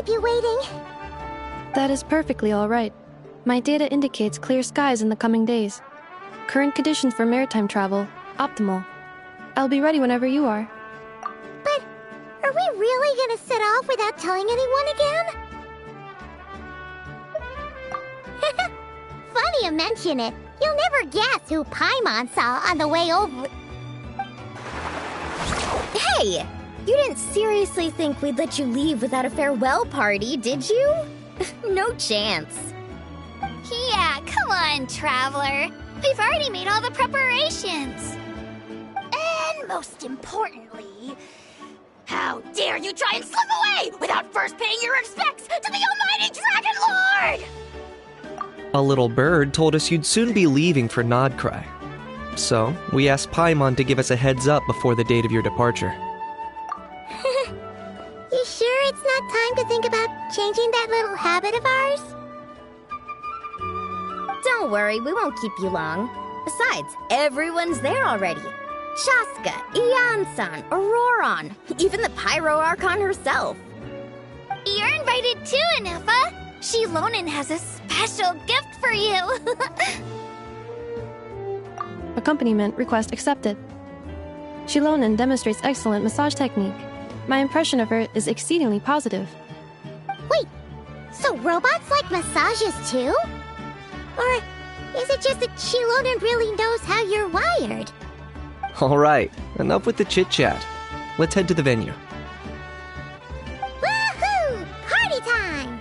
keep you waiting. That is perfectly all right. My data indicates clear skies in the coming days. Current conditions for maritime travel, optimal. I'll be ready whenever you are. But are we really gonna set off without telling anyone again? Funny you mention it. You'll never guess who Paimon saw on the way over. Hey! You didn't seriously think we'd let you leave without a farewell party, did you? No chance. Yeah, come on, Traveler. We've already made all the preparations. And most importantly, how dare you try and slip away without first paying your respects to the almighty Dragon Lord! A little bird told us you'd soon be leaving for Nodcry. So, we asked Paimon to give us a heads up before the date of your departure. You sure it's not time to think about changing that little habit of ours? Don't worry, we won't keep you long. Besides, everyone's there already. Shaska, Ian-san, Auroron, even the Pyro Archon herself. You're invited too, Anefa. Shilonen has a special gift for you. Accompaniment request accepted. Shilonen demonstrates excellent massage technique. My impression of her is exceedingly positive. Wait, so robots like massages too? Or is it just that Shilonen really knows how you're wired? Alright, enough with the chit-chat. Let's head to the venue. Woohoo! Party time!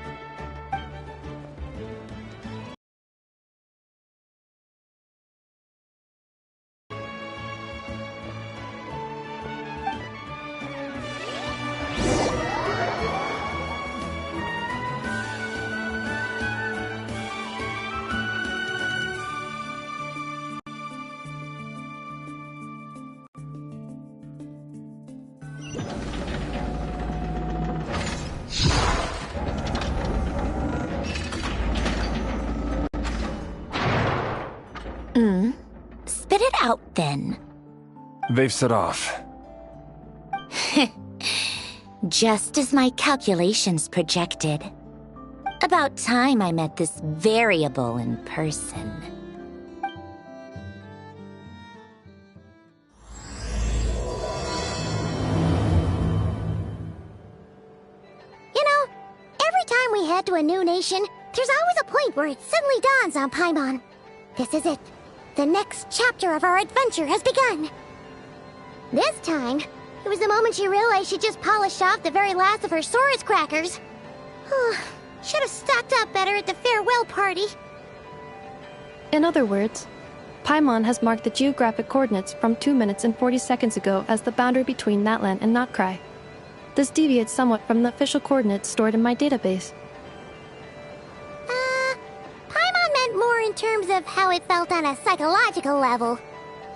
Spit it out, then. They've set off. Just as my calculations projected. About time I met this variable in person. You know, every time we head to a new nation, there's always a point where it suddenly dawns on Paimon. This is it. The next chapter of our adventure has begun. This time, it was the moment she realized she just polished off the very last of her Saurus crackers. Should have stocked up better at the farewell party. In other words, Paimon has marked the geographic coordinates from 2 minutes and 40 seconds ago as the boundary between Natlan and Notcry. This deviates somewhat from the official coordinates stored in my database. Paimon meant more in terms of how it felt on a psychological level.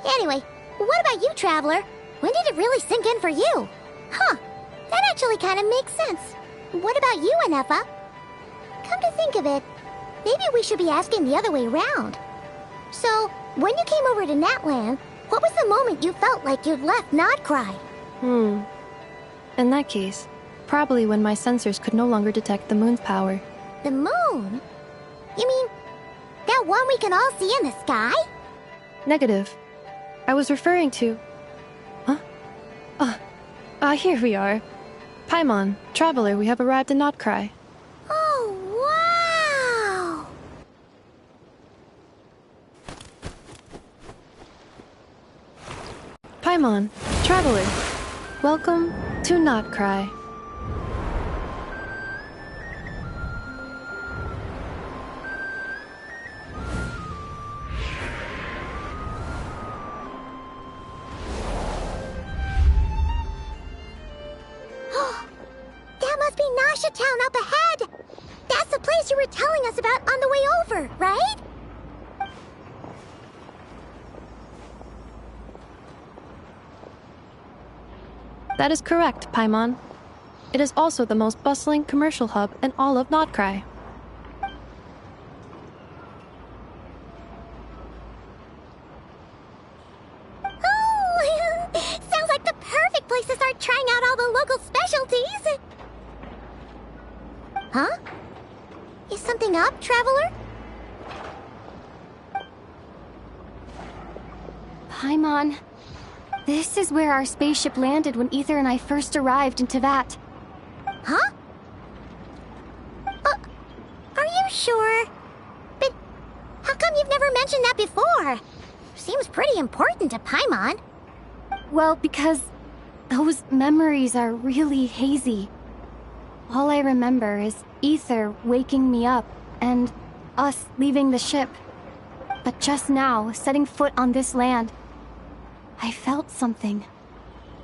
Anyway, what about you, Traveler? When did it really sink in for you? Huh, that actually kind of makes sense. What about you, Anefa? Come to think of it, maybe we should be asking the other way around. So, when you came over to Natlan, what was the moment you felt like you'd left Nodcry? In that case, probably when my sensors could no longer detect the moon's power. The moon? You mean, that one we can all see in the sky? Negative. I was referring to... Here we are. Paimon, Traveler, we have arrived in Notcry. Oh, wow! Paimon, Traveler, welcome to Notcry. That must be Nasha Town up ahead! That's the place you were telling us about on the way over, right? That is correct, Paimon. It is also the most bustling commercial hub in all of Notcry. Oh, sounds like the perfect place to start trying out all the local specialties. Is something up, Traveler? Paimon, this is where our spaceship landed when Ether and I first arrived in Tevat. Huh? Are you sure? But how come you've never mentioned that before? Seems pretty important to Paimon. Well, because those memories are really hazy. All I remember is Ether waking me up and us leaving the ship. But just now, setting foot on this land, I felt something.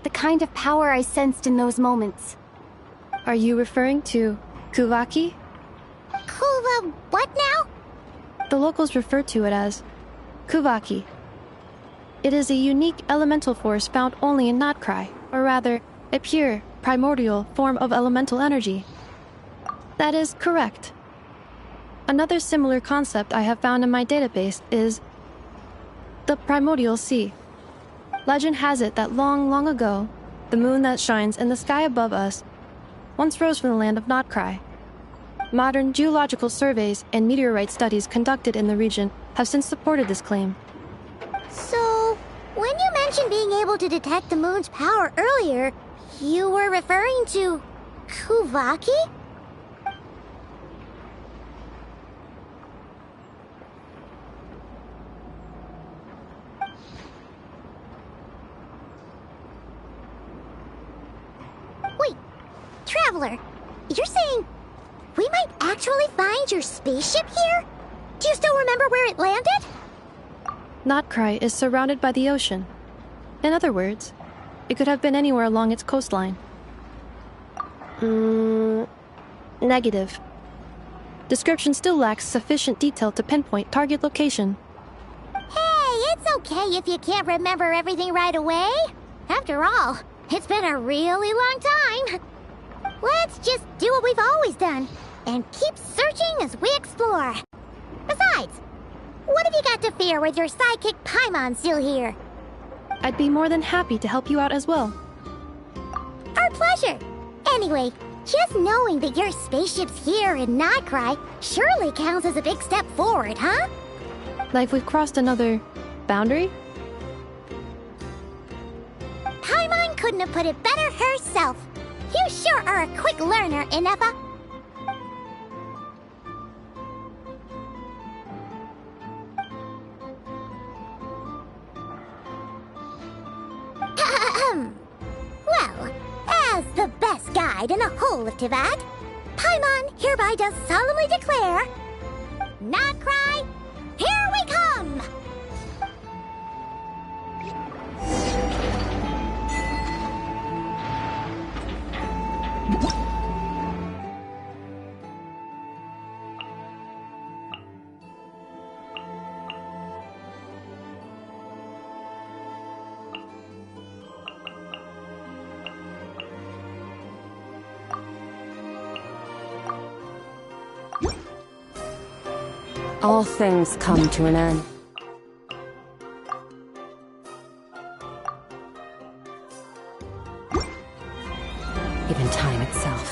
The kind of power I sensed in those moments. Are you referring to Kuvaki? Kuva, what now? The locals refer to it as Kuvaki. It is a unique elemental force found only in Notcry, or rather, a pure, primordial form of elemental energy. That is correct. Another similar concept I have found in my database is the primordial sea. Legend has it that long, long ago, the moon that shines in the sky above us once rose from the land of Notcry. Modern geological surveys and meteorite studies conducted in the region have since supported this claim. So, when you mentioned being able to detect the moon's power earlier, you were referring to Kuvaki? Wait, Traveler, you're saying we might actually find your spaceship here? Do you still remember where it landed? Notcry is surrounded by the ocean. In other words, it could have been anywhere along its coastline. Negative. Description still lacks sufficient detail to pinpoint target location. Hey, it's okay if you can't remember everything right away. After all, it's been a really long time. Let's just do what we've always done and keep searching as we explore. Besides, what have you got to fear with your sidekick Paimon still here? I'd be more than happy to help you out as well. Our pleasure. Anyway, just knowing that your spaceship's here in Notcry surely counts as a big step forward, huh? Like we've crossed another boundary? Paimon couldn't have put it better herself. You sure are a quick learner, Inefa. Well, as the best guide in the whole of Tevat, Paimon hereby does solemnly declare, Notcry, here we come! All things come to an end. Even time itself.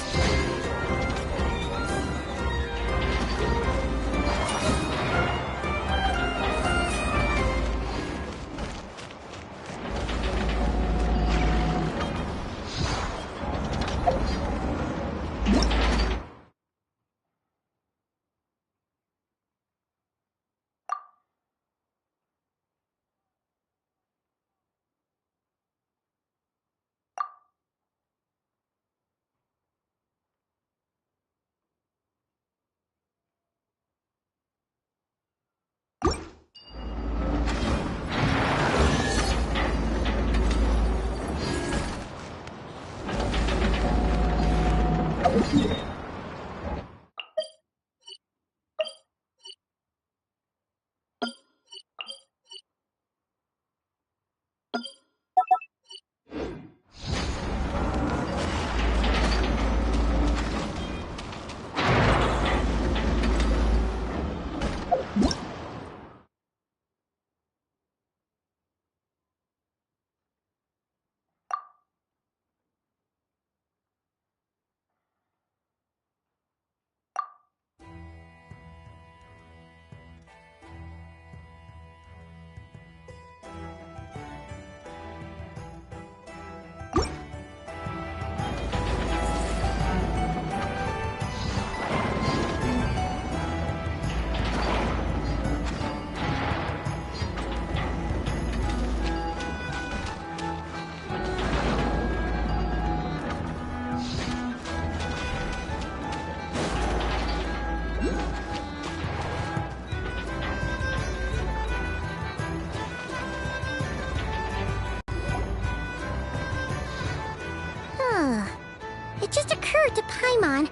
sure to Paimon,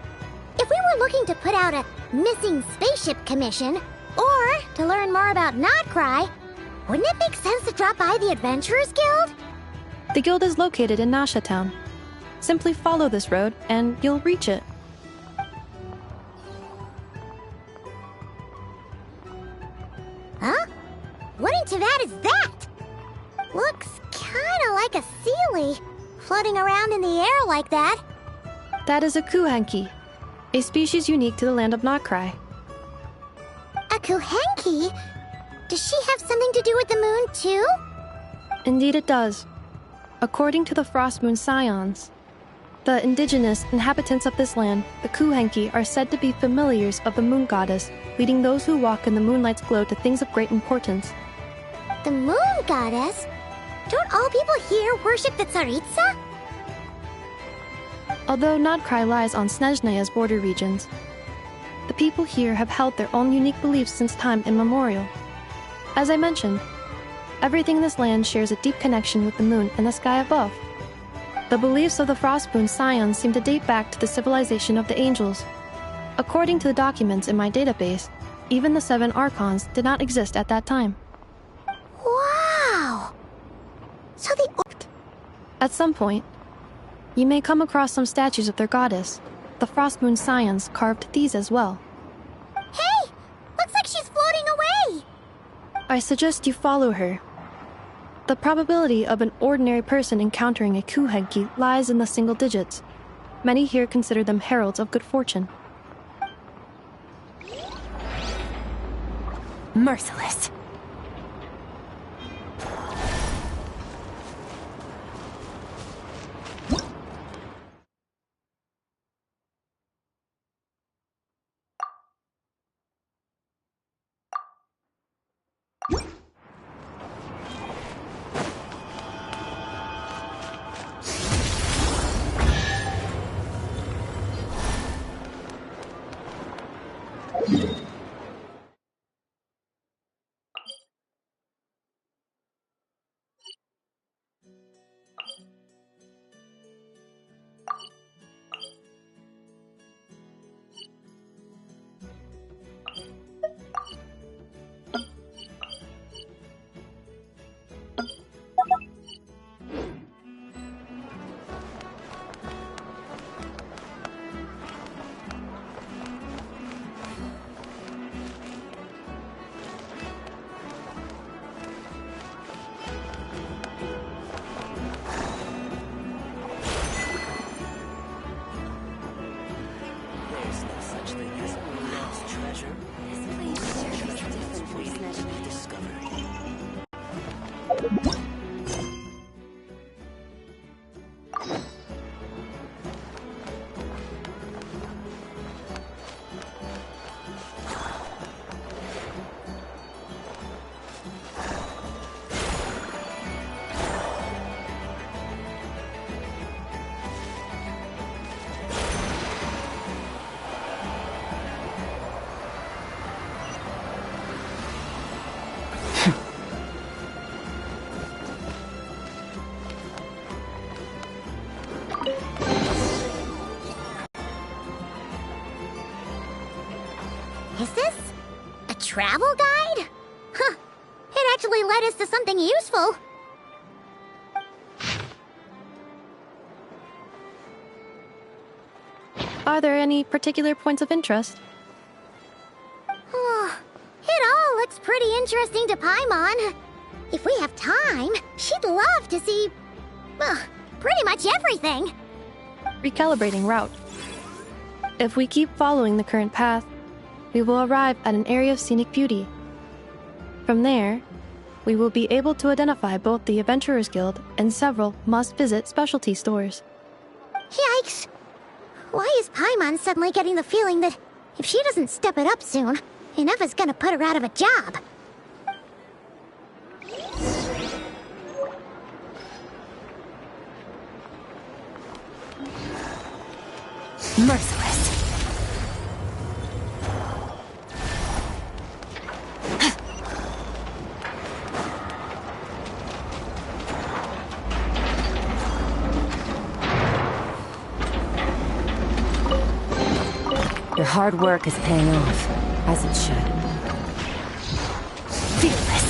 if we were looking to put out a missing spaceship commission, or to learn more about Notcry, wouldn't it make sense to drop by the Adventurers Guild? The guild is located in Nasha Town. Simply follow this road and you'll reach it. Huh? What in Teyvat is that? Looks kinda like a Seelie, floating around in the air like that. That is a Kuhanki, a species unique to the land of Notcry. A Kuhenki? Does she have something to do with the moon, too? Indeed it does. According to the Frost Moon Scions, the indigenous inhabitants of this land, the Kuhenki, are said to be familiars of the moon goddess, leading those who walk in the moonlight's glow to things of great importance. The moon goddess? Don't all people here worship the Tsaritsa? Although Notcry lies on Snezhneya's border regions, the people here have held their own unique beliefs since time immemorial. As I mentioned, everything in this land shares a deep connection with the moon and the sky above. The beliefs of the Frostmoon Scions seem to date back to the civilization of the angels. According to the documents in my database, even the 7 Archons did not exist at that time. Wow! So the... At some point, you may come across some statues of their goddess. The Frostmoon Scions carved these as well. Hey! Looks like she's floating away! I suggest you follow her. The probability of an ordinary person encountering a Kuhenki lies in the single digits. Many here consider them heralds of good fortune. Merciless. Is this a travel guide? Huh. It actually led us to something useful. Are there any particular points of interest? It all looks pretty interesting to Paimon. If we have time, she'd love to see, pretty much everything. Recalibrating route. If we keep following the current path, we will arrive at an area of scenic beauty. From there, we will be able to identify both the Adventurers Guild and several must-visit specialty stores. Yikes! Why is Paimon suddenly getting the feeling that if she doesn't step it up soon, Ineva's gonna put her out of a job? Merciless. Your hard work is paying off, as it should. Feel this!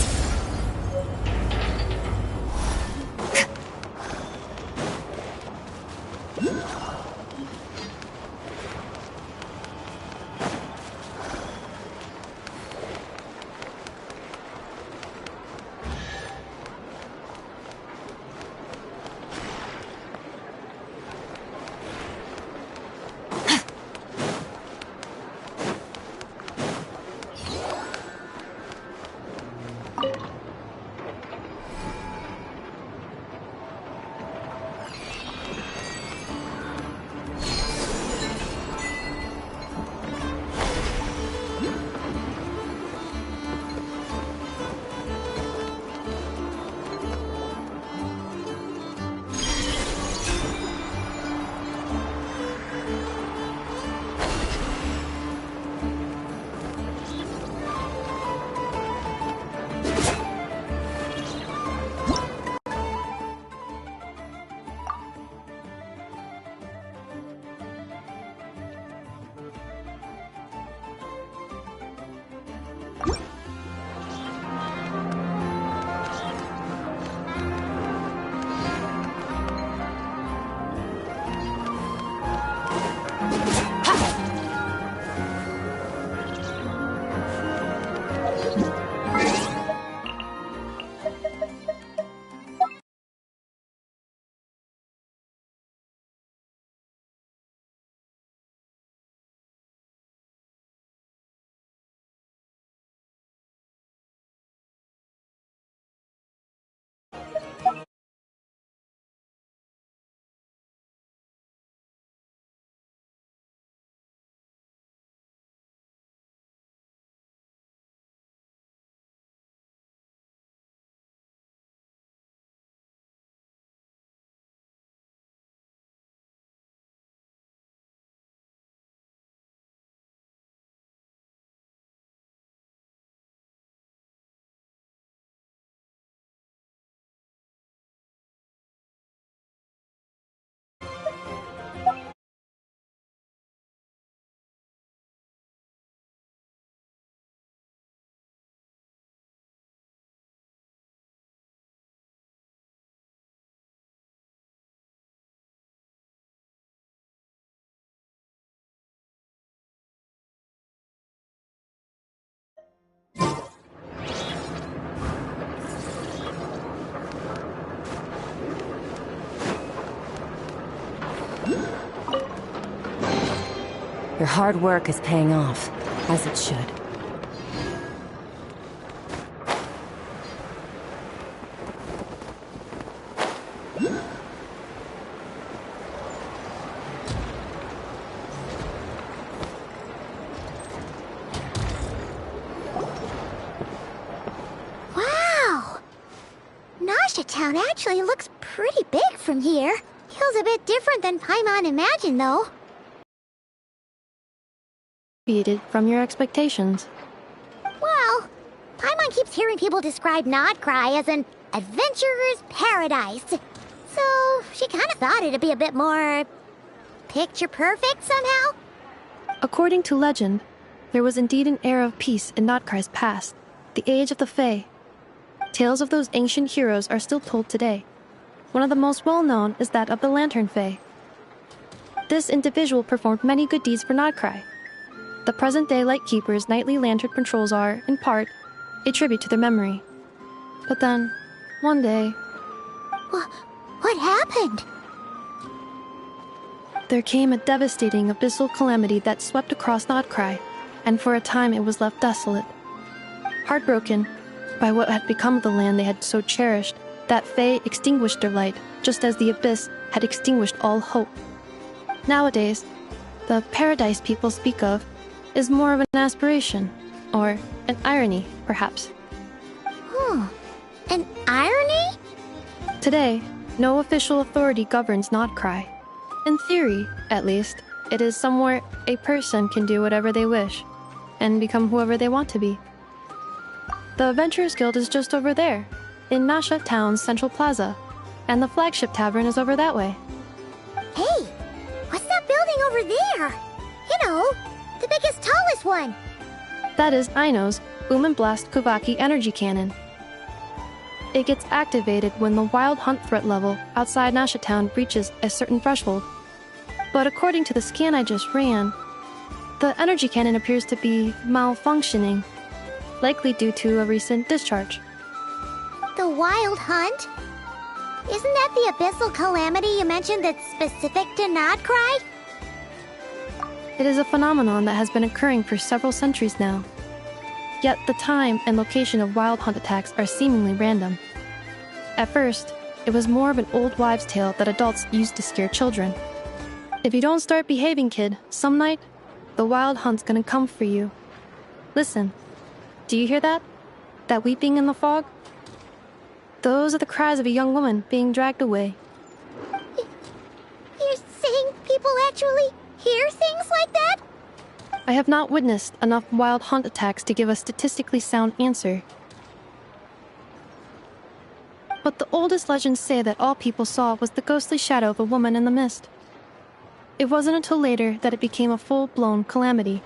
Your hard work is paying off, as it should. Wow! Nasha Town actually looks pretty big from here. Feels a bit different than Paimon imagined, though. Deviated from your expectations. Well, Paimon keeps hearing people describe Nodcry as an adventurer's paradise. So she kind of thought it'd be a bit more picture perfect somehow. According to legend, there was indeed an era of peace in Nodcry's past, the age of the Fae. Tales of those ancient heroes are still told today. One of the most well-known is that of the Lantern Fae. This individual performed many good deeds for Nodcry. The present-day Lightkeeper's nightly lantern patrols are, in part, a tribute to their memory. But then, one day... What happened? There came a devastating abyssal calamity that swept across Nodcry, and for a time it was left desolate. Heartbroken by what had become of the land they had so cherished, that Fae extinguished their light, just as the abyss had extinguished all hope. Nowadays, the paradise people speak of is more of an aspiration, or an irony, perhaps. An irony? Today, no official authority governs Nodcry. In theory, at least, it is somewhere a person can do whatever they wish, and become whoever they want to be. The Adventurers Guild is just over there, in Nasha Town's Central Plaza, and the flagship tavern is over that way. Hey, what's that building over there? You know, the big this one? That is Aino's Boom and Blast Kuvaki energy cannon. It gets activated when the wild hunt threat level outside Nasha Town reaches a certain threshold. But according to the scan I just ran, the energy cannon appears to be malfunctioning, likely due to a recent discharge. The wild hunt? Isn't that the abyssal calamity you mentioned that's specific to Nodcry? It is a phenomenon that has been occurring for several centuries now. Yet the time and location of wild hunt attacks are seemingly random. At first, it was more of an old wives' tale that adults used to scare children. If you don't start behaving, kid, some night, the wild hunt's gonna come for you. Listen, do you hear that? That weeping in the fog? Those are the cries of a young woman being dragged away. You're saying people actually hear things like that? I have not witnessed enough wild hunt attacks to give a statistically sound answer. But the oldest legends say that all people saw was the ghostly shadow of a woman in the mist. It wasn't until later that it became a full-blown calamity.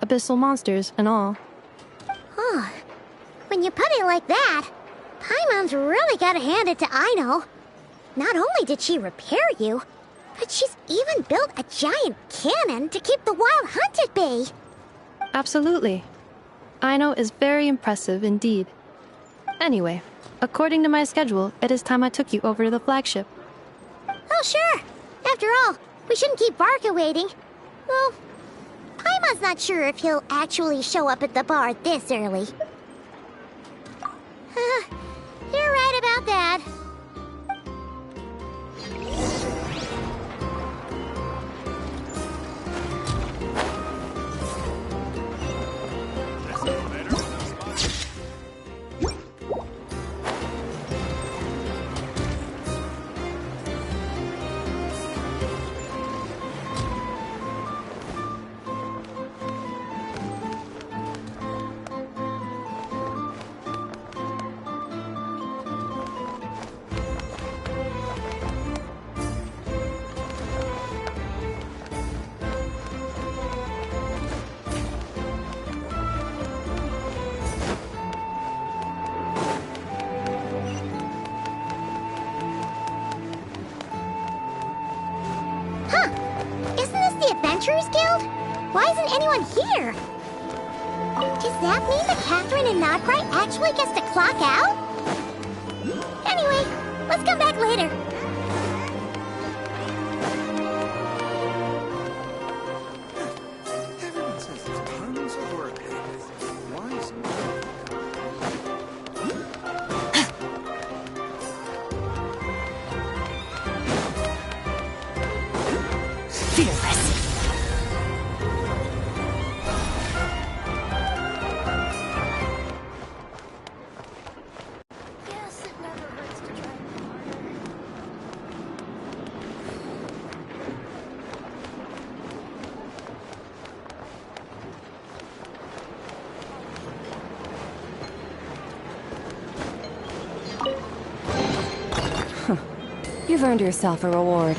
Abyssal monsters and all. Oh, when you put it like that, Paimon's really gotta hand it to Aino. Not only did she repair you, but she's even built a giant cannon to keep the wild hunt at bay. Absolutely. Aino is very impressive indeed. Anyway, according to my schedule, it is time I took you over to the flagship. Oh, sure. After all, we shouldn't keep Barca waiting. Well, Paimon's not sure if he'll actually show up at the bar this early. You're right about that. Adventurers Guild? Why isn't anyone here? Does that mean that Catherine and Nodcry actually gets to clock out? Anyway, let's come back later. Everyone says there's tons of work. Why is Fearless. Yes, it never hurts to try harder. You've earned yourself a reward.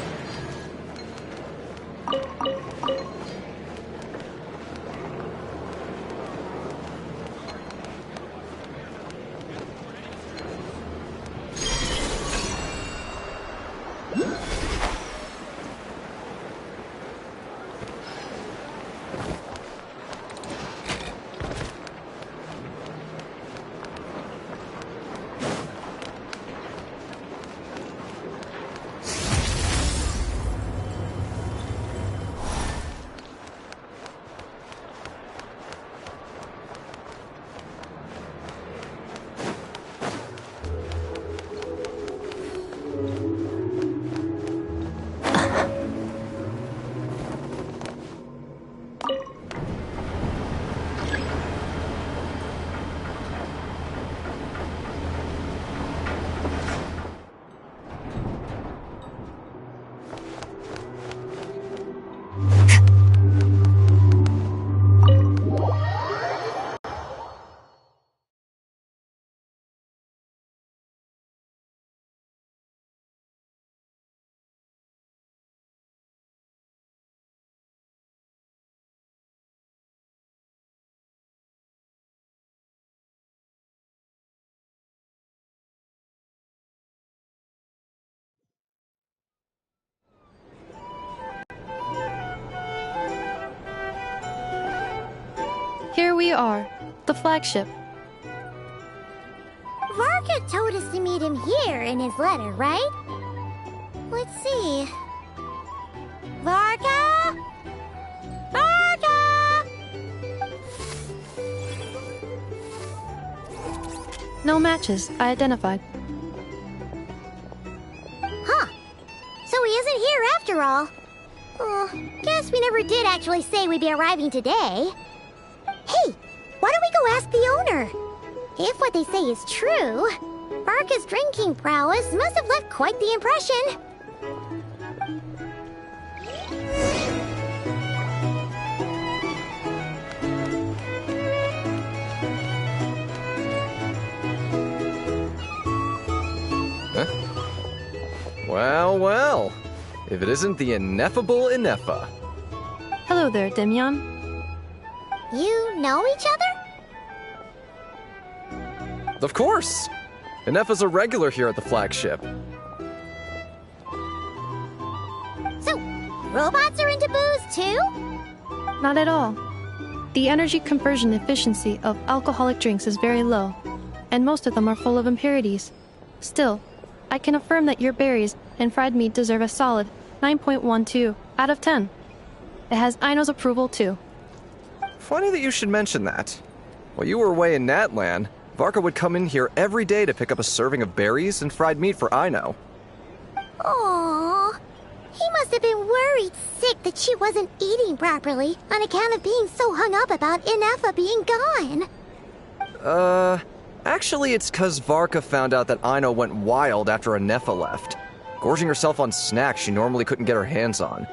Here we are, the flagship. Varka told us to meet him here in his letter, right? Let's see. Varka? Varka! No matches, I identified. Huh. So he isn't here after all. Guess we never did actually say we'd be arriving today. Hey, why don't we go ask the owner? If what they say is true, Varka's drinking prowess must have left quite the impression. Huh? Well, well. If it isn't the ineffable Ineffa. Hello there, Demyon. You know each other? Of course! Ineffa's a regular here at the flagship. So, robots are into booze too? Not at all. The energy conversion efficiency of alcoholic drinks is very low, and most of them are full of impurities. Still, I can affirm that your berries and fried meat deserve a solid 9.12 out of 10. It has Aino's approval too. Funny that you should mention that. While you were away in Natlan, Varka would come in here every day to pick up a serving of berries and fried meat for Aino. Aww. He must have been worried sick that she wasn't eating properly on account of being so hung up about Ineffa being gone. Actually it's 'cause Varka found out that Aino went wild after Ineffa left, gorging herself on snacks she normally couldn't get her hands on.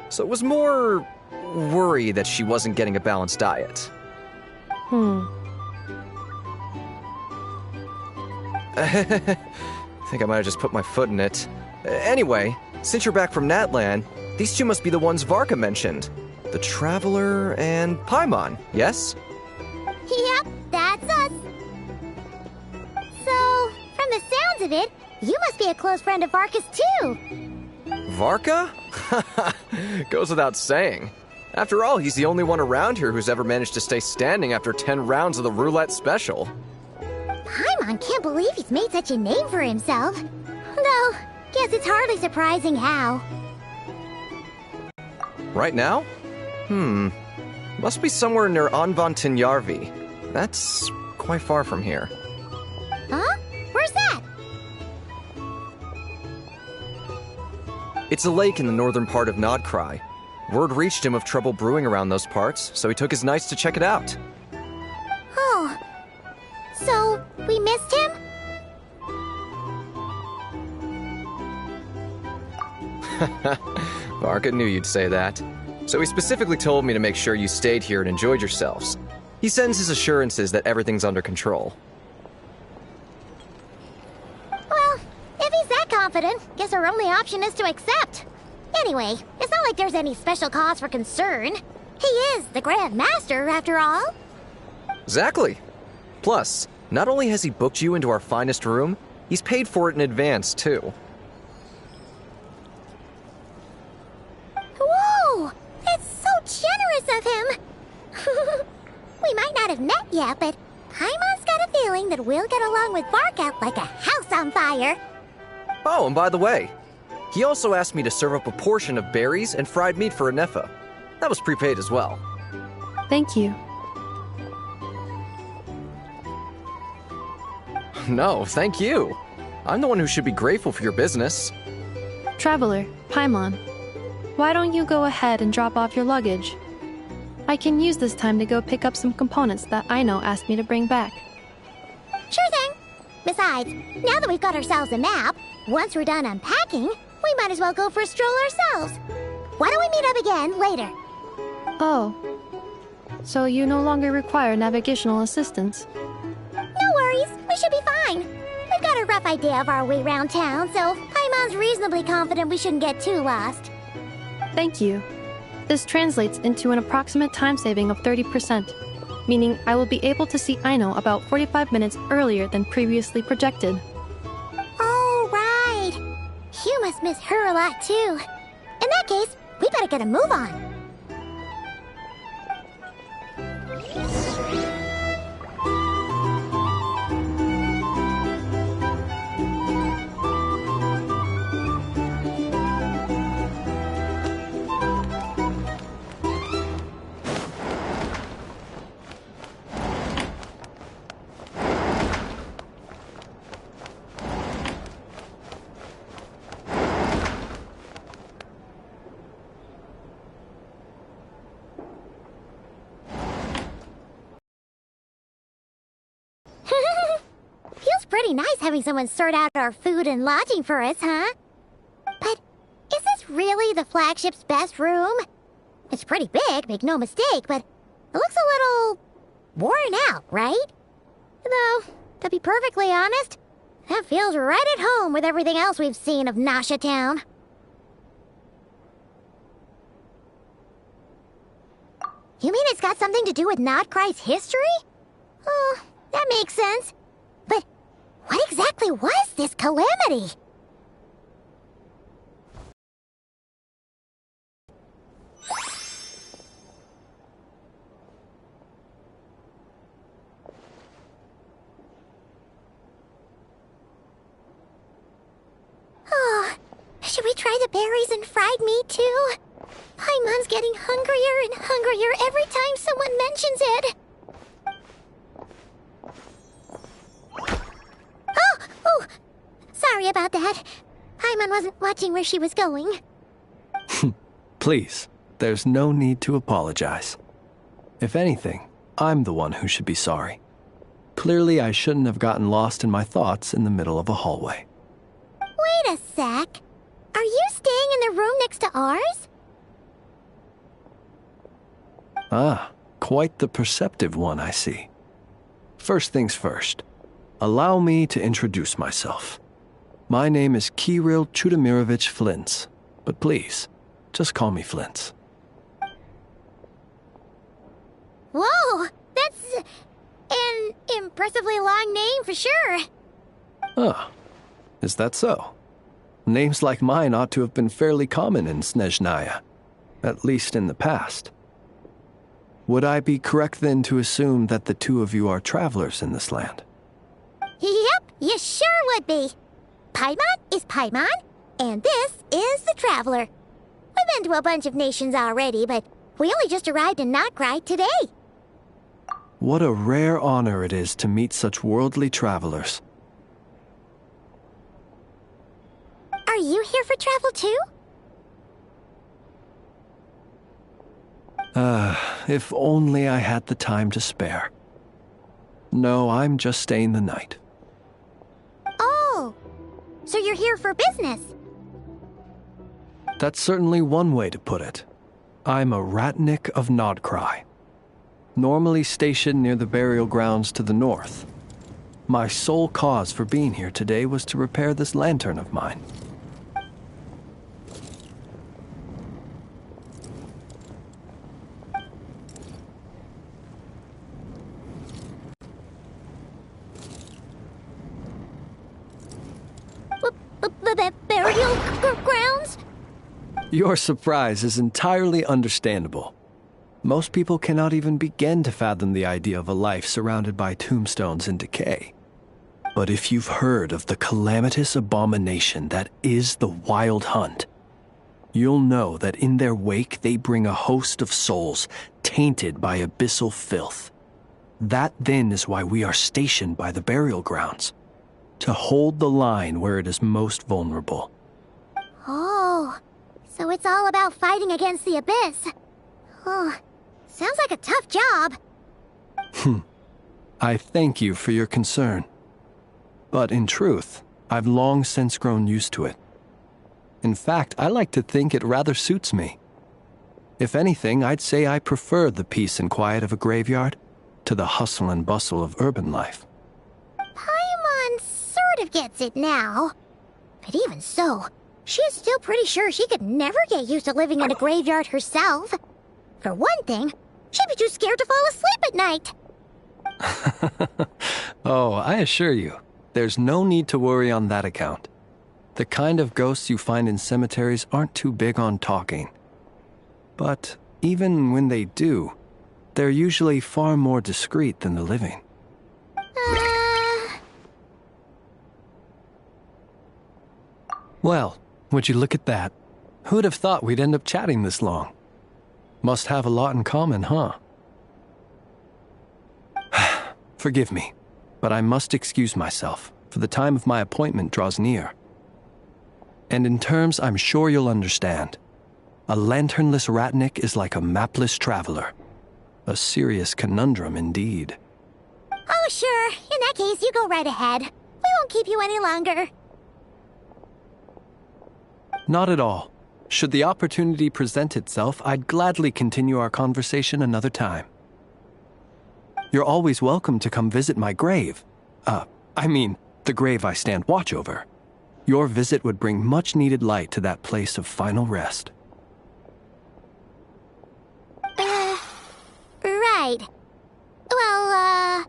So it was more worry that she wasn't getting a balanced diet. I think I might have just put my foot in it. Anyway, since you're back from Natlan, these two must be the ones Varka mentioned. The Traveler and Paimon, yes? Yep, that's us. So, from the sounds of it, you must be a close friend of Varka's too. Varka? Goes without saying. After all, he's the only one around here who's ever managed to stay standing after 10 rounds of the roulette special. Paimon can't believe he's made such a name for himself. Though, guess it's hardly surprising how. Right now? Must be somewhere near Anvantinyarvi. That's quite far from here. Huh? Where's that? It's a lake in the northern part of Nodcry. Word reached him of trouble brewing around those parts, so he took his knights to check it out. Oh. So, we missed him? Varka knew you'd say that. So he specifically told me to make sure you stayed here and enjoyed yourselves. He sends his assurances that everything's under control. Well, if he's that confident, guess our only option is to accept. Anyway, it's not like there's any special cause for concern. He is the Grand Master, after all. Exactly. Plus, not only has he booked you into our finest room, he's paid for it in advance, too. Whoa! That's so generous of him! We might not have met yet, but Paimon's got a feeling that we'll get along with Varka like a house on fire. Oh, and by the way, he also asked me to serve up a portion of berries and fried meat for Ineffa. That was prepaid as well. Thank you. No, thank you. I'm the one who should be grateful for your business. Traveler, Paimon, why don't you go ahead and drop off your luggage? I can use this time to go pick up some components that Aino asked me to bring back. Sure thing. Besides, now that we've got ourselves a map, once we're done unpacking, we might as well go for a stroll ourselves. Why don't we meet up again later? Oh. So you no longer require navigational assistance? No worries, we should be fine. We've got a rough idea of our way around town, so Paimon's reasonably confident we shouldn't get too lost. Thank you. This translates into an approximate time saving of 30%, meaning I will be able to see Aino about 45 minutes earlier than previously projected. Oh, right. You must miss her a lot, too. In that case, we better get a move on. pretty nice having someone sort out our food and lodging for us, huh? But is this really the flagship's best room? It's pretty big, make no mistake, but it looks a little worn out, right? Though, to be perfectly honest, that feels right at home with everything else we've seen of Nasha Town. You mean it's got something to do with Nodcry's history? Oh, that makes sense. But what exactly was this calamity? Oh, should we try the berries and fried meat too? Paimon's getting hungrier and hungrier every time someone mentions it. Oh, sorry about that. Paimon wasn't watching where she was going. Please, there's no need to apologize. If anything, I'm the one who should be sorry. Clearly, I shouldn't have gotten lost in my thoughts in the middle of a hallway. Wait a sec. Are you staying in the room next to ours? Ah, quite the perceptive one, I see. First things first, allow me to introduce myself. My name is Kirill Chudamirovich Flintz, but please, just call me Flintz. Whoa, that's an impressively long name for sure. Ah, is that so? Names like mine ought to have been fairly common in Snezhnaya, at least in the past. Would I be correct then to assume that the two of you are travelers in this land? Yep, you sure would be. Paimon is Paimon, and this is the Traveler. We've been to a bunch of nations already, but we only just arrived in Notcry today. What a rare honor it is to meet such worldly travelers. Are you here for travel too? If only I had the time to spare. No, I'm just staying the night. Oh, so you're here for business? That's certainly one way to put it. I'm a Ratnik of Nodcry, normally stationed near the burial grounds to the north. My sole cause for being here today was to repair this lantern of mine. Burial grounds? Your surprise is entirely understandable. Most people cannot even begin to fathom the idea of a life surrounded by tombstones and decay. But if you've heard of the calamitous abomination that is the Wild Hunt, you'll know that in their wake they bring a host of souls tainted by abyssal filth. That then is why we are stationed by the burial grounds, to hold the line where it is most vulnerable. Oh, so it's all about fighting against the abyss. Oh, sounds like a tough job. I thank you for your concern. But in truth, I've long since grown used to it. In fact, I like to think it rather suits me. If anything, I'd say I prefer the peace and quiet of a graveyard to the hustle and bustle of urban life. Paimon sort of gets it now. But even so, she is still pretty sure she could never get used to living in a graveyard herself. For one thing, she'd be too scared to fall asleep at night. Oh, I assure you, there's no need to worry on that account. The kind of ghosts you find in cemeteries aren't too big on talking. But even when they do, they're usually far more discreet than the living. Well, would you look at that? Who'd have thought we'd end up chatting this long? Must have a lot in common, huh? Forgive me, but I must excuse myself, for the time of my appointment draws near. And in terms I'm sure you'll understand, a lanternless Ratnik is like a mapless traveler. A serious conundrum indeed. Oh, sure. In that case, you go right ahead. We won't keep you any longer. Not at all. Should the opportunity present itself, I'd gladly continue our conversation another time. You're always welcome to come visit my grave. The grave I stand watch over. Your visit would bring much-needed light to that place of final rest. Right. Well,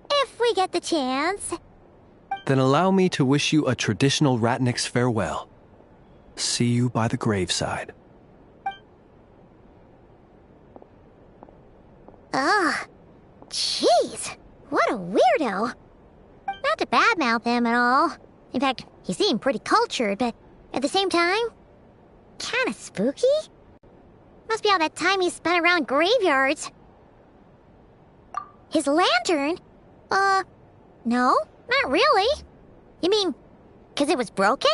if we get the chance. Then allow me to wish you a traditional Ratnik's farewell. See you by the graveside. Ugh. Jeez. What a weirdo. Not to badmouth him at all. In fact, he seemed pretty cultured, but at the same time, kinda spooky? Must be all that time he spent around graveyards. His lantern? No, not really. You mean, 'cause it was broken?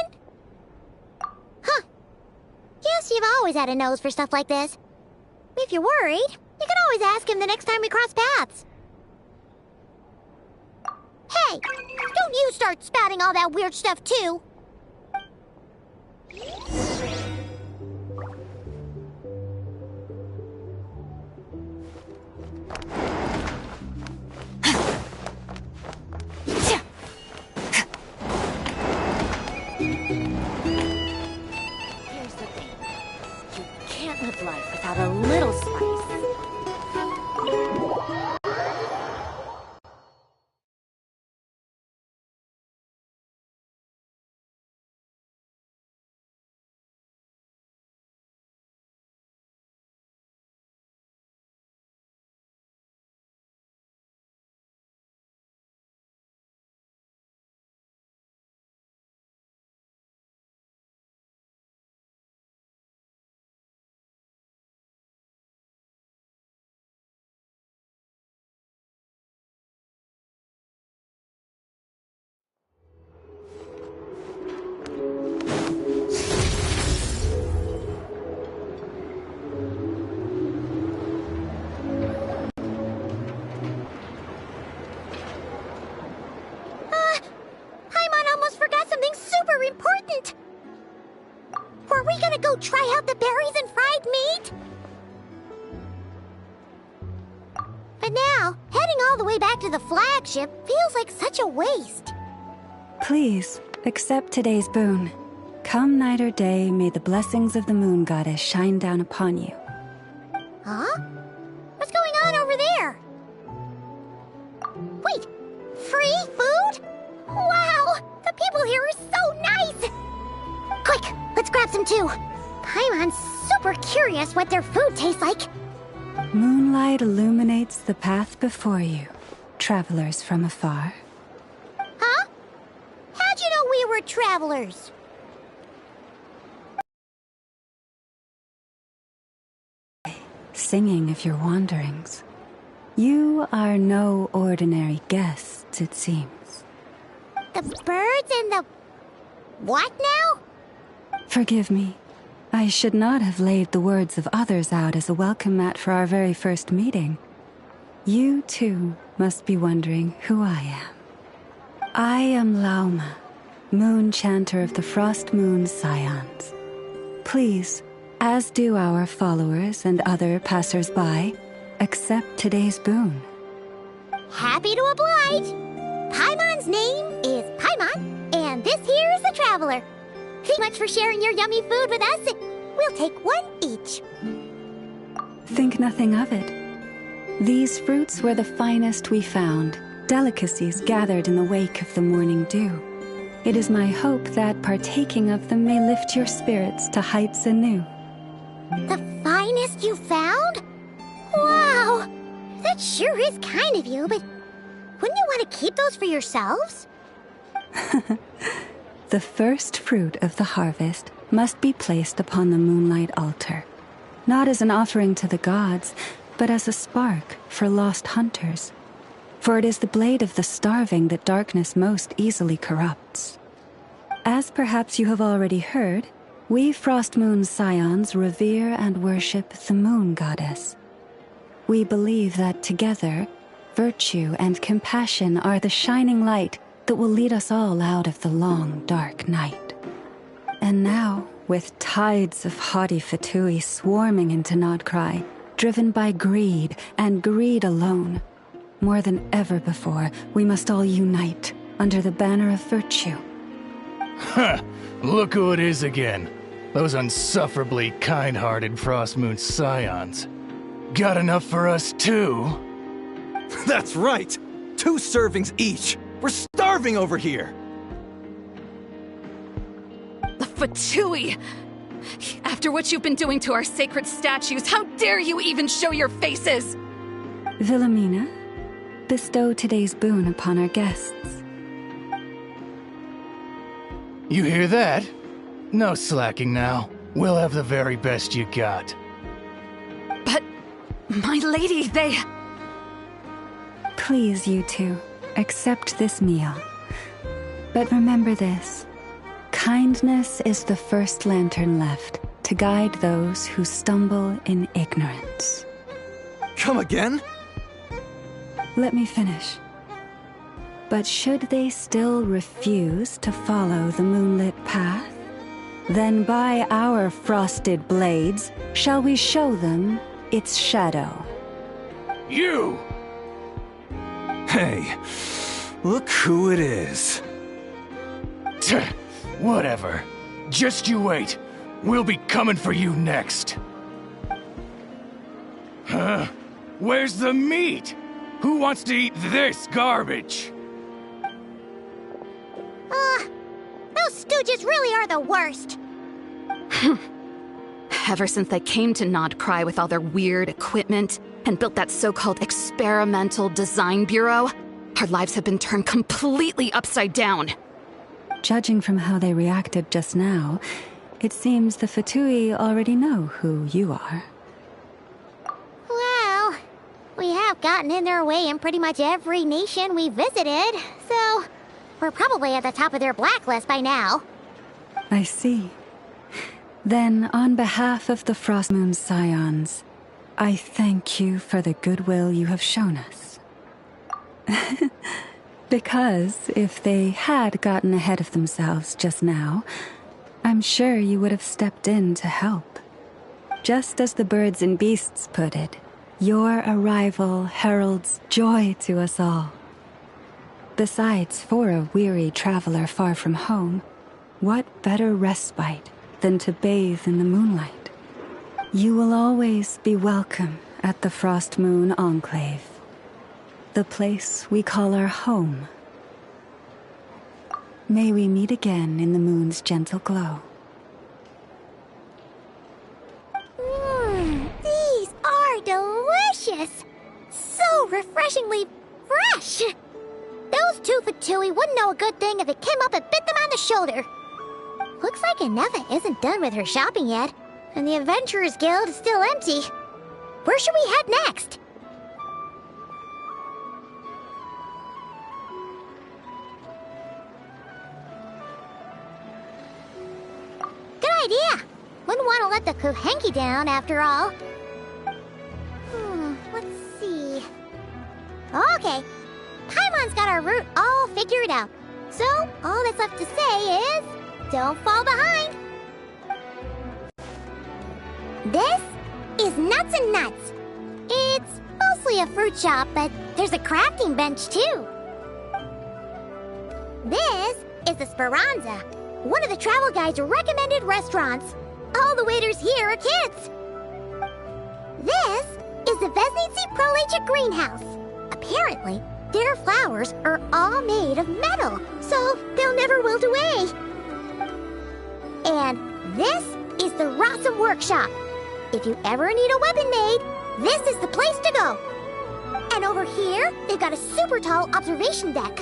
Huh. Guess you've always had a nose for stuff like this. If you're worried, you can always ask him the next time we cross paths. Hey, don't you start spouting all that weird stuff too. Here's the thing. You can't live life without a little spice. Important! Were we gonna go try out the berries and fried meat? But now, heading all the way back to the flagship feels like such a waste. Please, accept today's boon. Come night or day, may the blessings of the moon goddess shine down upon you. Huh? What's going on over there? Wait, free food? Wow! The people here are so nice! Quick, let's grab some too. Paimon's super curious what their food tastes like. Moonlight illuminates the path before you, travelers from afar. Huh? How'd you know we were travelers? Singing of your wanderings. You are no ordinary guests, it seems. The birds and the... what now? Forgive me. I should not have laid the words of others out as a welcome mat for our very first meeting. You, too, must be wondering who I am. I am Lauma, moon chanter of the Frost Moon Scions. Please, as do our followers and other passers-by, accept today's boon. Happy to oblige. Paimon's name is Paimon, and this here is the Traveler. Thank you much for sharing your yummy food with us. We'll take one each. Think nothing of it. These fruits were the finest we found, delicacies gathered in the wake of the morning dew. It is my hope that partaking of them may lift your spirits to heights anew. The finest you found? Wow! That sure is kind of you, but wouldn't you want to keep those for yourselves? The first fruit of the harvest must be placed upon the moonlight altar, not as an offering to the gods, but as a spark for lost hunters. For it is the blade of the starving that darkness most easily corrupts. As perhaps you have already heard, we Frost Moon Scions revere and worship the moon goddess. We believe that together, virtue and compassion are the shining light that will lead us all out of the long, dark night. And now, with tides of haughty Fatui swarming into Nodcry, driven by greed, and greed alone, more than ever before, we must all unite under the banner of virtue. Huh! Look who it is again. Those unsufferably kind-hearted Frostmoon scions. Got enough for us too? That's right! 2 servings each! We're starving over here! The Fatui! After what you've been doing to our sacred statues, how dare you even show your faces! Wilhelmina, bestow today's boon upon our guests. You hear that? No slacking now. We'll have the very best you got. But, my lady, they... Please, you two, accept this meal. But remember this. Kindness is the first lantern left to guide those who stumble in ignorance. Come again? Let me finish. But should they still refuse to follow the moonlit path, then by our frosted blades shall we show them its shadow. You! Hey, look who it is. Whatever. Just you wait. We'll be coming for you next. Huh? Where's the meat? Who wants to eat this garbage? Those stooges really are the worst. Ever since they came to Nodcry with all their weird equipment and built that so-called experimental design bureau, our lives have been turned completely upside down. Judging from how they reacted just now, it seems the Fatui already know who you are. Well, we have gotten in their way in pretty much every nation we visited, so we're probably at the top of their blacklist by now. I see. Then, on behalf of the Frostmoon Scions, I thank you for the goodwill you have shown us. Because if they had gotten ahead of themselves just now, I'm sure you would have stepped in to help. Just as the birds and beasts put it, your arrival heralds joy to us all. Besides, for a weary traveler far from home, what better respite than to bathe in the moonlight? You will always be welcome at the Frostmoon Enclave, the place we call our home. May we meet again in the moon's gentle glow. These are delicious! So refreshingly fresh! Those 2 Fatui wouldn't know a good thing if it came up and bit them on the shoulder. Looks like Anefa isn't done with her shopping yet, and the Adventurers Guild is still empty. Where should we head next? Good idea! Wouldn't want to let the Kuhenki down, after all. Let's see... Okay, Paimon's got our route all figured out. So, all that's left to say is... don't fall behind! This is Nuts and Nuts. It's mostly a fruit shop, but there's a crafting bench, too. This is the Speranza, one of the travel guide's recommended restaurants. All the waiters here are kids. This is the Vesnitsi Prolecha Greenhouse. Apparently, their flowers are all made of metal, so they'll never wilt away. And this is the Rossum Workshop. If you ever need a weapon made, this is the place to go. And over here, they've got a super tall observation deck.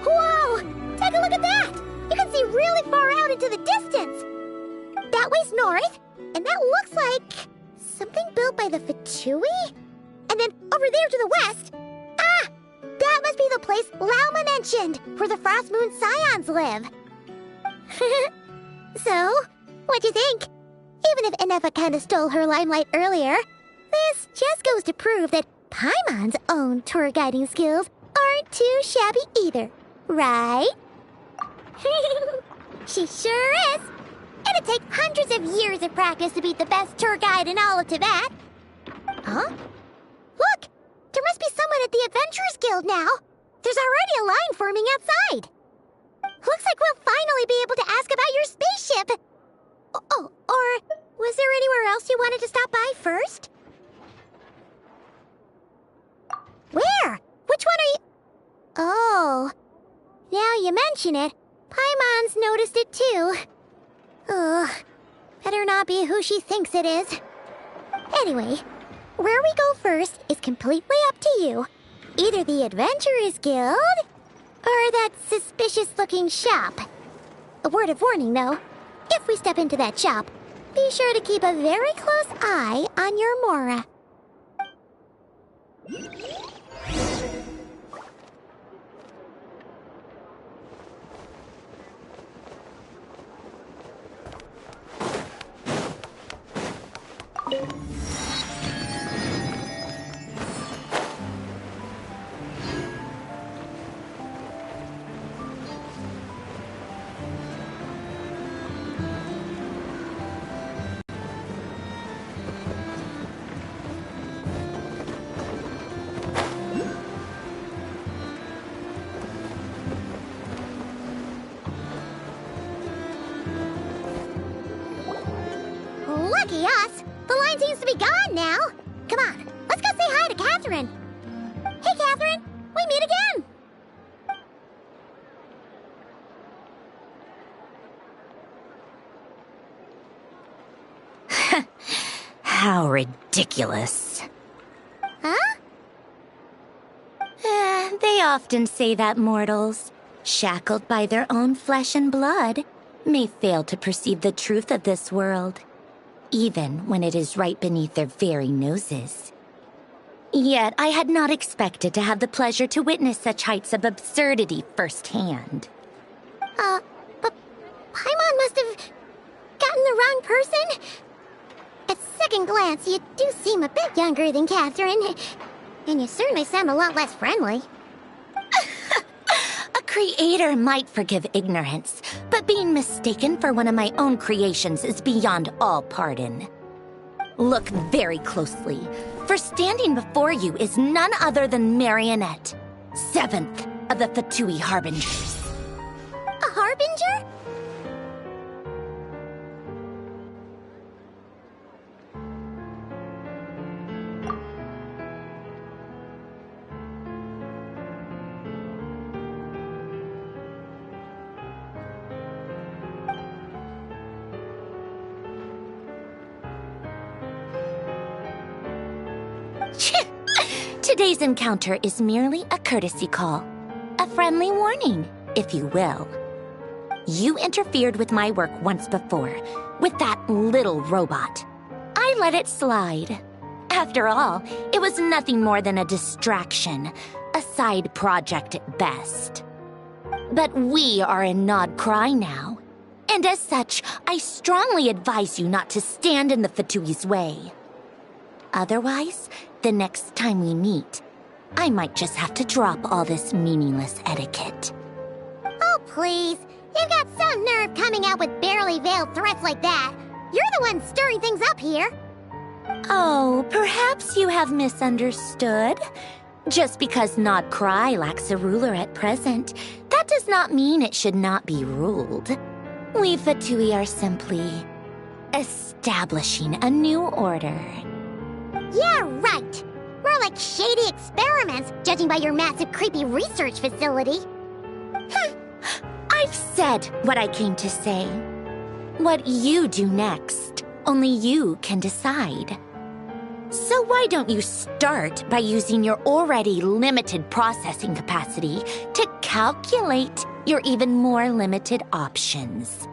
Whoa! Take a look at that! You can see really far out into the distance. That way's north, and that looks like something built by the Fatui? And then over there to the west, that must be the place Lauma mentioned, where the Frostmoon Scions live. So, what'd you think? Even if Anefa kinda stole her limelight earlier, this just goes to prove that Paimon's own tour guiding skills aren't too shabby either. right? She sure is. It'd take hundreds of years of practice to beat the best tour guide in all of Tibet. Huh? Look! There must be someone at the Adventurers Guild now. There's already a line forming outside. Looks like we'll finally be able to ask about your spaceship. Oh, or was there anywhere else you wanted to stop by first? Where? Which one are you... Oh, now you mention it, Paimon's noticed it too. Ugh, better not be who she thinks it is. Anyway, where we go first is completely up to you. Either the Adventurers Guild, or that suspicious-looking shop. A word of warning, though. If we step into that shop, be sure to keep a very close eye on your Mora. Lucky us! The line seems to be gone now. Come on, let's go say hi to Catherine. Hey, Catherine, we meet again. How ridiculous. Huh? They often say that mortals, shackled by their own flesh and blood, may fail to perceive the truth of this world, even when it is right beneath their very noses. Yet I had not expected to have the pleasure to witness such heights of absurdity firsthand. But Paimon must have gotten the wrong person. At second glance, you do seem a bit younger than Catherine, and you certainly sound a lot less friendly. A creator might forgive ignorance, but being mistaken for one of my own creations is beyond all pardon. Look very closely, for standing before you is none other than Marionette, 7th of the Fatui Harbingers. A Harbinger? Today's encounter is merely a courtesy call. A friendly warning, if you will. You interfered with my work once before, with that little robot. I let it slide. After all, it was nothing more than a distraction, a side project at best. But we are in Nod Cry now, and as such, I strongly advise you not to stand in the Fatui's way. Otherwise, the next time we meet, I might just have to drop all this meaningless etiquette. Oh, please. You've got some nerve coming out with barely veiled threats like that. You're the one stirring things up here. Oh, perhaps you have misunderstood. Just because Nod Cry lacks a ruler at present, that does not mean it should not be ruled. We Fatui are simply establishing a new order. Yeah, right. More like shady experiments, judging by your massive, creepy research facility. I've said what I came to say. What you do next, only you can decide. So why don't you start by using your already limited processing capacity to calculate your even more limited options?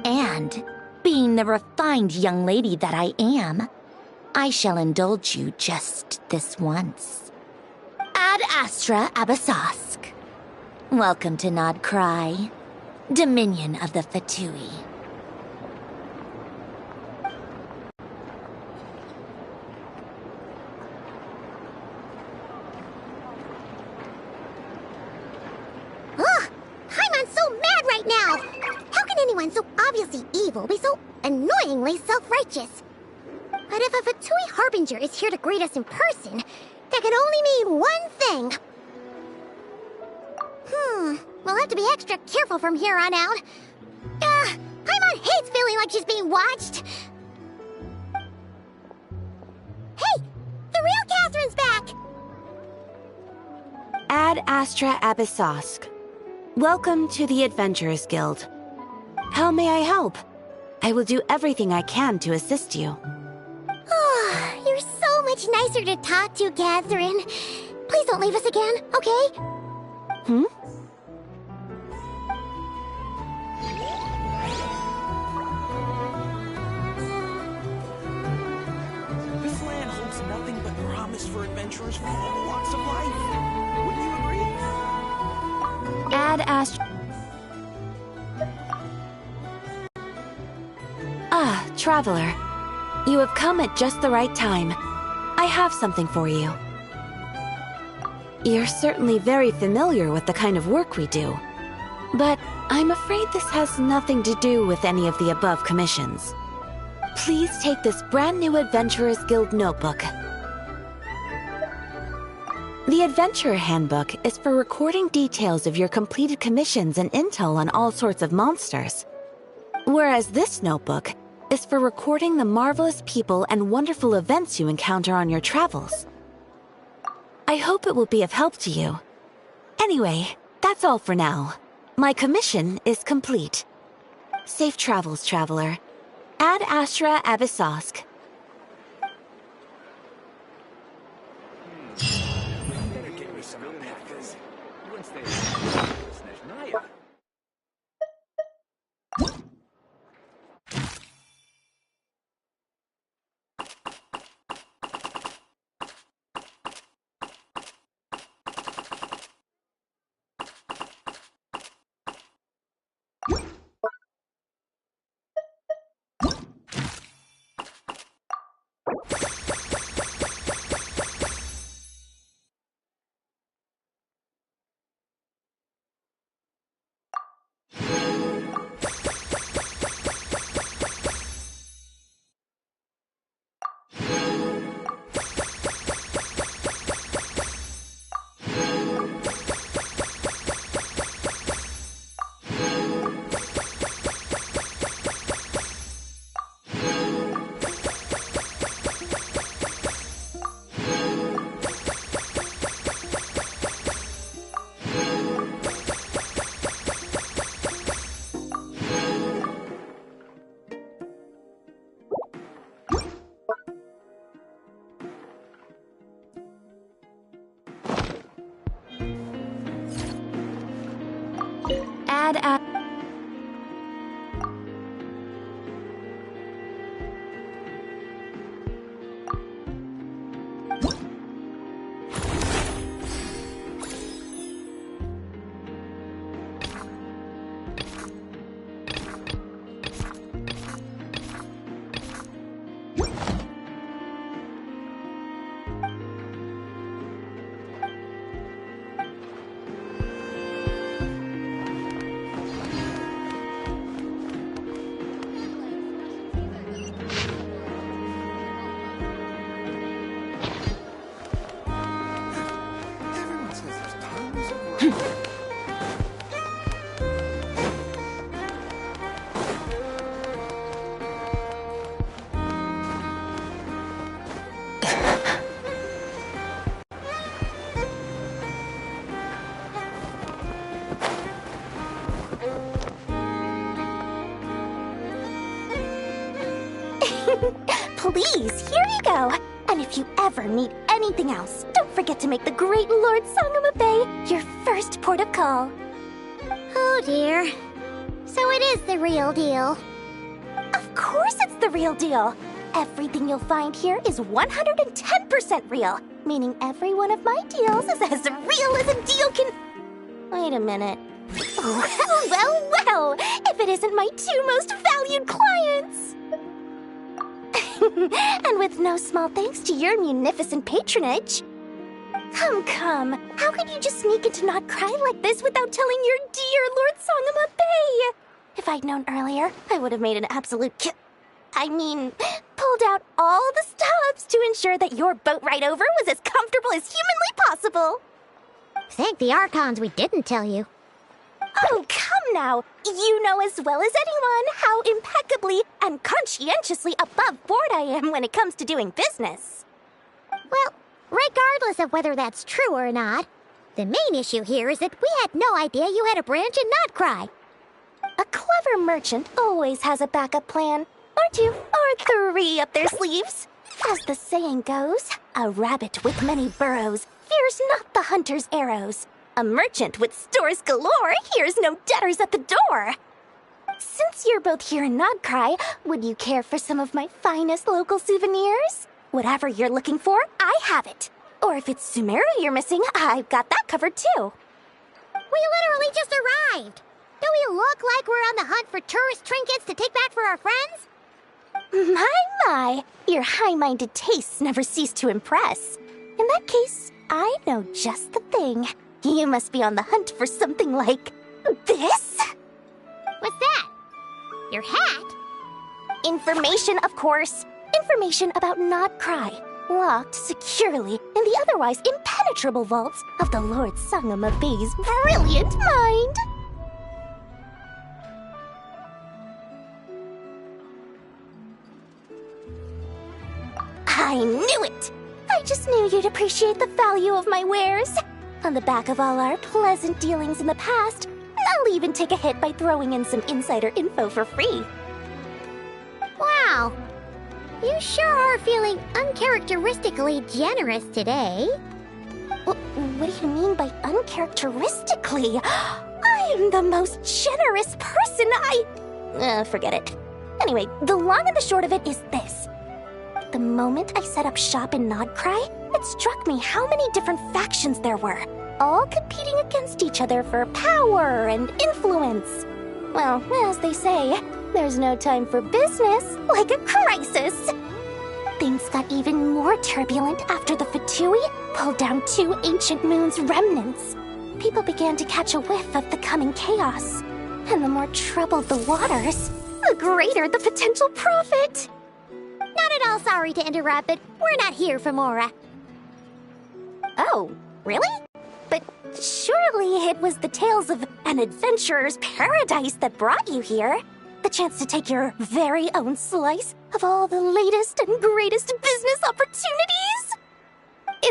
And, being the refined young lady that I am, I shall indulge you just this once. Ad Astra Abasask. Welcome to Nod Cry, Dominion of the Fatui. Ugh, someone so obviously evil be so annoyingly self-righteous? But if a Fatui Harbinger is here to greet us in person, that can only mean one thing. We'll have to be extra careful from here on out. Paimon hates feeling like she's being watched. Hey! The real Catherine's back! Ad Astra Abyssosk. Welcome to the Adventurers Guild. How may I help? I will do everything I can to assist you. You're so much nicer to talk to, Catherine. Please don't leave us again, okay? This land holds nothing but promise for adventurers from all walks of life. Wouldn't you agree? Ad Astra... Traveler. You have come at just the right time. I have something for you. You're certainly very familiar with the kind of work we do. But I'm afraid this has nothing to do with any of the above commissions. Please take this brand new Adventurers Guild notebook. The Adventurer Handbook is for recording details of your completed commissions and intel on all sorts of monsters. Whereas this notebook is for recording the marvelous people and wonderful events you encounter on your travels. I hope it will be of help to you. Anyway, that's all for now. My commission is complete. Safe travels, traveler. Ad Astra Abyssosk. Please, here you go. And if you ever need anything else, don't forget to make the great Lord Sangama Bay your first port of call. Oh dear. So it is the real deal. Of course it's the real deal. Everything you'll find here is 110% real, meaning every one of my deals is as real as a deal can... Wait a minute. Well, if it isn't my two most valued clients! And with no small thanks to your munificent patronage. Come, how could you just sneak into Not Cry like this without telling your dear Lord Sangama Bay? If I'd known earlier, I would have made an absolute pulled out all the stops to ensure that your boat ride over was as comfortable as humanly possible. Thank the Archons we didn't tell you. Oh, come now. You know as well as anyone how impeccably and conscientiously above board I am when it comes to doing business. Well, regardless of whether that's true or not, the main issue here is that we had no idea you had a branch in Notcry. A clever merchant always has a backup plan, or two, or three up their sleeves. As the saying goes, a rabbit with many burrows fears not the hunter's arrows. A merchant with stores galore hears no debtors at the door. Since you're both here in Nodcry, would you care for some of my finest local souvenirs? Whatever you're looking for, I have it. Or if it's Sumeru you're missing, I've got that covered too. We literally just arrived. Do we look like we're on the hunt for tourist trinkets to take back for our friends? My, your high-minded tastes never cease to impress. In that case, I know just the thing. You must be on the hunt for something like this? What's that? Your hat? Information, of course. Information about Nodcry, locked securely in the otherwise impenetrable vaults of the Lord Sangamabei's brilliant mind. I knew it! I just knew you'd appreciate the value of my wares. On the back of all our pleasant dealings in the past, I'll even take a hit by throwing in some insider info for free. Wow. You sure are feeling uncharacteristically generous today. What do you mean by uncharacteristically? I am the most generous person forget it. Anyway, the long and the short of it is this. The moment I set up shop in Nodcry, it struck me how many different factions there were, all competing against each other for power and influence. Well, as they say, there's no time for business like a crisis. Things got even more turbulent after the Fatui pulled down 2 ancient moon's remnants. People began to catch a whiff of the coming chaos. And the more troubled the waters, the greater the potential profit. Not at all sorry to interrupt, but we're not here for Mora. Oh, really? But surely it was the tales of an adventurer's paradise that brought you here. The chance to take your very own slice of all the latest and greatest business opportunities?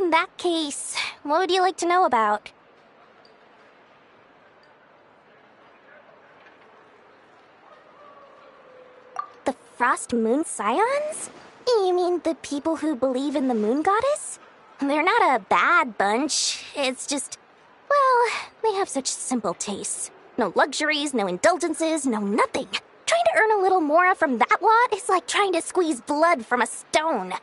In that case, what would you like to know about? The Frost Moon Scions? You mean the people who believe in the moon goddess? They're not a bad bunch. It's just, well, they have such simple tastes. No luxuries, no indulgences, no nothing. Trying to earn a little more from that lot is like trying to squeeze blood from a stone.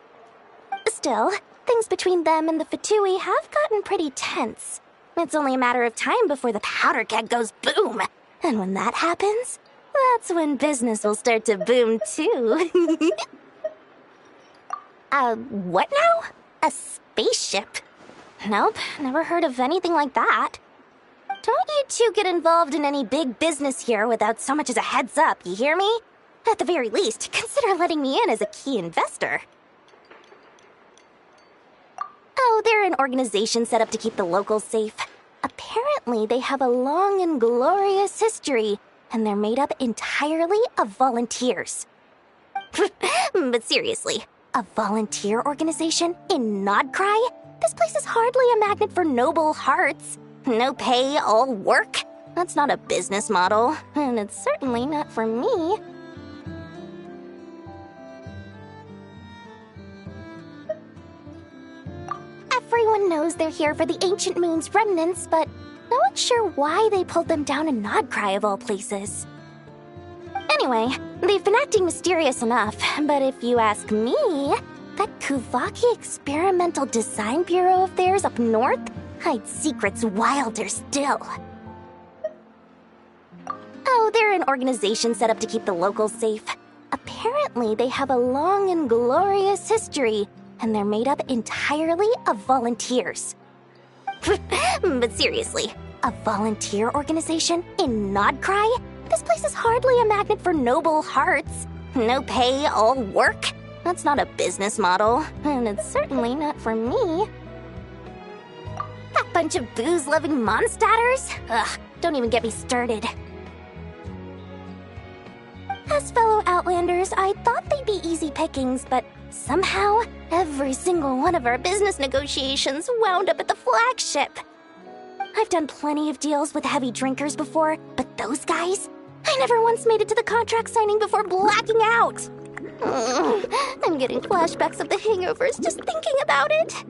Still, things between them and the Fatui have gotten pretty tense. It's only a matter of time before the powder keg goes boom. And when that happens, that's when business will start to boom too. What now? A spaceship? Nope, never heard of anything like that. Don't you two get involved in any big business here without so much as a heads up, you hear me? At the very least, consider letting me in as a key investor. Oh, they're an organization set up to keep the locals safe. Apparently, they have a long and glorious history, and they're made up entirely of volunteers. But seriously, a volunteer organization in Nodcry? This place is hardly a magnet for noble hearts. No pay, all work. That's not a business model, and it's certainly not for me. Everyone knows they're here for the Ancient Moon's remnants, but no one's sure why they pulled them down in Nodcry of all places. Anyway, they've been acting mysterious enough, but if you ask me, that Kuvaki Experimental Design Bureau of theirs up north hides secrets wilder still. Oh, they're an organization set up to keep the locals safe. Apparently, they have a long and glorious history, and they're made up entirely of volunteers. But seriously, a volunteer organization in Nodcry? This place is hardly a magnet for noble hearts. No pay, all work. That's not a business model, and it's certainly not for me. That bunch of booze-loving monsters? Ugh, don't even get me started. As fellow Outlanders, I thought they'd be easy pickings, but somehow, every single one of our business negotiations wound up at the flagship. I've done plenty of deals with heavy drinkers before, but those guys? I never once made it to the contract signing before blacking out. I'm getting flashbacks of the hangovers just thinking about it.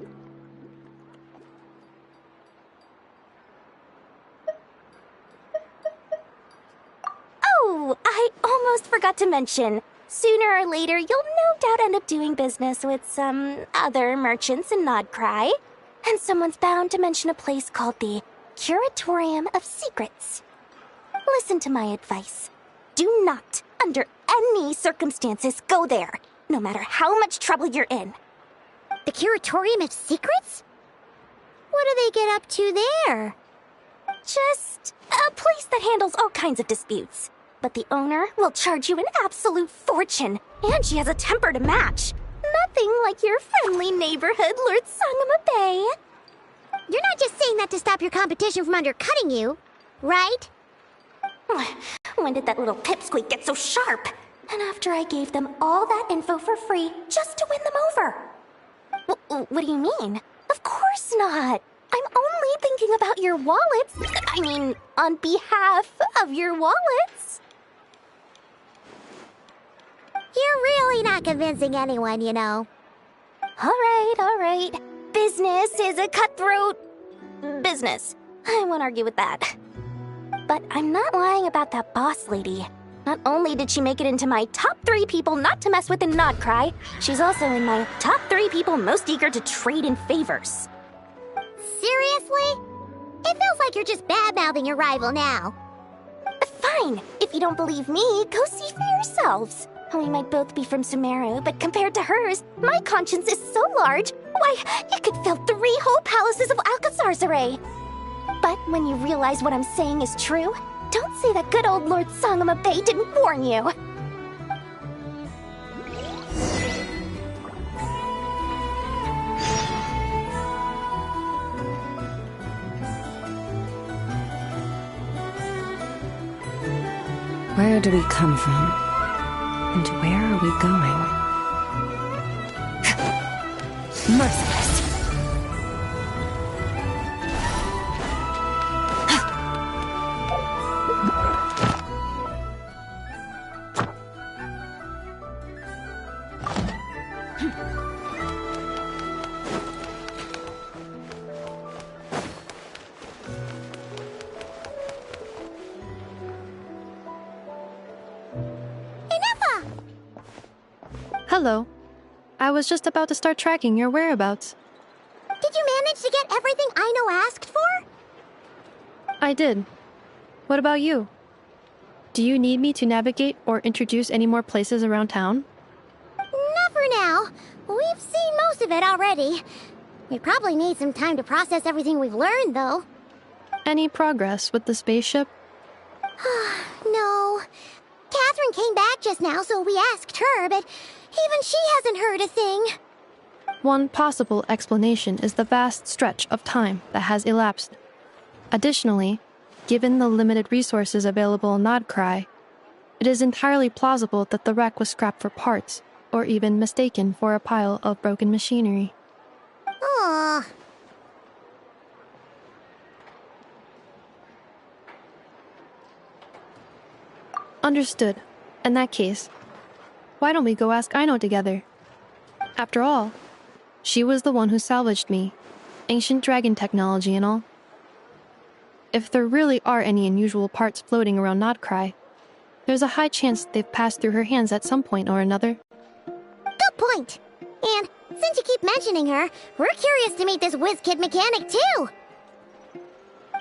Oh, I almost forgot to mention. Sooner or later, you'll no doubt end up doing business with some other merchants in Nodcry. And someone's bound to mention a place called the Curatorium of Secrets. Listen to my advice. Do not, under any circumstances, go there, no matter how much trouble you're in. The Curatorium of Secrets? What do they get up to there? Just a place that handles all kinds of disputes. But the owner will charge you an absolute fortune, and she has a temper to match. Nothing like your friendly neighborhood, Lord Sangama Bay. You're not just saying that to stop your competition from undercutting you, right? When did that little pipsqueak get so sharp? And after I gave them all that info for free just to win them over. What do you mean? Of course not. I'm only thinking about your wallets. I mean, on behalf of your wallets. You're really not convincing anyone, you know. All right. Business is a cutthroat business. I won't argue with that. But I'm not lying about that boss lady. Not only did she make it into my top 3 people not to mess with in Nodcry, she's also in my top 3 people most eager to trade in favors. Seriously? It feels like you're just bad-mouthing your rival now. Fine. If you don't believe me, go see for yourselves. We might both be from Sumeru, but compared to hers, my conscience is so large, why, you could fill 3 whole palaces of Alcazar's array. But when you realize what I'm saying is true, don't say that good old Lord Sangama Bay didn't warn you. Where do we come from? And where are we going? Merciless. Hello. I was just about to start tracking your whereabouts. Did you manage to get everything Aino asked for? I did. What about you? Do you need me to navigate or introduce any more places around town? Not for now. We've seen most of it already. We probably need some time to process everything we've learned, though. Any progress with the spaceship? No. Catherine came back just now, so we asked her, but even she hasn't heard a thing. One possible explanation is the vast stretch of time that has elapsed. Additionally, given the limited resources available in Nodcry, it is entirely plausible that the wreck was scrapped for parts, or even mistaken for a pile of broken machinery. Aww. Understood. In that case, why don't we go ask Aino together? After all, she was the one who salvaged me, ancient dragon technology and all. If there really are any unusual parts floating around Nodcry, there's a high chance they've passed through her hands at some point or another. Good point. And since you keep mentioning her, we're curious to meet this whiz-kid mechanic too.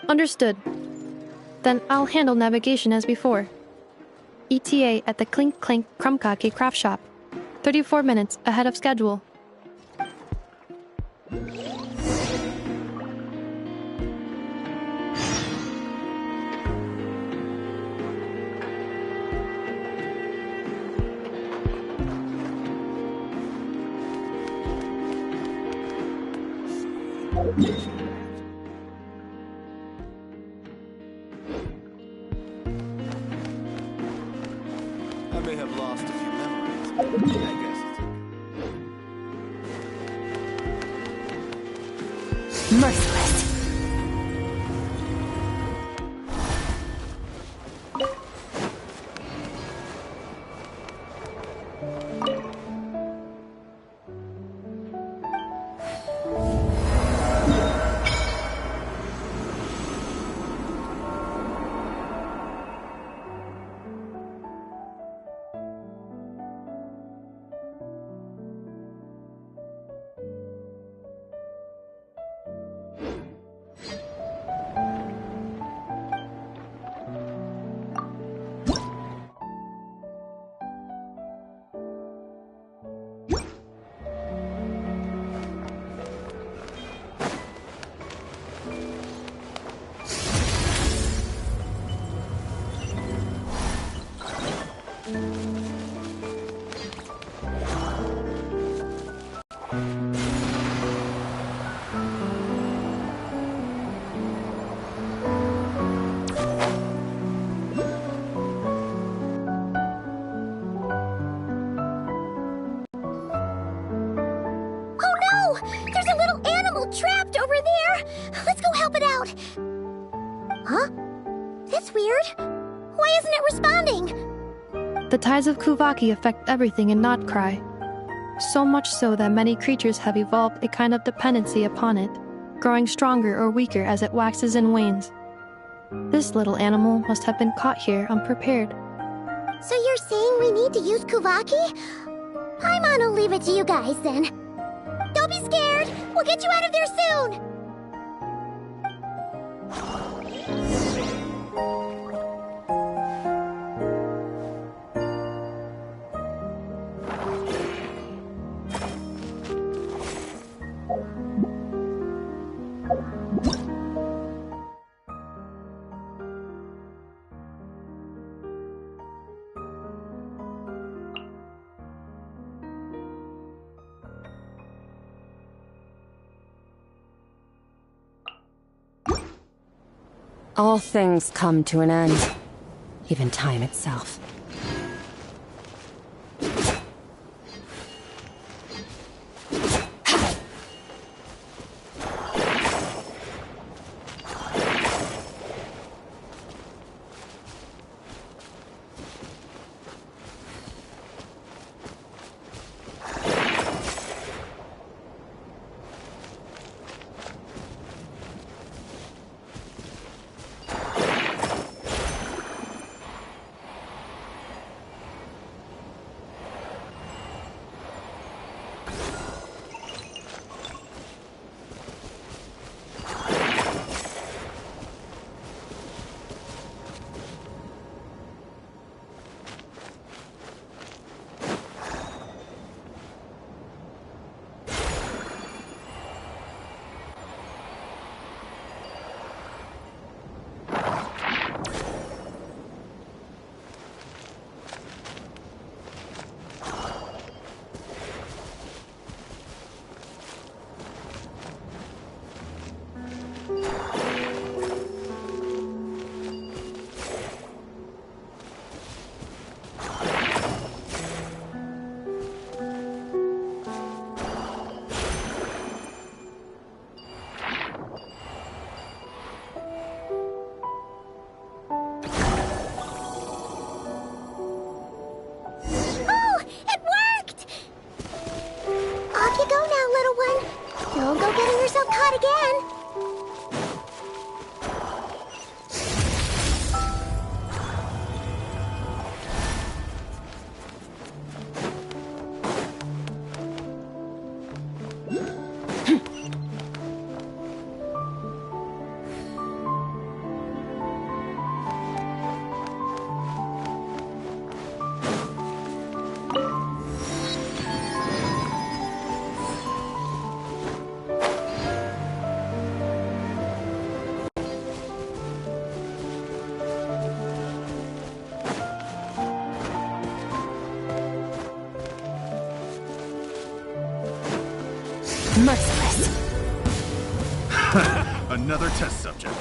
Understood. Then I'll handle navigation as before. ETA at the Clink Clank Krumkake craft shop. 34 minutes ahead of schedule. I may have lost a few memories, but I guess it's Merciless. The tides of Kuvaki affect everything in Notcry. So much so that many creatures have evolved a kind of dependency upon it, growing stronger or weaker as it waxes and wanes. This little animal must have been caught here unprepared. So you're saying we need to use Kuvaki? Paimon will leave it to you guys then. Don't be scared! We'll get you out of there soon! All things come to an end, even time itself. Merciless. Another test subject.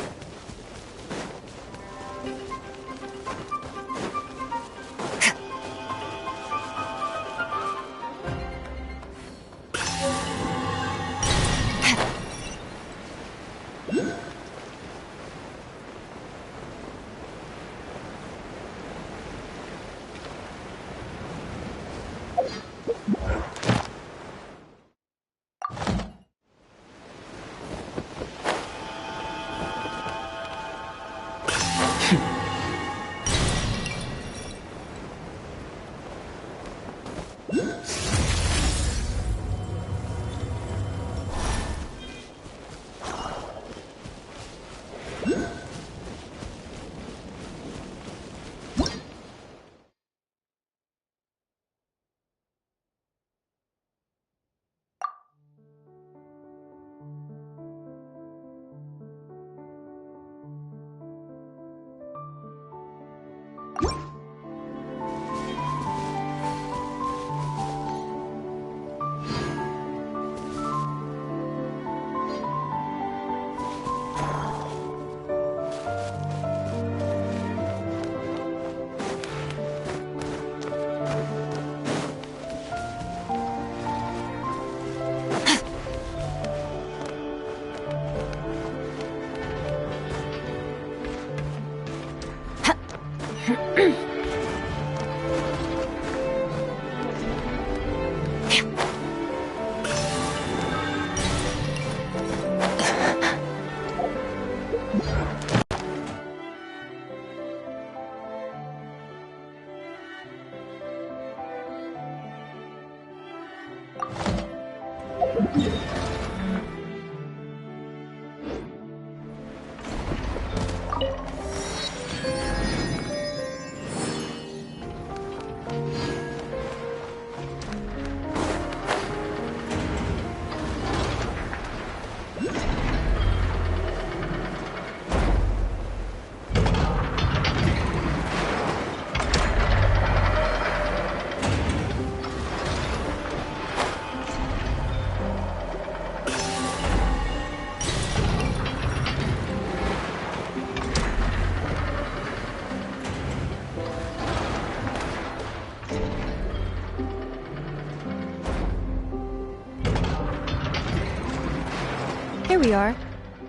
Here we are.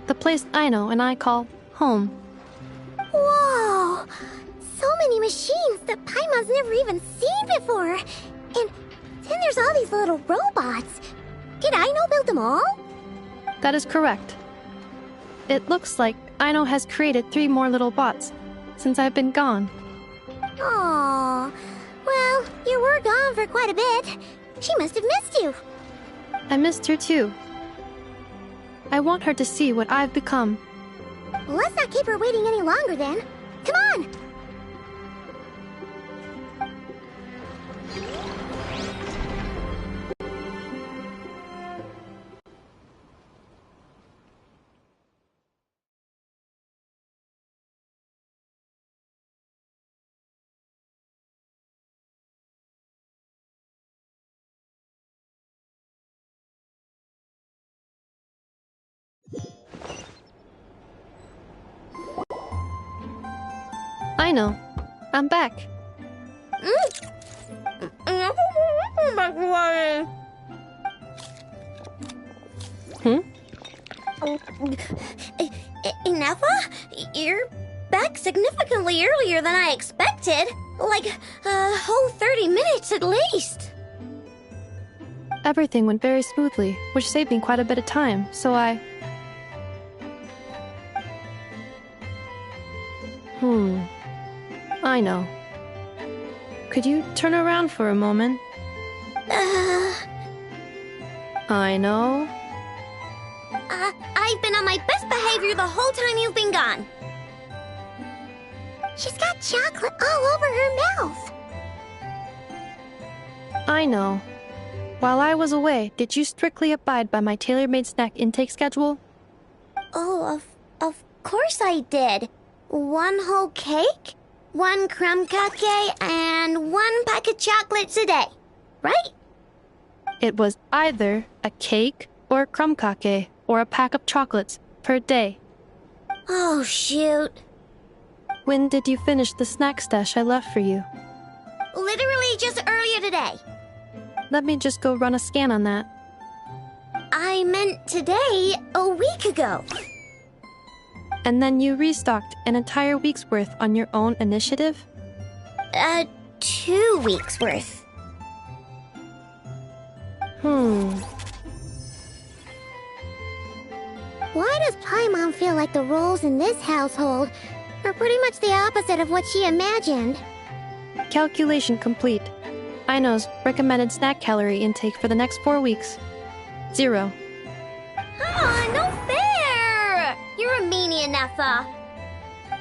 The place Aino and I call home. Whoa! So many machines that Paimon's never even seen before. And then there's all these little robots. Did Aino build them all? That is correct. It looks like Aino has created 3 more little bots since I've been gone. Aww. Well, you were gone for quite a bit. She must have missed you. I missed her too. I want her to see what I've become. Let's not keep her waiting any longer then. Come on! I know. I'm back. Ineffa? You're back significantly earlier than I expected. Like a whole 30 minutes at least. Everything went very smoothly, which saved me quite a bit of time, so I... I know. Could you turn around for a moment? I know. I've been on my best behavior the whole time you've been gone. She's got chocolate all over her mouth. I know. While I was away, did you strictly abide by my tailor-made snack intake schedule? Oh, of course I did. 1 whole cake, 1 crumb cake, and 1 pack of chocolates a day, right? It was either a cake or a crumb cake or a pack of chocolates, per day. Oh, shoot. When did you finish the snack stash I left for you? Literally just earlier today. Let me just go run a scan on that. I meant today, a week ago. And then you restocked an entire week's worth on your own initiative? 2 weeks worth. Why does Paimon feel like the roles in this household are pretty much the opposite of what she imagined? Calculation complete. Aino's recommended snack calorie intake for the next 4 weeks. 0. No fair! You're a meanie, Nefa.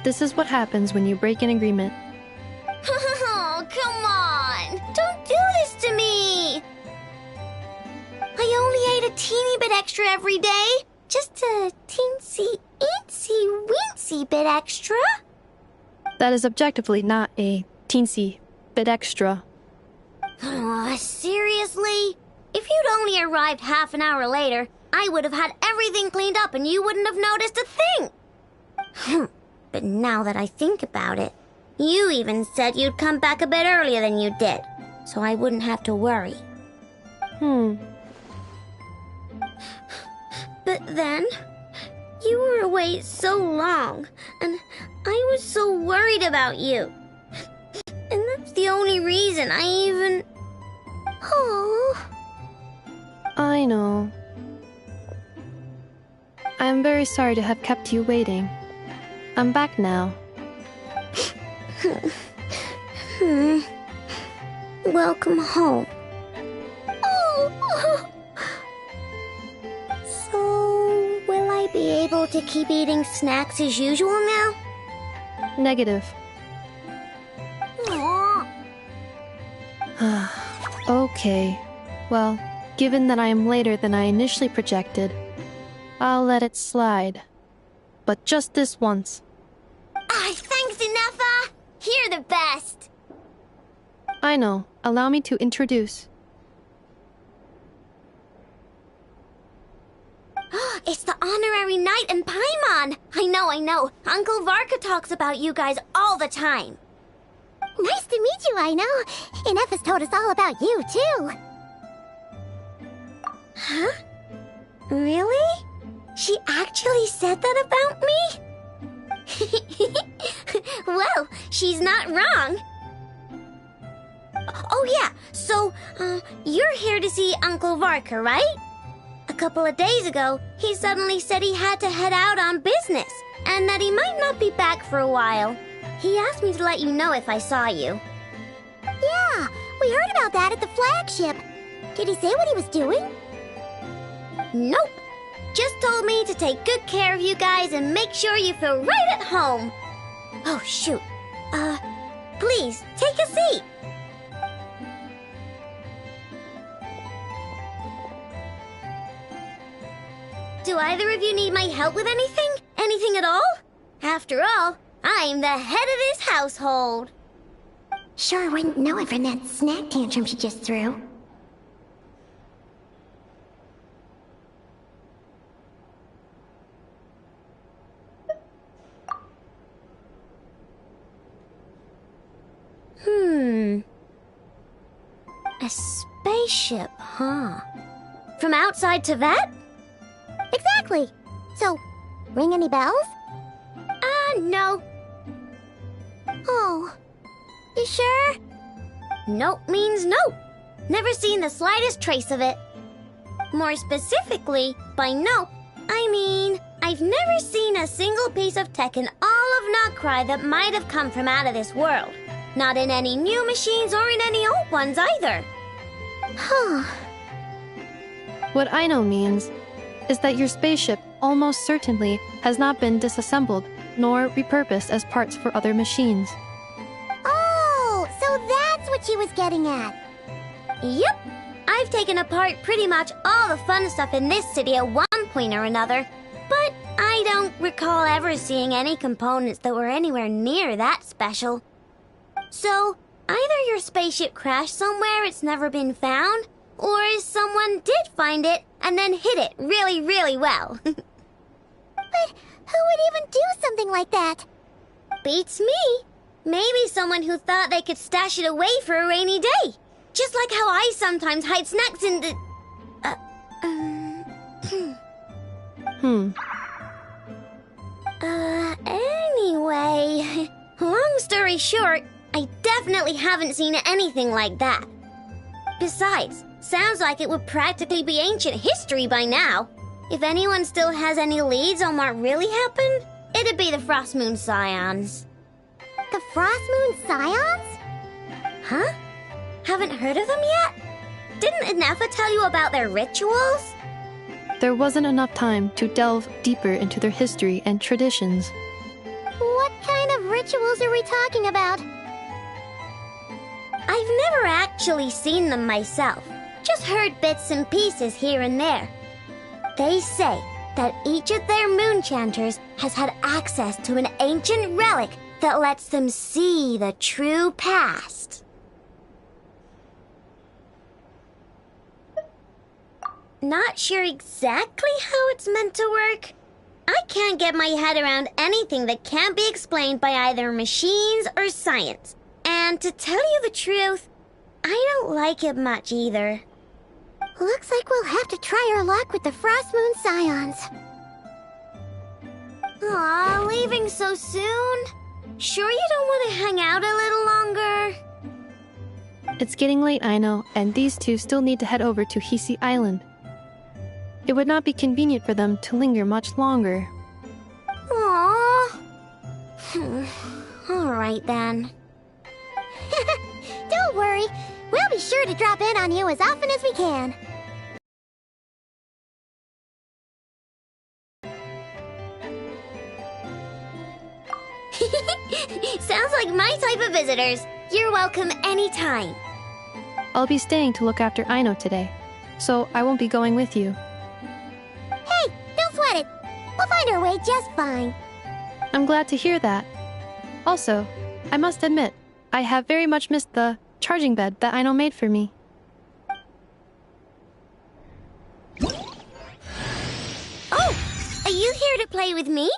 This is what happens when you break an agreement. Oh, come on! Don't do this to me! I only ate a teeny bit extra every day. Just a teensy bit extra. That is objectively not a teensy bit extra. Seriously? If you'd only arrived half an hour later, I would have had everything cleaned up and you wouldn't have noticed a thing. But now that I think about it, you even said you'd come back a bit earlier than you did, so I wouldn't have to worry. But then, you were away so long, and I was so worried about you. And that's the only reason I even... Oh. I know. I am very sorry to have kept you waiting. I'm back now. Welcome home. Oh. So, will I be able to keep eating snacks as usual now? Negative. Okay. Well, given that I am later than I initially projected, I'll let it slide. But just this once. Thanks, Nefa! You're the best! I know. Allow me to introduce. It's the honorary knight and Paimon! I know. Uncle Varka talks about you guys all the time. Nice to meet you, I know. And Nefa's told us all about you, too. Huh? Really? She actually said that about me? Well, she's not wrong. Oh yeah, so, you're here to see Uncle Varka, right? A couple of days ago, he suddenly said he had to head out on business, and that he might not be back for a while. He asked me to let you know if I saw you. Yeah, we heard about that at the flagship. Did he say what he was doing? Nope. Just told me to take good care of you guys and make sure you feel right at home. Oh, shoot. Please, take a seat. Do either of you need my help with anything? Anything at all? After all, I'm the head of this household. Sure wouldn't know it from that snack tantrum she just threw. A spaceship, huh? From outside to that? Exactly. So, ring any bells? No. Oh. You sure? Nope means nope. Never seen the slightest trace of it. More specifically, by nope, I mean, I've never seen a single piece of tech in all of Notcry that might have come from out of this world. Not in any new machines or in any old ones either. Huh. What Aino means is that your spaceship almost certainly has not been disassembled nor repurposed as parts for other machines. Oh, so that's what she was getting at. Yep. I've taken apart pretty much all the fun stuff in this city at one point or another, but I don't recall ever seeing any components that were anywhere near that special. So, either your spaceship crashed somewhere it's never been found, or someone did find it and then hid it really, really well. But who would even do something like that? Beats me. Maybe someone who thought they could stash it away for a rainy day. Just like how I sometimes hide snacks in the... Anyway... Long story short, I definitely haven't seen anything like that. Besides, sounds like it would practically be ancient history by now. If anyone still has any leads on what really happened, it'd be the Frostmoon Scions. The Frostmoon Scions? Huh? Haven't heard of them yet? Didn't Inefa tell you about their rituals? There wasn't enough time to delve deeper into their history and traditions. What kind of rituals are we talking about? I've never actually seen them myself, just heard bits and pieces here and there. They say that each of their moon chanters has had access to an ancient relic that lets them see the true past. Not sure exactly how it's meant to work. I can't get my head around anything that can't be explained by either machines or science. And to tell you the truth, I don't like it much either. Looks like we'll have to try our luck with the Frostmoon Scions. Aw, leaving so soon? Sure you don't want to hang out a little longer? It's getting late, I know, and these two still need to head over to Hisi Island. It would not be convenient for them to linger much longer. Aww. Alright then. Don't worry, we'll be sure to drop in on you as often as we can. Sounds like my type of visitors. You're welcome anytime. I'll be staying to look after Aino today, so I won't be going with you. Hey, don't sweat it. We'll find our way just fine. I'm glad to hear that. Also, I must admit, I have very much missed the charging bed that Aino made for me. Oh, are you here to play with me?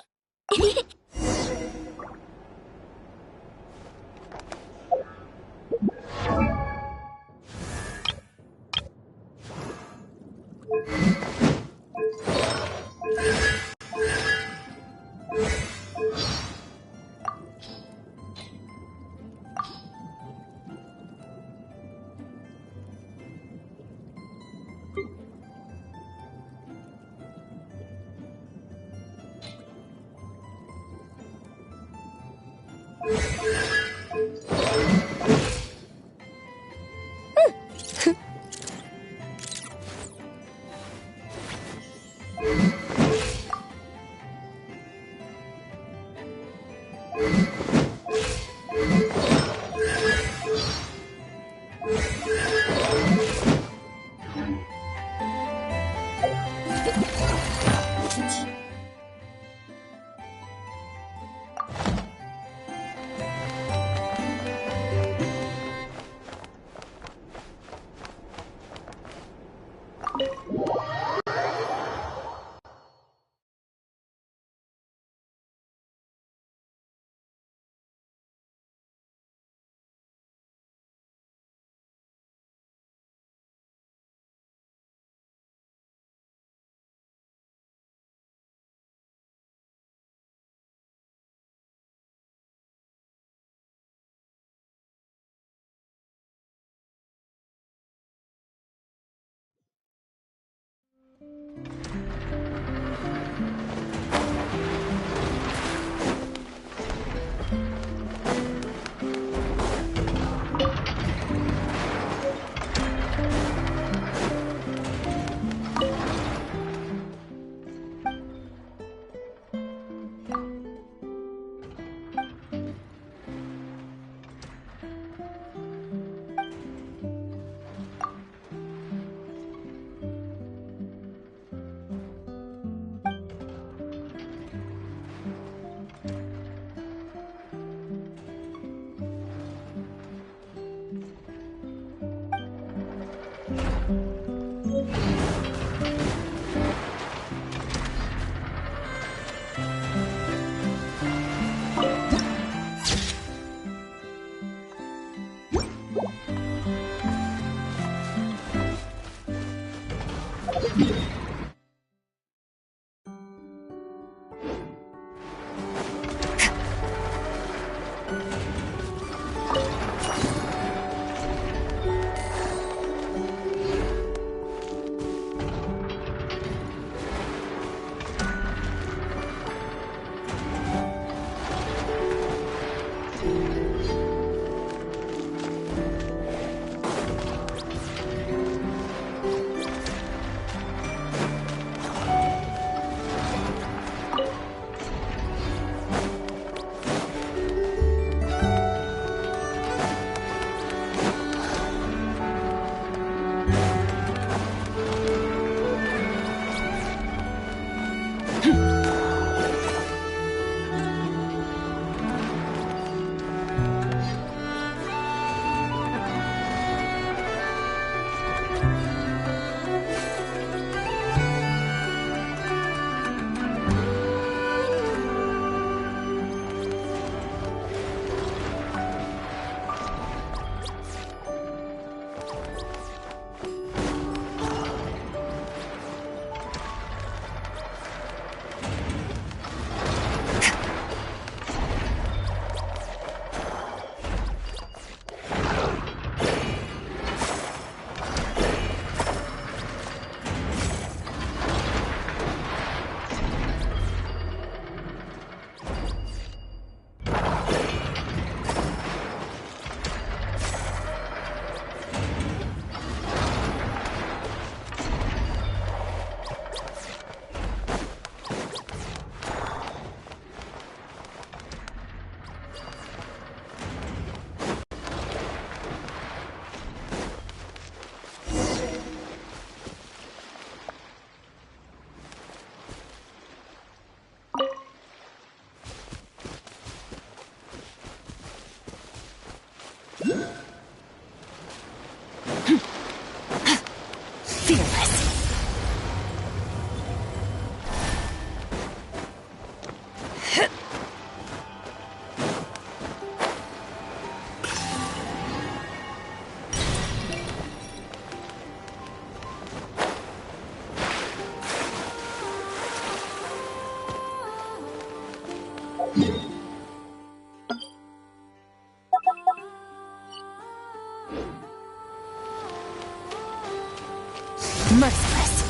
Merciless.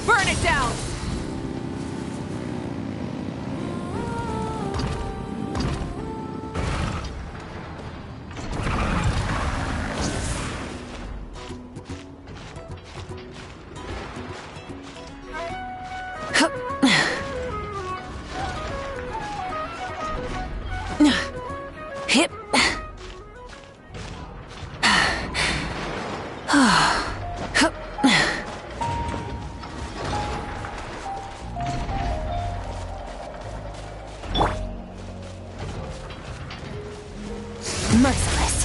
Burn it down! Hip. Merciless.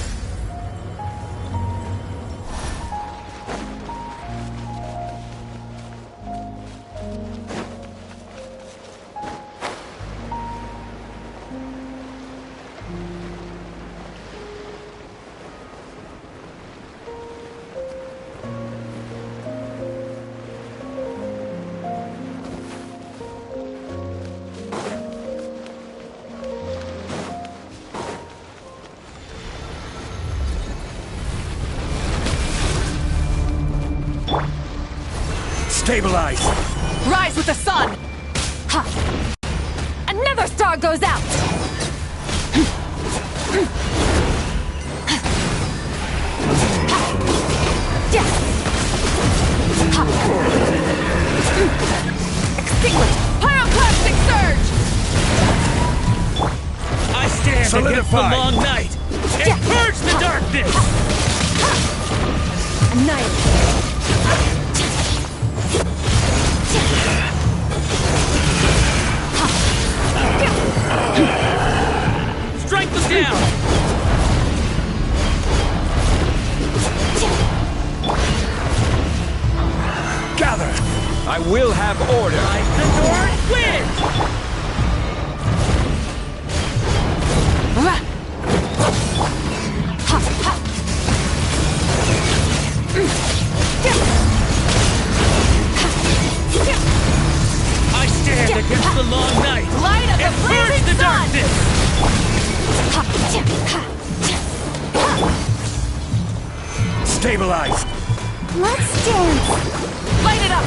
Stabilize! Rise with the sun! Ha! Another star goes out! Extinguish! Pyroclastic surge! I stand against the long night and purge the darkness! Annihilate! Strike them down! Gather! I will have order! Light the North wins! I stand against the long night Light of and the purge blazing the sun! darkness! Stabilize! Let's dance. Light it up!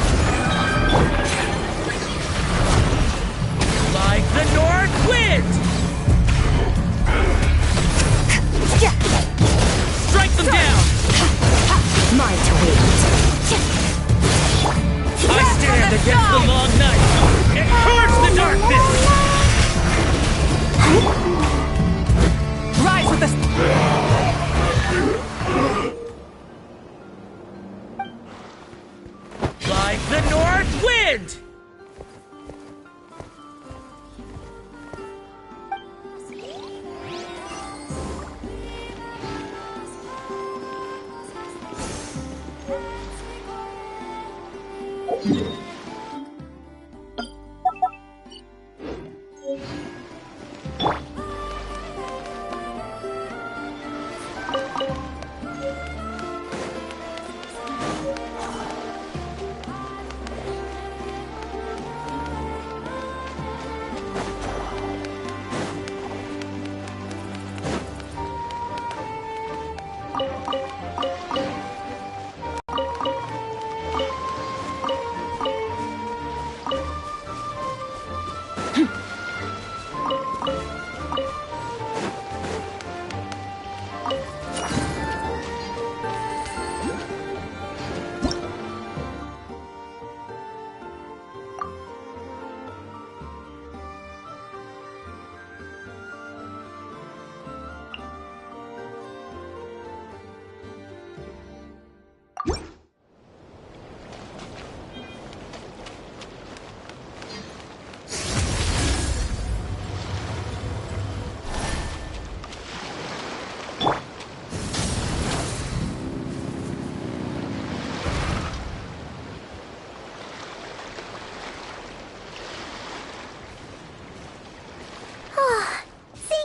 Stand against the long night and purge the darkness! Rise with us! Like the north wind!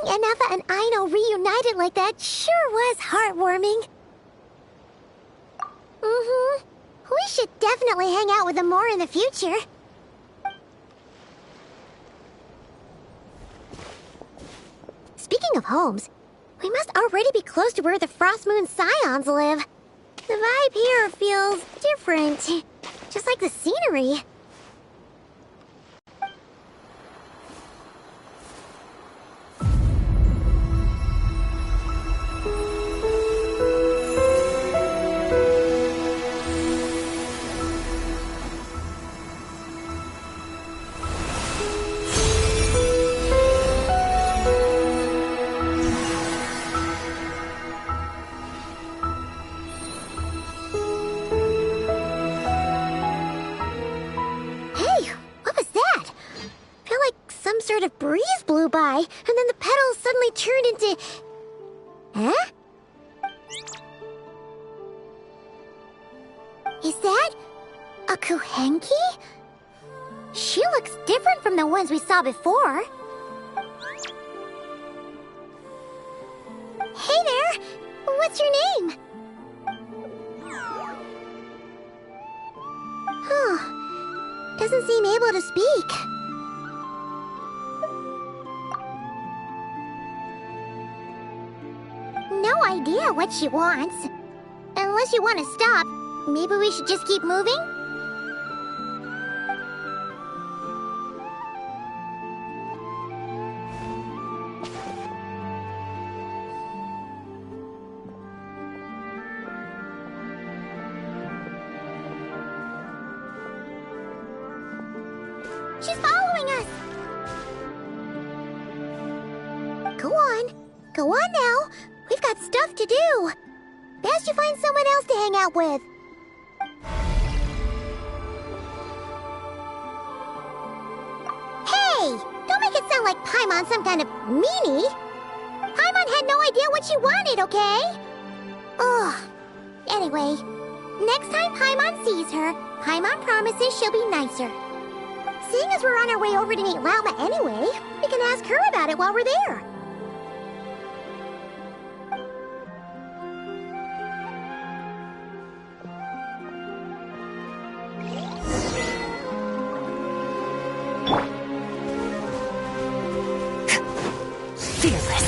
Anafa and Aino reunited like that sure was heartwarming. We should definitely hang out with them more in the future. Speaking of homes, we must already be close to where the Frostmoon Scions live. The vibe here feels different, just like the scenery. Sort of breeze blew by, and then the petals suddenly turned into... Huh? Is that a Kuhenki? She looks different from the ones we saw before. Hey there! What's your name? Huh. Doesn't seem able to speak. No idea what she wants. Unless you want to stop, maybe we should just keep moving? She's following us! Go on. Go on now. We've got stuff to do. Best you find someone else to hang out with. Hey! Don't make it sound like Paimon's some kind of meanie. Paimon had no idea what she wanted, okay? Ugh. Anyway, next time Paimon sees her, Paimon promises she'll be nicer. Seeing as we're on our way over to meet Lauma anyway, we can ask her about it while we're there. Fearless.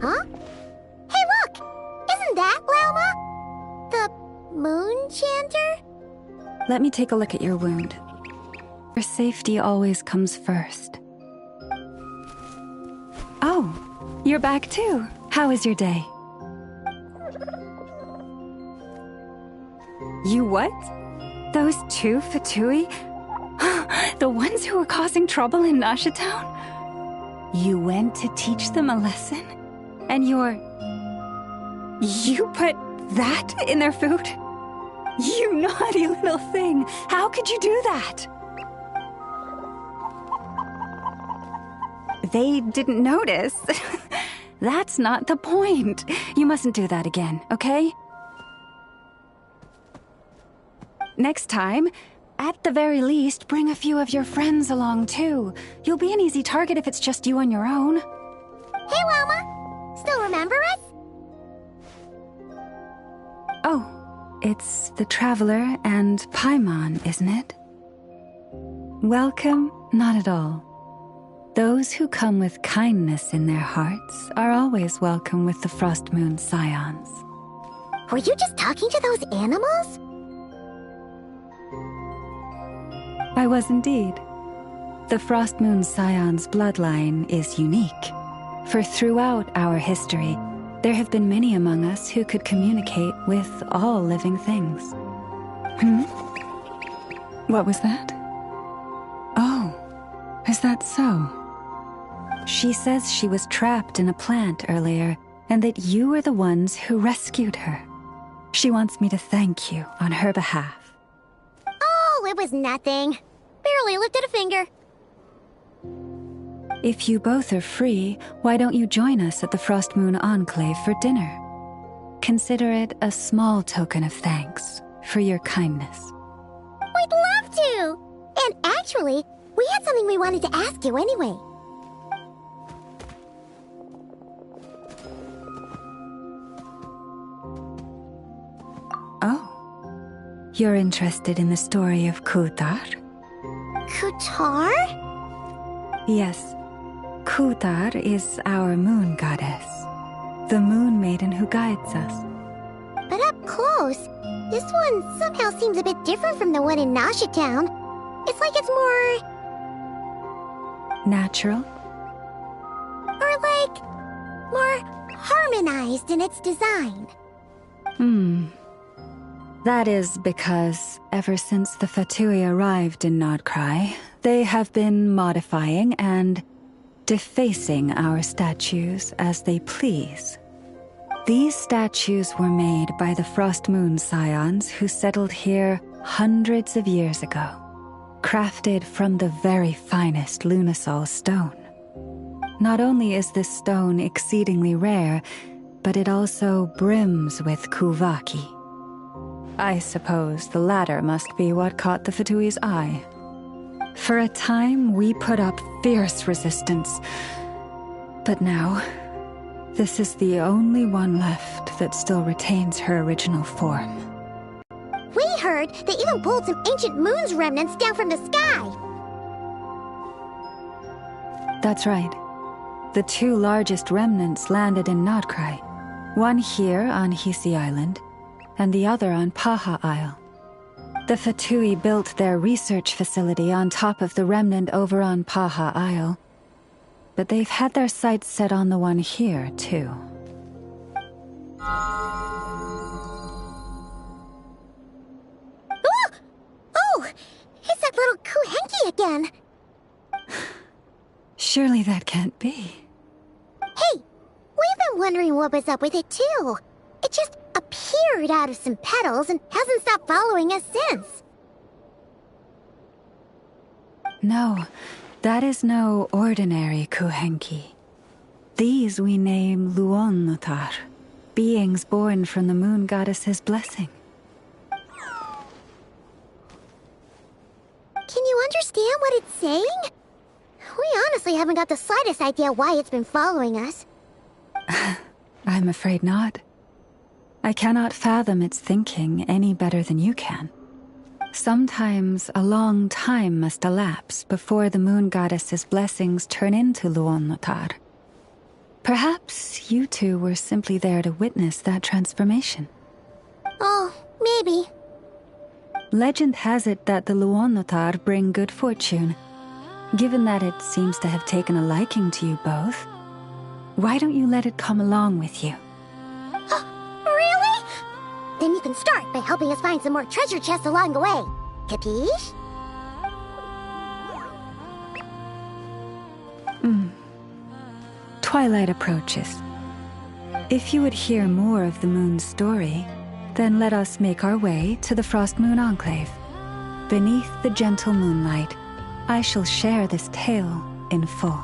Huh? Hey, look! Isn't that Lauma? The moon chanter? Let me take a look at your wound. Your safety always comes first. Oh, you're back too. How was your day? You what? Those two Fatui? The ones who were causing trouble in Nasha Town? You went to teach them a lesson? And you put that in their food? You naughty little thing! How could you do that? They didn't notice. That's not the point. You mustn't do that again, okay? Next time, at the very least, bring a few of your friends along too. You'll be an easy target if it's just you on your own. Hey, Lauma! Still remember us? Oh, it's the Traveler and Paimon, isn't it? Welcome? Not at all. Those who come with kindness in their hearts are always welcome with the Frostmoon Scions. Were you just talking to those animals? I was indeed. The Frostmoon Scions bloodline is unique, for throughout our history, there have been many among us who could communicate with all living things. What was that? Oh, is that so? She says she was trapped in a plant earlier, and that you were the ones who rescued her. She wants me to thank you on her behalf. Oh, it was nothing. Barely lifted a finger. If you both are free, why don't you join us at the FrostMoon Enclave for dinner? Consider it a small token of thanks for your kindness. We'd love to! And actually, we had something we wanted to ask you anyway. Oh. You're interested in the story of Kutar? Kutar? Yes. Kutar is our moon goddess. The moon maiden who guides us. But up close, this one somehow seems a bit different from the one in Nasha Town. It's like it's more... natural? Or like... more harmonized in its design. That is because, ever since the Fatui arrived in Nodcry, they have been modifying and defacing our statues as they please. These statues were made by the FrostMoon Scions who settled here hundreds of years ago, crafted from the very finest Lunasol stone. Not only is this stone exceedingly rare, but it also brims with Kuvaki. I suppose the latter must be what caught the Fatui's eye. For a time, we put up fierce resistance. But now, this is the only one left that still retains her original form. We heard they even pulled some ancient moon's remnants down from the sky. That's right. The two largest remnants landed in Nodcry. One here on Hisi Island, and the other on Paha Isle. The Fatui built their research facility on top of the remnant over on Paha Isle, but they've had their sights set on the one here, too. Oh! Oh! It's that little Kuhenki again! Surely that can't be. Hey! We've been wondering what was up with it, too. It just appeared out of some petals and hasn't stopped following us since. No, that is no ordinary Kuhenki. These we name Luonnotar, beings born from the moon goddess's blessing. Can you understand what it's saying? We honestly haven't got the slightest idea why it's been following us. I'm afraid not. I cannot fathom its thinking any better than you can. Sometimes a long time must elapse before the moon goddess's blessings turn into Luonnotar. Perhaps you two were simply there to witness that transformation. Oh, maybe. Legend has it that the Luonnotar bring good fortune. Given that it seems to have taken a liking to you both, why don't you let it come along with you? Really? Then you can start by helping us find some more treasure chests along the way. Capiche? Twilight approaches. If you would hear more of the moon's story, then let us make our way to the FrostMoon Enclave. Beneath the gentle moonlight, I shall share this tale in full.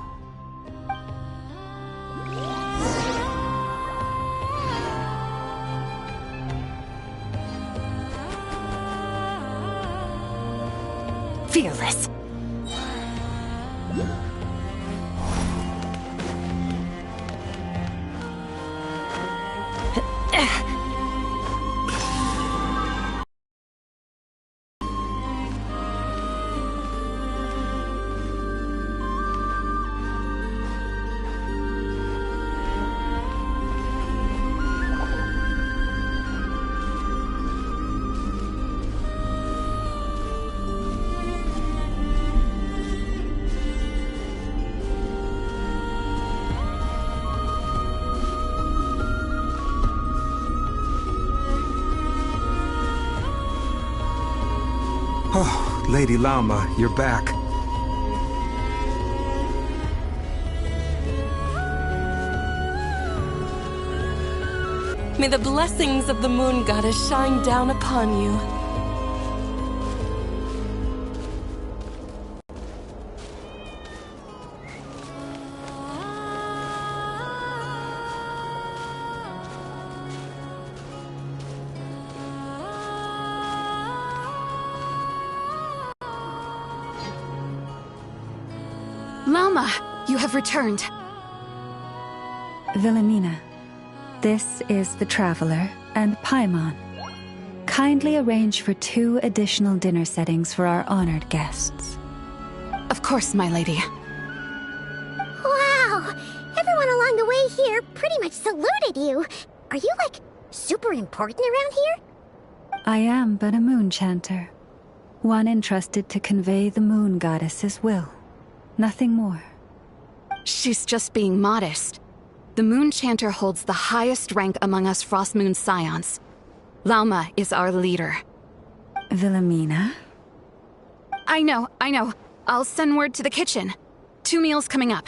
Fearless. Oh, Lady Lauma, you're back. May the blessings of the moon goddess shine down upon you. Lama, you have returned. Wilhelmina, this is the Traveler and Paimon. Kindly arrange for 2 additional dinner settings for our honored guests. Of course, my lady. Wow! Everyone along the way here pretty much saluted you. Are you, like, super important around here? I am but a moon chanter. One entrusted to convey the moon goddess's will. Nothing more. She's just being modest. The moon chanter holds the highest rank among us Frostmoon Scions. Lauma is our leader. Wilhelmina? I know. I'll send word to the kitchen. 2 meals coming up.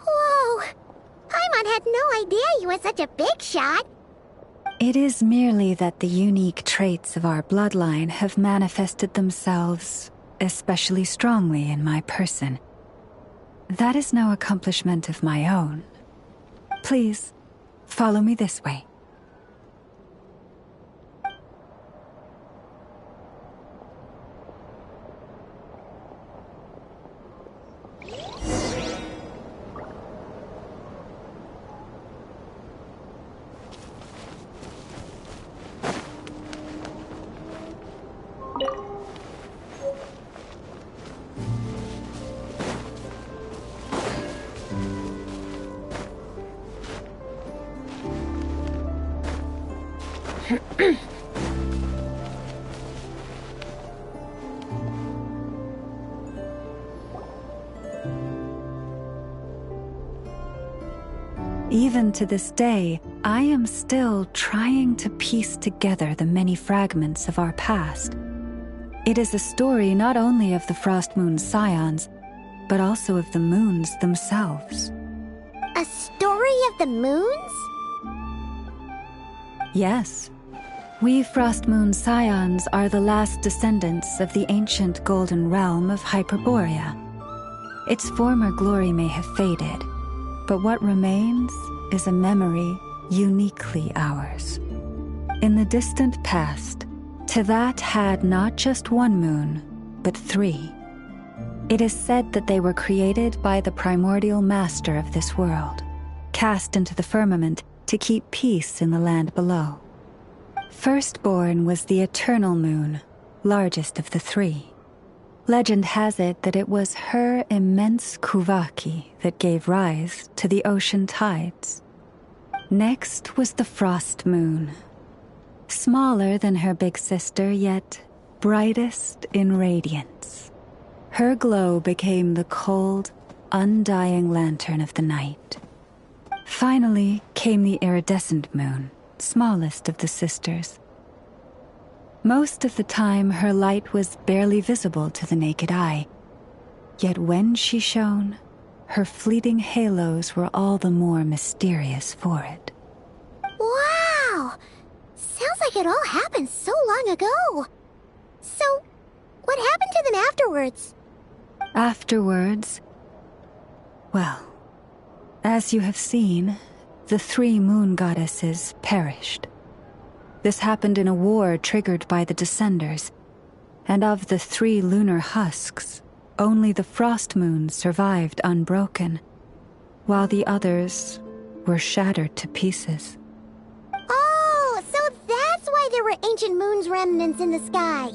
Whoa! Paimon had no idea you were such a big shot. It is merely that the unique traits of our bloodline have manifested themselves especially strongly in my person. That is no accomplishment of my own. Please, follow me this way. Even to this day, I am still trying to piece together the many fragments of our past. It is a story not only of the Frostmoon Scions, but also of the moons themselves. A story of the moons? Yes. We Frostmoon Scions are the last descendants of the ancient golden realm of Hyperborea. Its former glory may have faded, but what remains is a memory uniquely ours. In the distant past, Teyvat had not just one moon, but 3. It is said that they were created by the primordial master of this world, cast into the firmament to keep peace in the land below. Firstborn was the eternal moon, largest of the 3. Legend has it that it was her immense Kuvaki that gave rise to the ocean tides. Next was the frost moon. Smaller than her big sister, yet brightest in radiance. Her glow became the cold, undying lantern of the night. Finally came the iridescent moon, smallest of the sisters. Most of the time, her light was barely visible to the naked eye. Yet when she shone, her fleeting halos were all the more mysterious for it. Wow! Sounds like it all happened so long ago. So, what happened to them afterwards? Afterwards, well, as you have seen, the 3 moon goddesses perished. This happened in a war triggered by the Descenders, and of the 3 lunar husks, only the frost moon survived unbroken, while the others were shattered to pieces. Oh, so that's why there were ancient moon's remnants in the sky.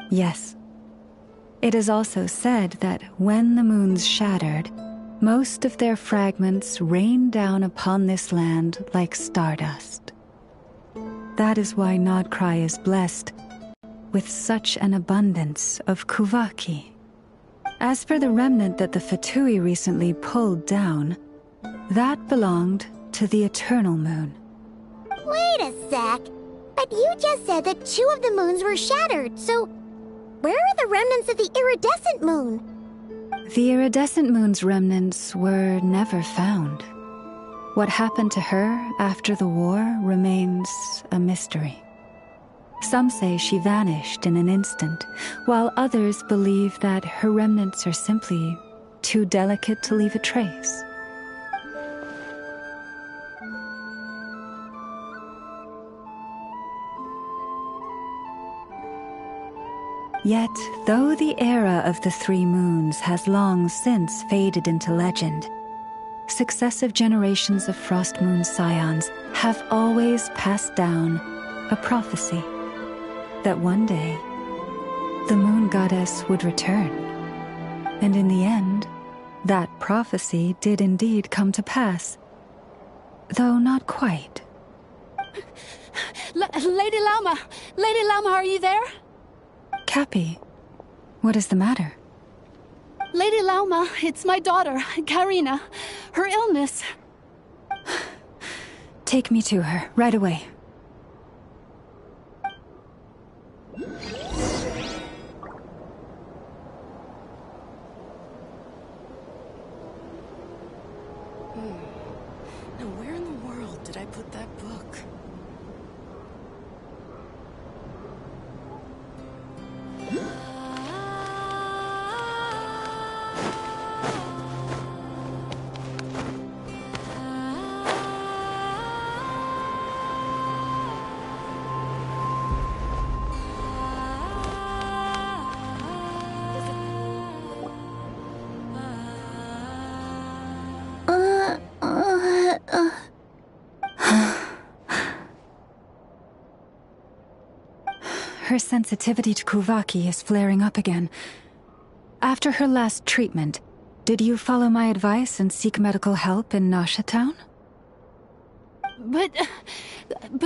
Yes. It is also said that when the moons shattered, most of their fragments rained down upon this land like stardust. That is why Nodcry is blessed with such an abundance of Kuvaki. As for the remnant that the Fatui recently pulled down, that belonged to the Eternal Moon. Wait a sec. But you just said that 2 of the moons were shattered, so where are the remnants of the iridescent moon? The iridescent moon's remnants were never found. What happened to her after the war remains a mystery. Some say she vanished in an instant, while others believe that her remnants are simply too delicate to leave a trace. Yet, though the era of the three moons has long since faded into legend, successive generations of Frost Moon Scions have always passed down a prophecy that one day the moon goddess would return. And in the end, that prophecy did indeed come to pass. Though not quite. Lady Lauma! Lady Lauma, are you there? Cappy, what is the matter? Lady Lauma, it's my daughter, Karina. Her illness. Take me to her, right away. Now where in the world did I put that book? Her sensitivity to Kuvaki is flaring up again. After her last treatment, did you follow my advice and seek medical help in Nasha Town? But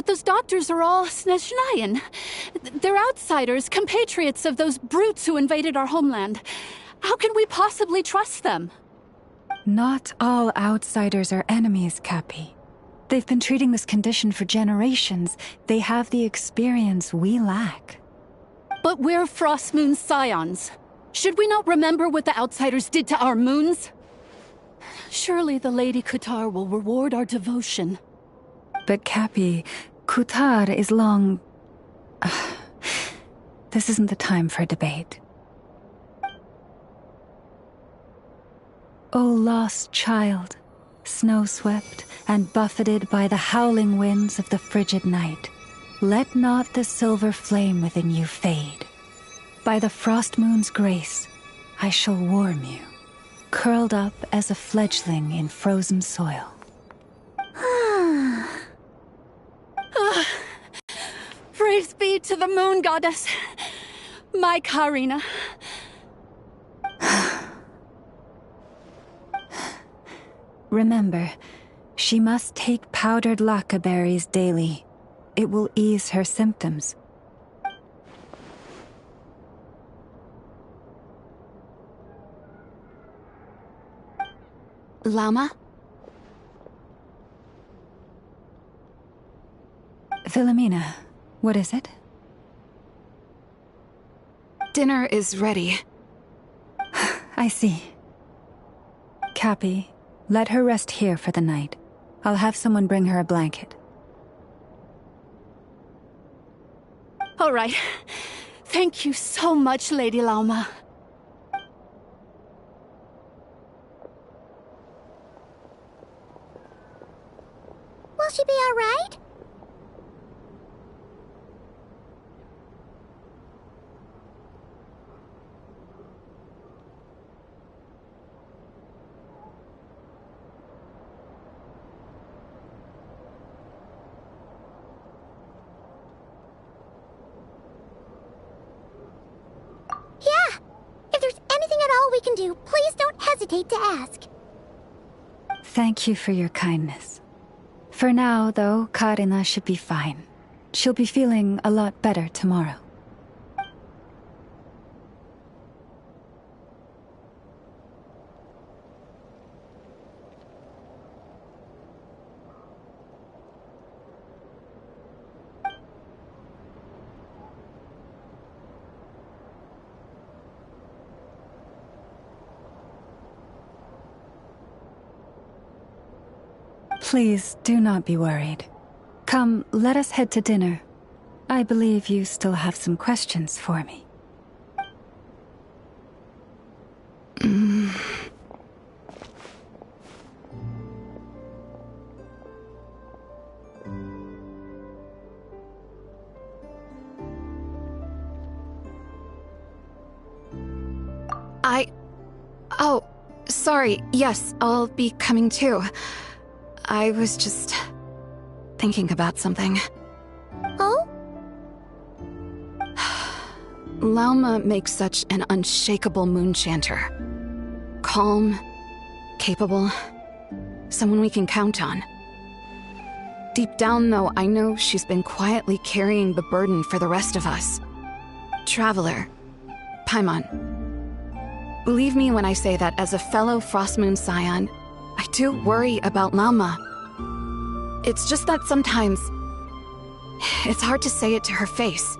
those doctors are all Snezhnayan. They're outsiders, compatriots of those brutes who invaded our homeland. How can we possibly trust them? Not all outsiders are enemies, Cappy. They've been treating this condition for generations. They have the experience we lack. But we're Frost Moon Scions. Should we not remember what the outsiders did to our moons? Surely the Lady Kutar will reward our devotion. But Cappy, Kutar is long... This isn't the time for a debate. O lost child, snow-swept and buffeted by the howling winds of the frigid night, let not the silver flame within you fade. By the frost moon's grace, I shall warm you, curled up as a fledgling in frozen soil. Praise be to the moon goddess, my Karina. Remember, she must take powdered laka berries daily. It will ease her symptoms. Llama? Philomena, what is it? Dinner is ready. I see. Cappy, let her rest here for the night. I'll have someone bring her a blanket. All right. Thank you so much, Lady Lauma. Will she be all right? Yeah! If there's anything at all we can do, please don't hesitate to ask. Thank you for your kindness. For now, though, Karina should be fine. She'll be feeling a lot better tomorrow. Please do not be worried. Come, let us head to dinner. I believe you still have some questions for me. Oh, sorry. Yes, I'll be coming too. I was just thinking about something. Oh? Lauma makes such an unshakable moon chanter. Calm, capable, someone we can count on. Deep down, though, I know she's been quietly carrying the burden for the rest of us. Traveler, Paimon. Believe me when I say that as a fellow Frostmoon Scion, I do worry about Lauma. It's just that sometimes it's hard to say it to her face.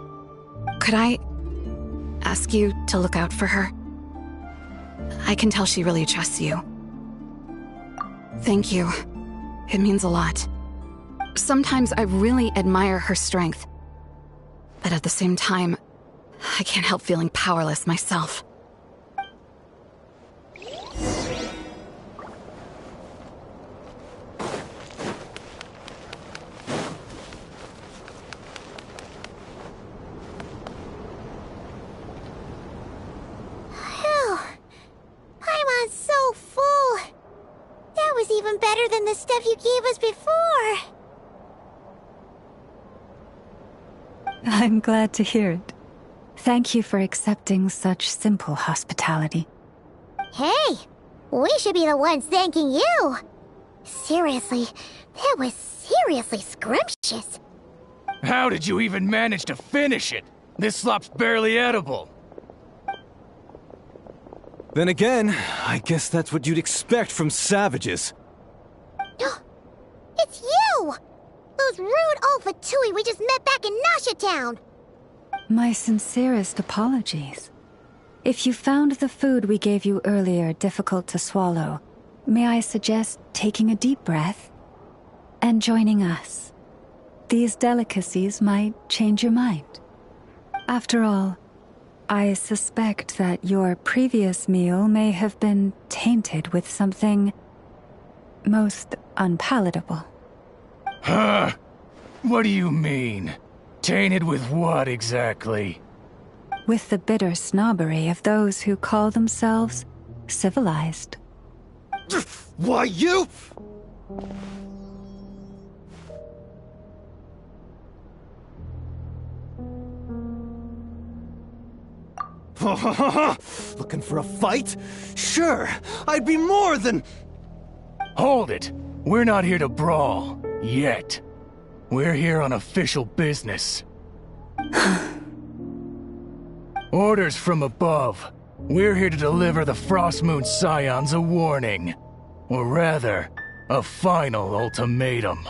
Could I ask you to look out for her? I can tell she really trusts you. Thank you. It means a lot. Sometimes I really admire her strength. But at the same time, I can't help feeling powerless myself. Paimon's so full. That was even better than the stuff you gave us before. I'm glad to hear it. Thank you for accepting such simple hospitality. Hey, we should be the ones thanking you. Seriously, that was seriously scrumptious. How did you even manage to finish it? This slop's barely edible. Then again, I guess that's what you'd expect from savages. It's you! Those rude old Fatui we just met back in Nasha Town! My sincerest apologies. If you found the food we gave you earlier difficult to swallow, may I suggest taking a deep breath and joining us? These delicacies might change your mind. After all, I suspect that your previous meal may have been tainted with something most unpalatable. Huh? What do you mean? Tainted with what exactly? With the bitter snobbery of those who call themselves civilized. Why, you... Looking for a fight? Sure, I'd be more than... Hold it! We're not here to brawl. Yet. We're here on official business. Orders from above. We're here to deliver the Frostmoon Scions a warning. Or rather, a final ultimatum.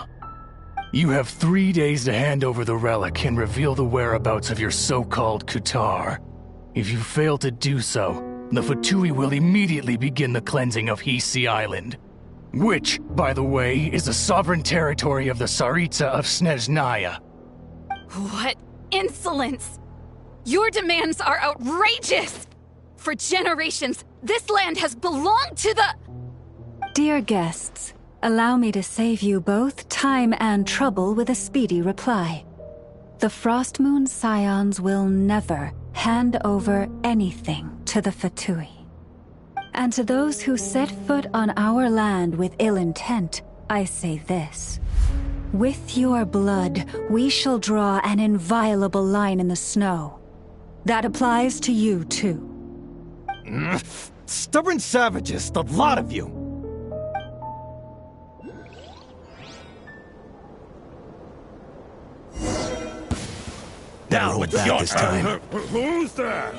You have 3 days to hand over the relic and reveal the whereabouts of your so-called Kutar. If you fail to do so, the Fatui will immediately begin the cleansing of Hisi Island. Which, by the way, is the sovereign territory of the Tsaritsa of Snezhnaya. What insolence! Your demands are outrageous! For generations, this land has belonged to the... Dear guests, allow me to save you both time and trouble with a speedy reply. The Frostmoon Scions will never hand over anything to the Fatui. And to those who set foot on our land with ill intent, I say this. With your blood, we shall draw an inviolable line in the snow. That applies to you, too. Stubborn savages, the lot of you! Now it's your turn. Who's there?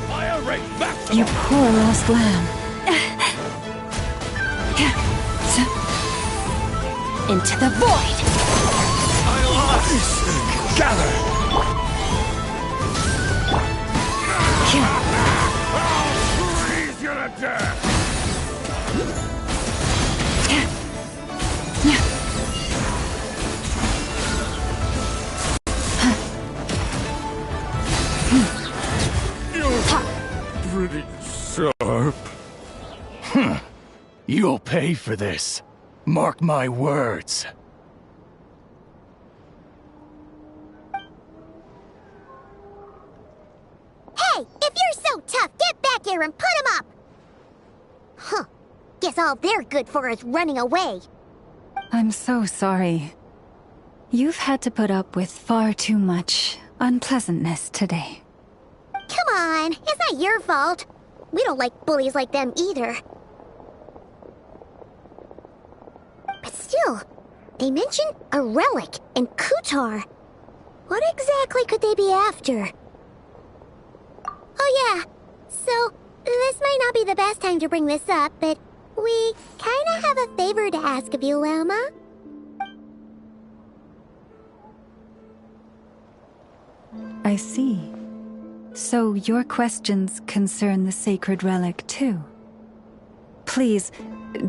Fire rate maximum. You poor lost lamb. Into the void! Gather! Freeze you to death! You're pretty sharp. You'll pay for this. Mark my words. Yo, Tough, get back here and put him up! Huh. Guess all they're good for is running away. I'm so sorry. You've had to put up with far too much unpleasantness today. Come on, it's not your fault. We don't like bullies like them either. But still, they mentioned a relic in Kutar. What exactly could they be after? Oh yeah, so this might not be the best time to bring this up, but we kinda have a favor to ask of you, Lalma. I see. So your questions concern the sacred relic too. Please,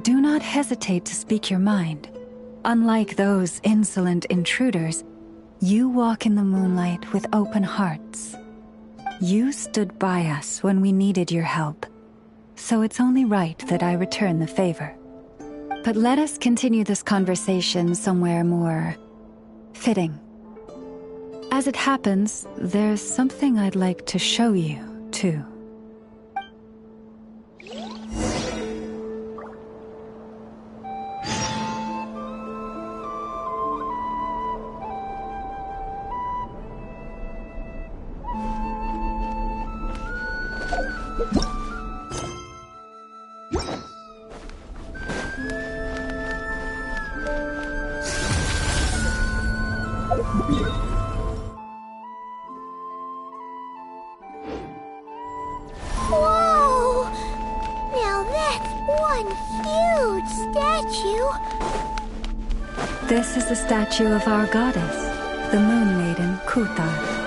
do not hesitate to speak your mind. Unlike those insolent intruders, you walk in the moonlight with open hearts. You stood by us when we needed your help, so it's only right that I return the favor. But let us continue this conversation somewhere more fitting. As it happens, there's something I'd like to show you, too. Whoa! Now that's one huge statue! This is the statue of our goddess, the Moon Maiden Kutar.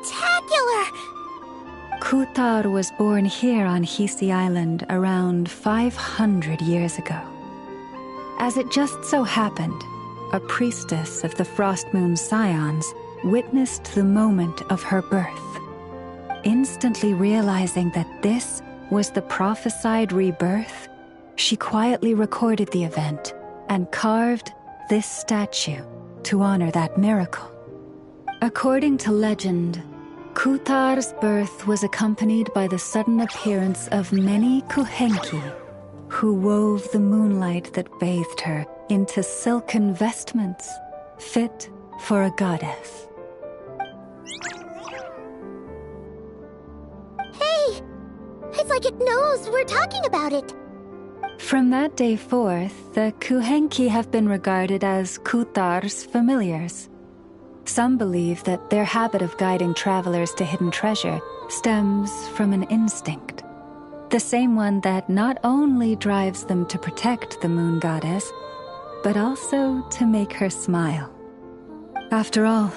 spectacular! Kutar was born here on Hisi Island around 500 years ago. As it just so happened, a priestess of the Frost Moon Scions witnessed the moment of her birth. Instantly realizing that this was the prophesied rebirth, she quietly recorded the event and carved this statue to honor that miracle. According to legend, Kutar's birth was accompanied by the sudden appearance of many Kuhenki, who wove the moonlight that bathed her into silken vestments fit for a goddess. Hey! It's like it knows we're talking about it. From that day forth, the Kuhenki have been regarded as Kutar's familiars. Some believe that their habit of guiding travelers to hidden treasure stems from an instinct. The same one that not only drives them to protect the moon goddess, but also to make her smile. After all,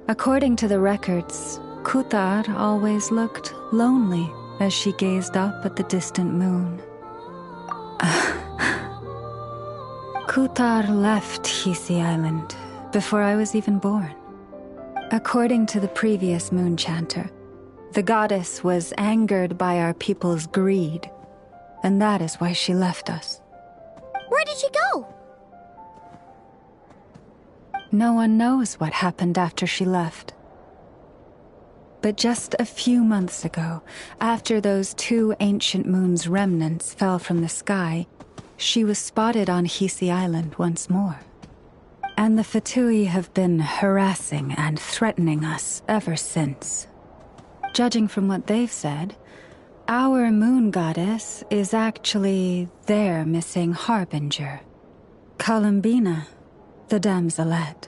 according to the records, Kutar always looked lonely as she gazed up at the distant moon. Kutar left Hisi Island before I was even born. According to the previous moon chanter, the goddess was angered by our people's greed, and that is why she left us. Where did she go? No one knows what happened after she left. But just a few months ago, after those 2 ancient moon's remnants fell from the sky, she was spotted on Hisi Island once more. And the Fatui have been harassing and threatening us ever since. Judging from what they've said, our moon goddess is actually their missing harbinger, Columbina, the damselette.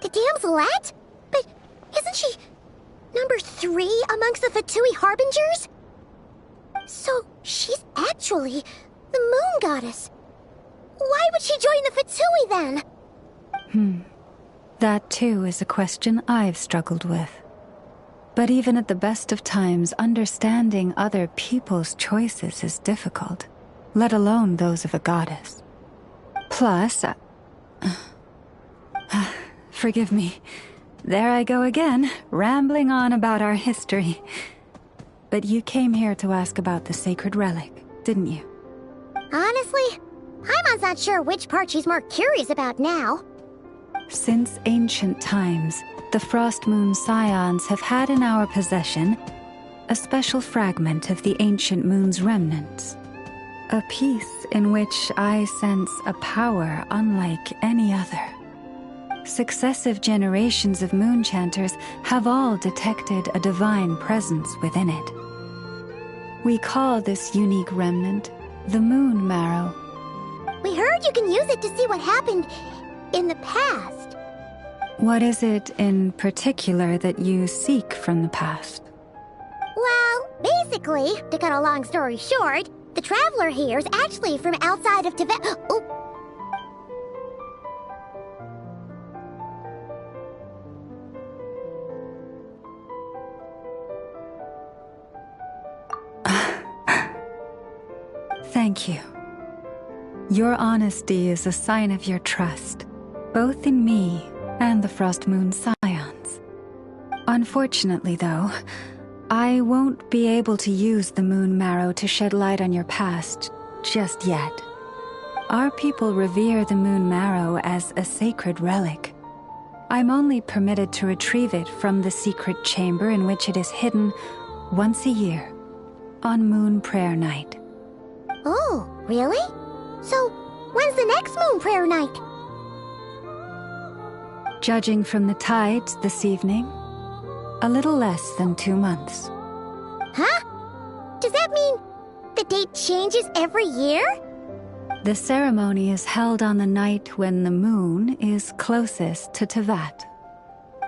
The damselette? But isn't she number 3 amongst the Fatui harbingers? So she's actually the moon goddess. Why would she join the Fatui then? That too is a question I've struggled with. But even at the best of times, understanding other people's choices is difficult, let alone those of a goddess. Plus, forgive me, there I go again, rambling on about our history. But you came here to ask about the sacred relic, didn't you? Honestly, Paimon's not sure which part she's more curious about now. Since ancient times, the Frost Moon Scions have had in our possession a special fragment of the ancient moon's remnants. A piece in which I sense a power unlike any other. Successive generations of moon chanters have all detected a divine presence within it. We call this unique remnant the Moon Marrow. We heard you can use it to see what happened in the past. What is it in particular that you seek from the past? Well, basically, to cut a long story short, the traveler here is actually from outside of Tibet. Oh. Thank you. Your honesty is a sign of your trust, both in me and the Frost Moon Scions. Unfortunately, though, I won't be able to use the Moon Marrow to shed light on your past just yet. Our people revere the Moon Marrow as a sacred relic. I'm only permitted to retrieve it from the secret chamber in which it is hidden once a year, on Moon Prayer Night. Oh, really? So, when's the next Moon Prayer Night? Judging from the tides this evening, a little less than 2 months. Huh? Does that mean the date changes every year? The ceremony is held on the night when the moon is closest to Tevat.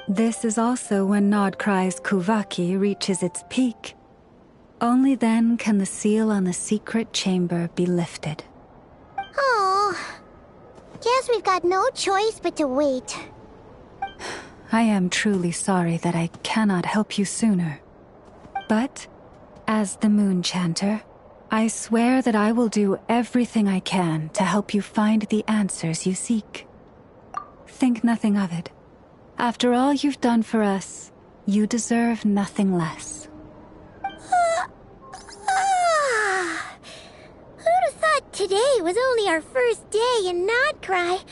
This is also when Nodcry's Kuvaki reaches its peak. Only then can the seal on the secret chamber be lifted. Oh, guess we've got no choice but to wait. I am truly sorry that I cannot help you sooner. But, as the Moon Chanter, I swear that I will do everything I can to help you find the answers you seek. Think nothing of it. After all you've done for us, you deserve nothing less. Who'd have thought today was only our first day in Nodcry?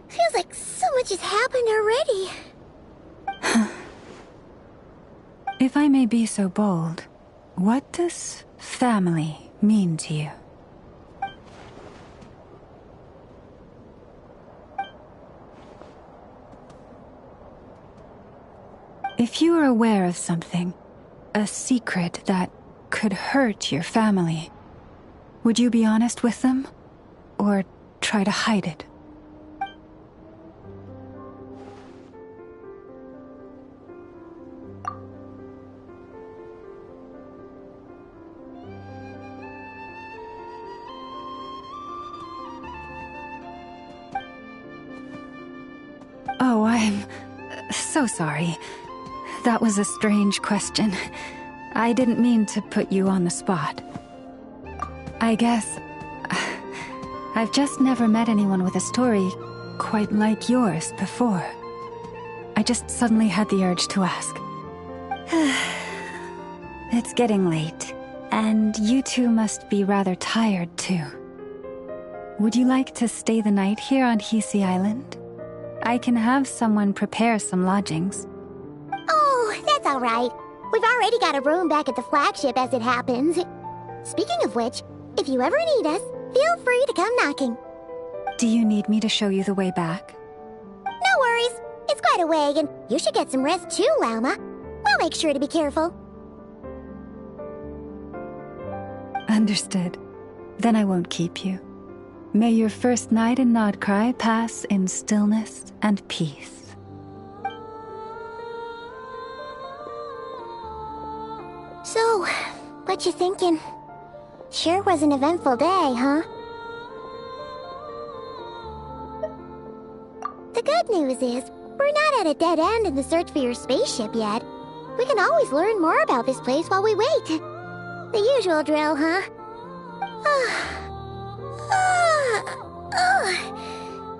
Feels like so much has happened already. If I may be so bold, what does family mean to you? If you are aware of something, a secret that could hurt your family, would you be honest with them? Or try to hide it? Oh, I'm so sorry. That was a strange question. I didn't mean to put you on the spot. I guess I've just never met anyone with a story quite like yours before. I just suddenly had the urge to ask. It's getting late, and you two must be rather tired too. Would you like to stay the night here on Hisi Island? I can have someone prepare some lodgings. Oh, that's all right. We've already got a room back at the flagship as it happens. Speaking of which, if you ever need us, feel free to come knocking. Do you need me to show you the way back? No worries. It's quite a way, and you should get some rest too, Lauma. We'll make sure to be careful. Understood. Then I won't keep you. May your first night in Nodcry pass in stillness and peace. So, what you thinking? Sure was an eventful day, huh? The good news is, we're not at a dead end in the search for your spaceship yet. We can always learn more about this place while we wait. The usual drill, huh?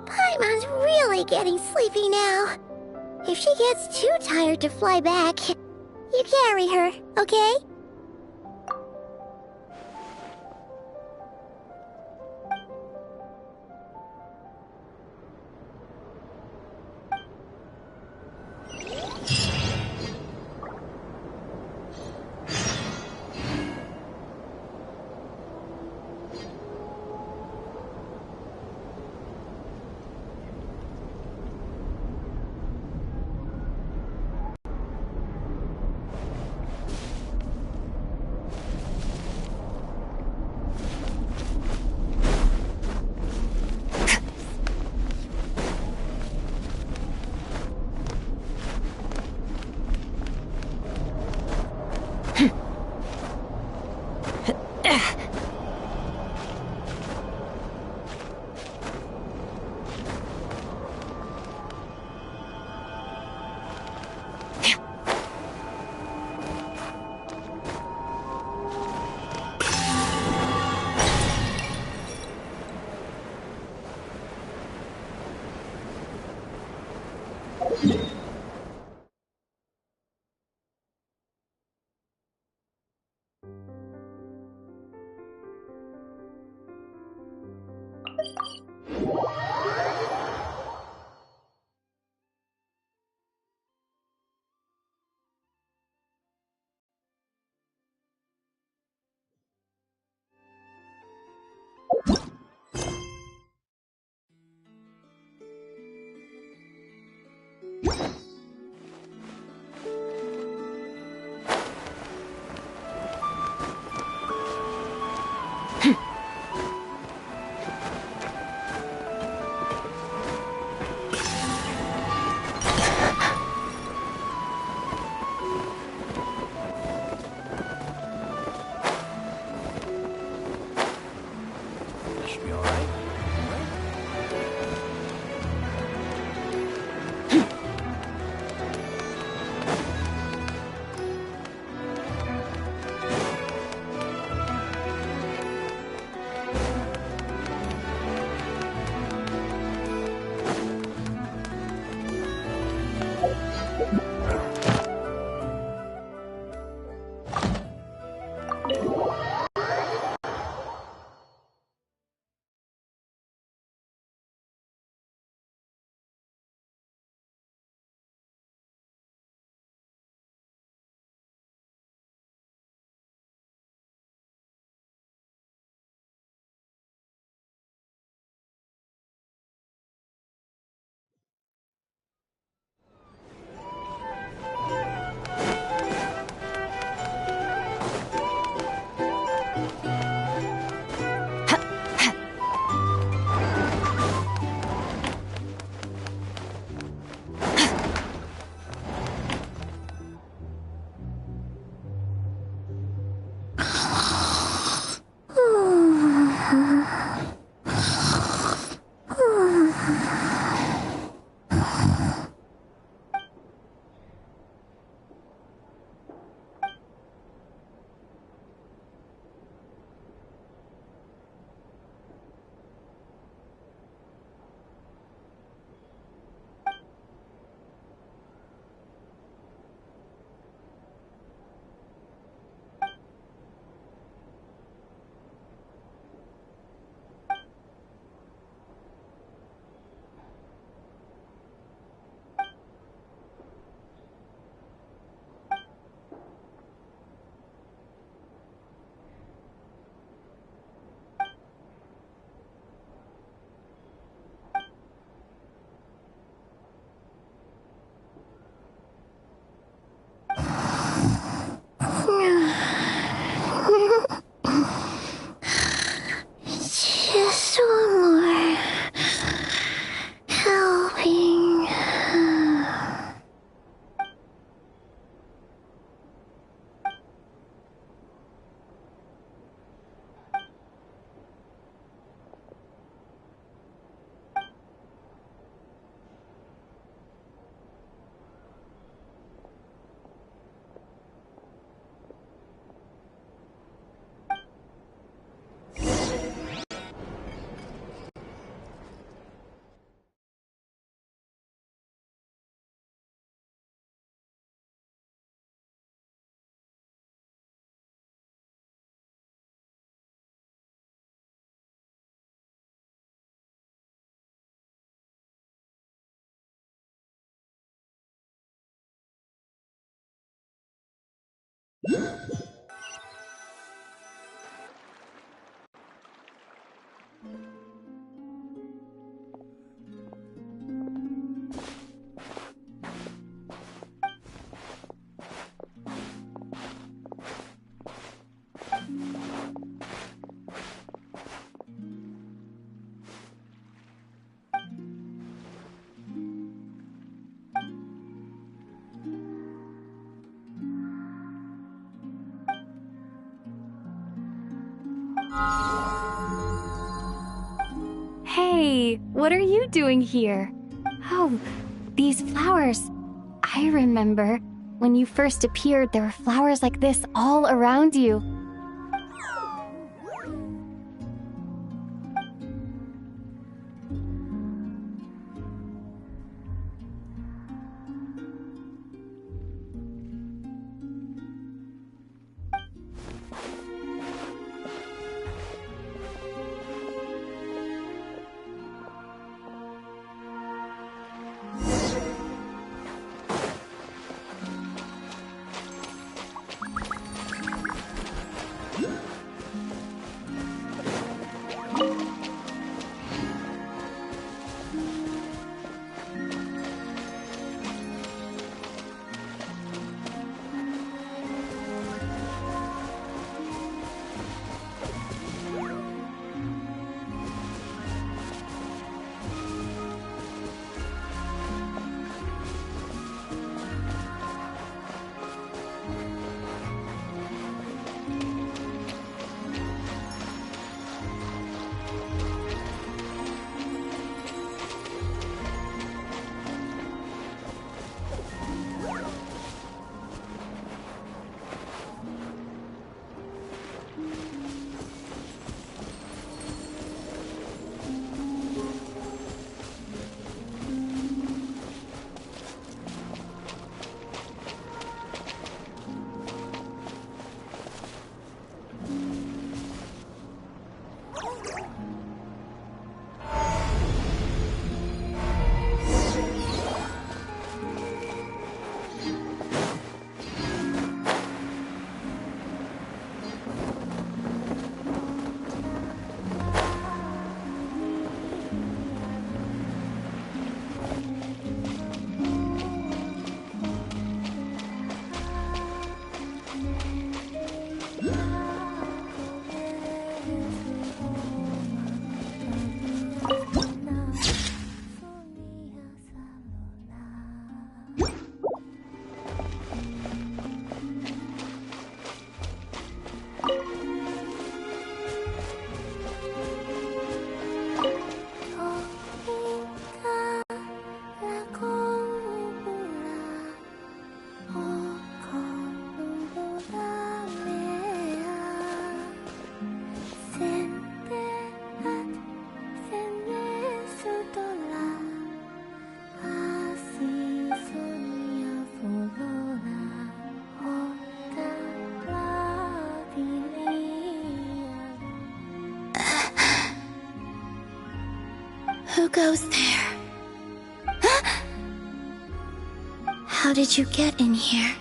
Paimon's really getting sleepy now. If she gets too tired to fly back, you carry her, okay? Hey, what are you doing here? Oh, these flowers. I remember when you first appeared, there were flowers like this all around you. Who goes there? How did you get in here?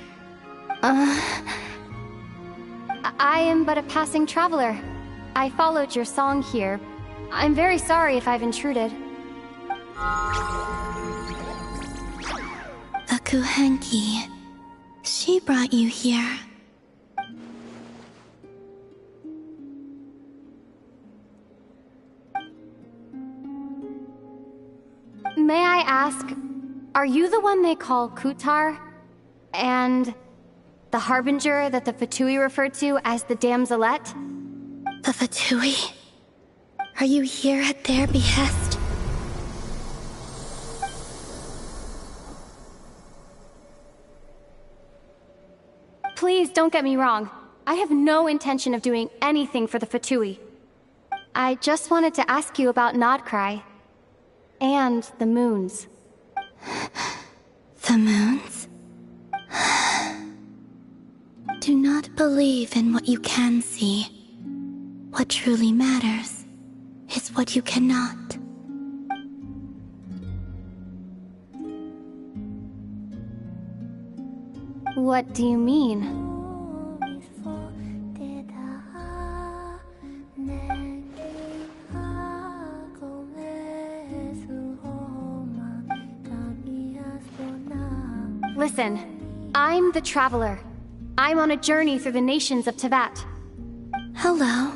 I am but a passing traveler. I followed your song here. I'm very sorry if I've intruded. Akuhenki. She brought you here. May I ask, are you the one they call Kutar? And the harbinger that the Fatui referred to as the Damselette? The Fatui? Are you here at their behest? Please don't get me wrong. I have no intention of doing anything for the Fatui. I just wanted to ask you about Nodcry. And the moons. The moons? Do not believe in what you can see. What truly matters is what you cannot. What do you mean? Listen, I'm the Traveler. I'm on a journey through the nations of Teyvat. Hello.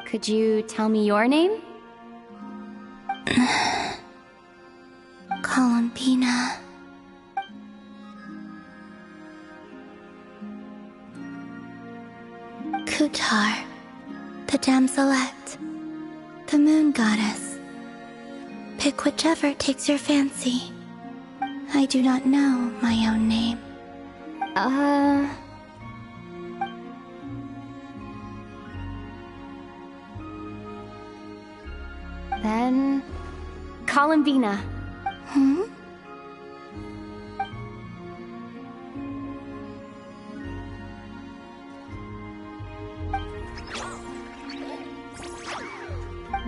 Could you tell me your name? Columbina. Kutar, the damselette, the moon goddess. Pick whichever takes your fancy. I do not know my own name. Then... Columbina. Hmm?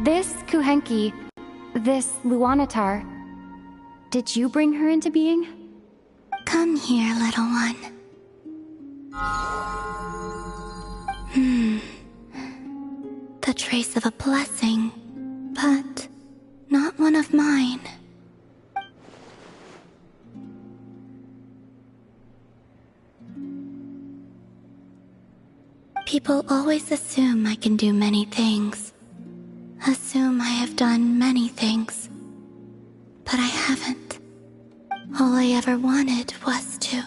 This Kuhenki, this Luanatar, did you bring her into being? Come here, little one. The trace of a blessing, but not one of mine. People always assume I can do many things. Assume I have done many things. But I haven't. All I ever wanted was to.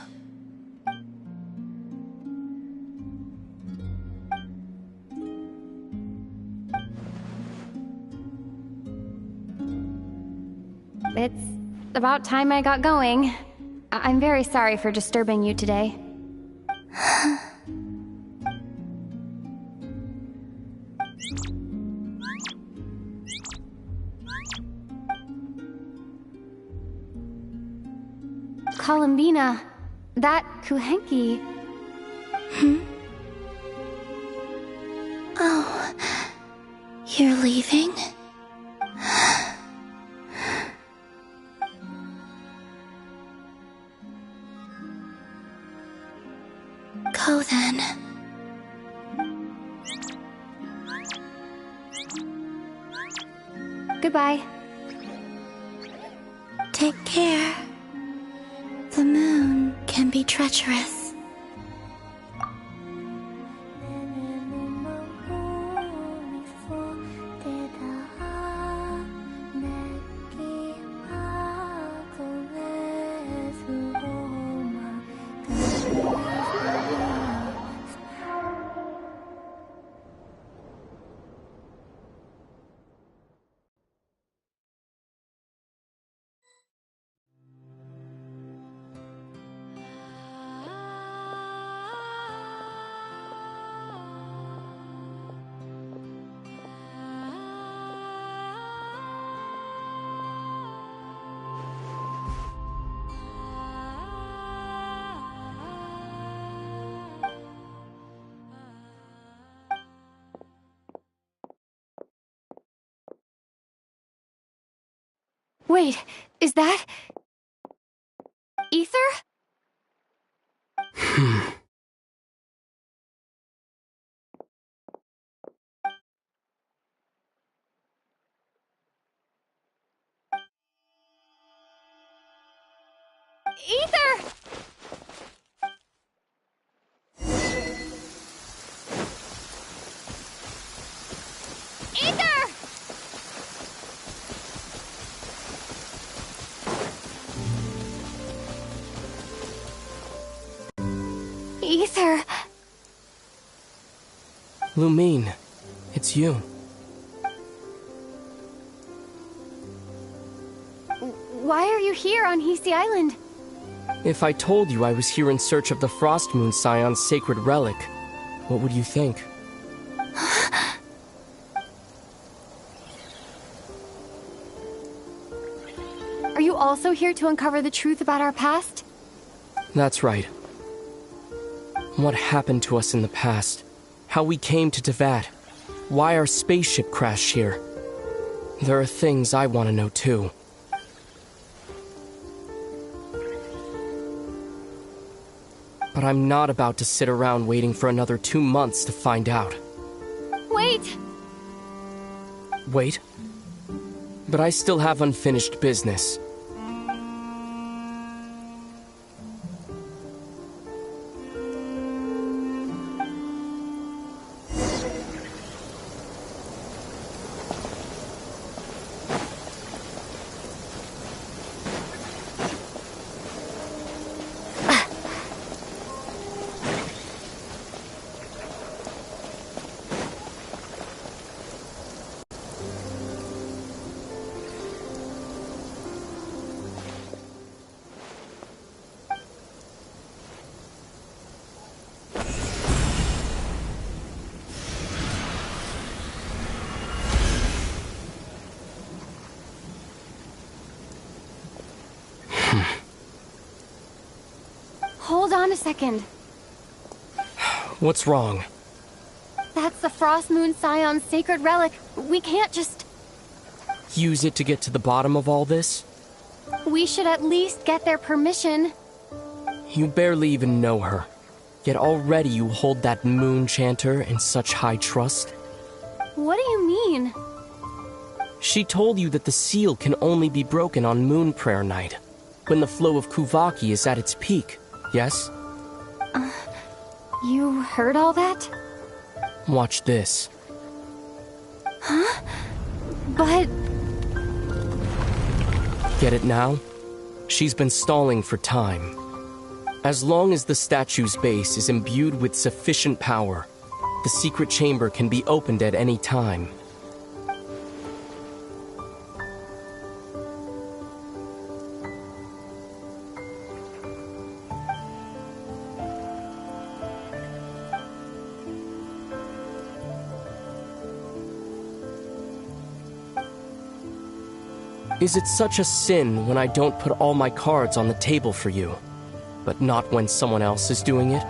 It's about time I got going. I'm very sorry for disturbing you today. Columbina, that Kuhenki... Oh, you're leaving? Go then. Goodbye. Take care. The moon can be treacherous. Wait, is that... Ether? Ether! Ether! Ether... Lumine, it's you. Why are you here on Hisi Island? If I told you I was here in search of the Frostmoon Scion's sacred relic, what would you think? Are you also here to uncover the truth about our past? That's right. What happened to us in the past? How we came to Teyvat? Why our spaceship crashed here? There are things I want to know too. But I'm not about to sit around waiting for another 2 months to find out. Wait! Wait. But I still have unfinished business. Hold on a second. What's wrong? That's the Frost Moon Scion's sacred relic. We can't just... Use it to get to the bottom of all this? We should at least get their permission. You barely even know her. Yet already you hold that moon chanter in such high trust. What do you mean? She told you that the seal can only be broken on Moon Prayer Night, when the flow of Kuvaki is at its peak, yes? You heard all that? Watch this. Huh? But... Get it now? She's been stalling for time. As long as the statue's base is imbued with sufficient power, the secret chamber can be opened at any time. Is it such a sin when I don't put all my cards on the table for you, but not when someone else is doing it?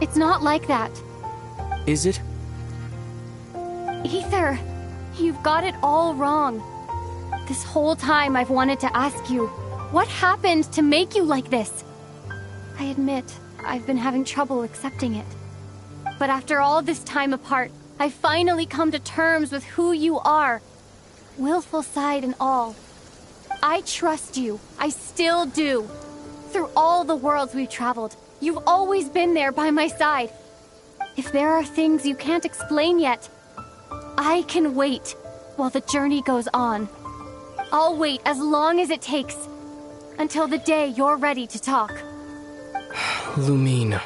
It's not like that. Is it? Ether, you've got it all wrong. This whole time I've wanted to ask you, what happened to make you like this? I admit, I've been having trouble accepting it. But after all this time apart, I've finally come to terms with who you are. Willful side and all. I trust you. I still do. Through all the worlds we've traveled, you've always been there by my side. If there are things you can't explain yet, I can wait while the journey goes on. I'll wait as long as it takes, until the day you're ready to talk. Lumine.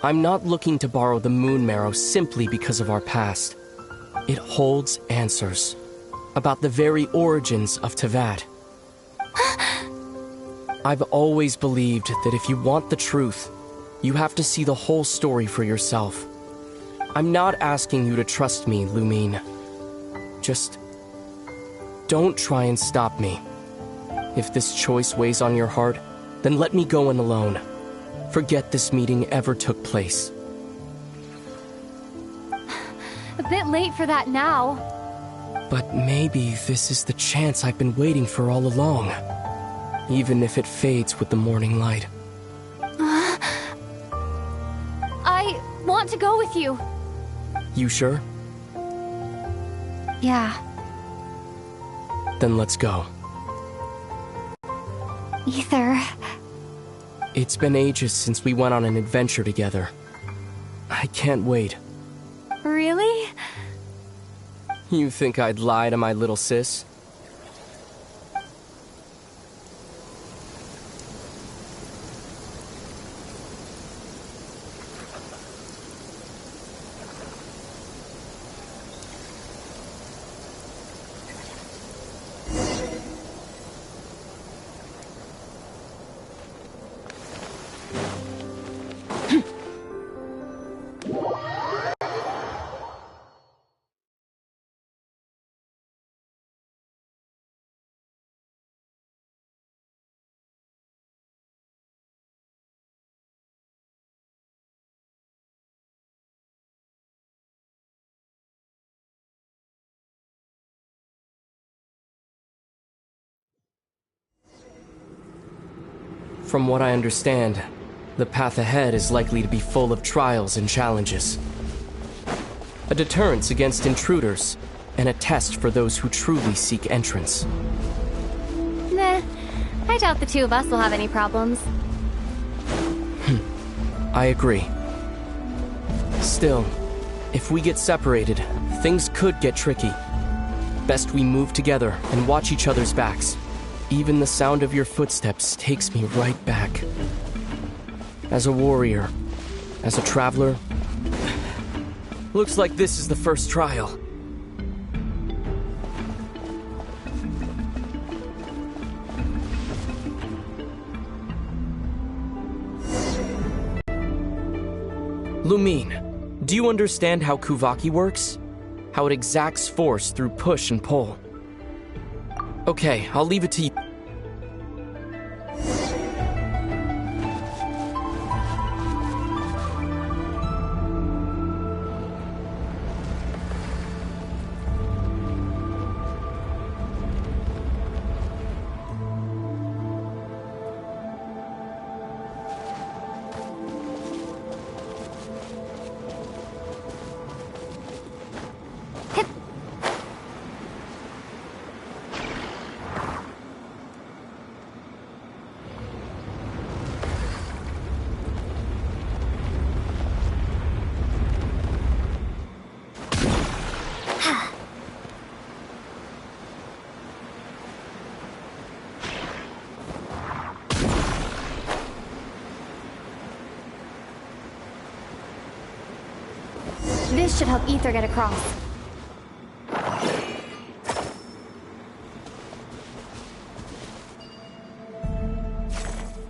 I'm not looking to borrow the Moon Marrow simply because of our past. It holds answers about the very origins of Teyvat. I've always believed that if you want the truth, you have to see the whole story for yourself. I'm not asking you to trust me, Lumine. Just don't try and stop me. If this choice weighs on your heart, then let me go in alone. Forget this meeting ever took place. A bit late for that now. But maybe this is the chance I've been waiting for all along. Even if it fades with the morning light. I want to go with you. You sure? Yeah. Then let's go. Ether. It's been ages since we went on an adventure together. I can't wait. Really? You think I'd lie to my little sis? From what I understand, the path ahead is likely to be full of trials and challenges. A deterrence against intruders, and a test for those who truly seek entrance. Nah, I doubt the two of us will have any problems. I agree. Still, if we get separated, things could get tricky. Best we move together and watch each other's backs. Even the sound of your footsteps takes me right back. As a warrior, as a traveler, looks like this is the first trial. Lumine, do you understand how Kuvaki works? How it exacts force through push and pull? Okay, I'll leave it to you. This should help Ether get across.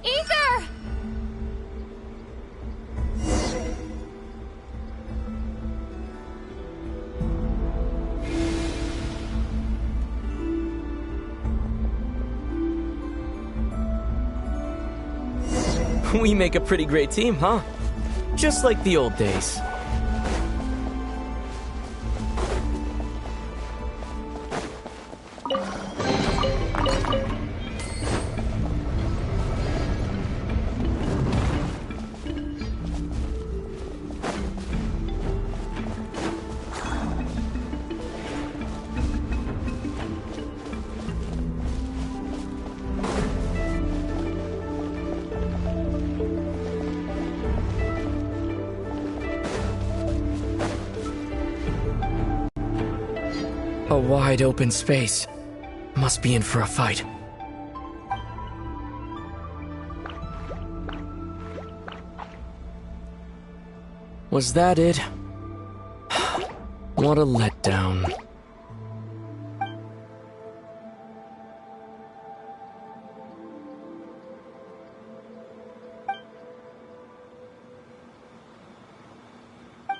Ether! We make a pretty great team, huh? Just like the old days. A wide open space. Must be in for a fight. Was that it? What a letdown.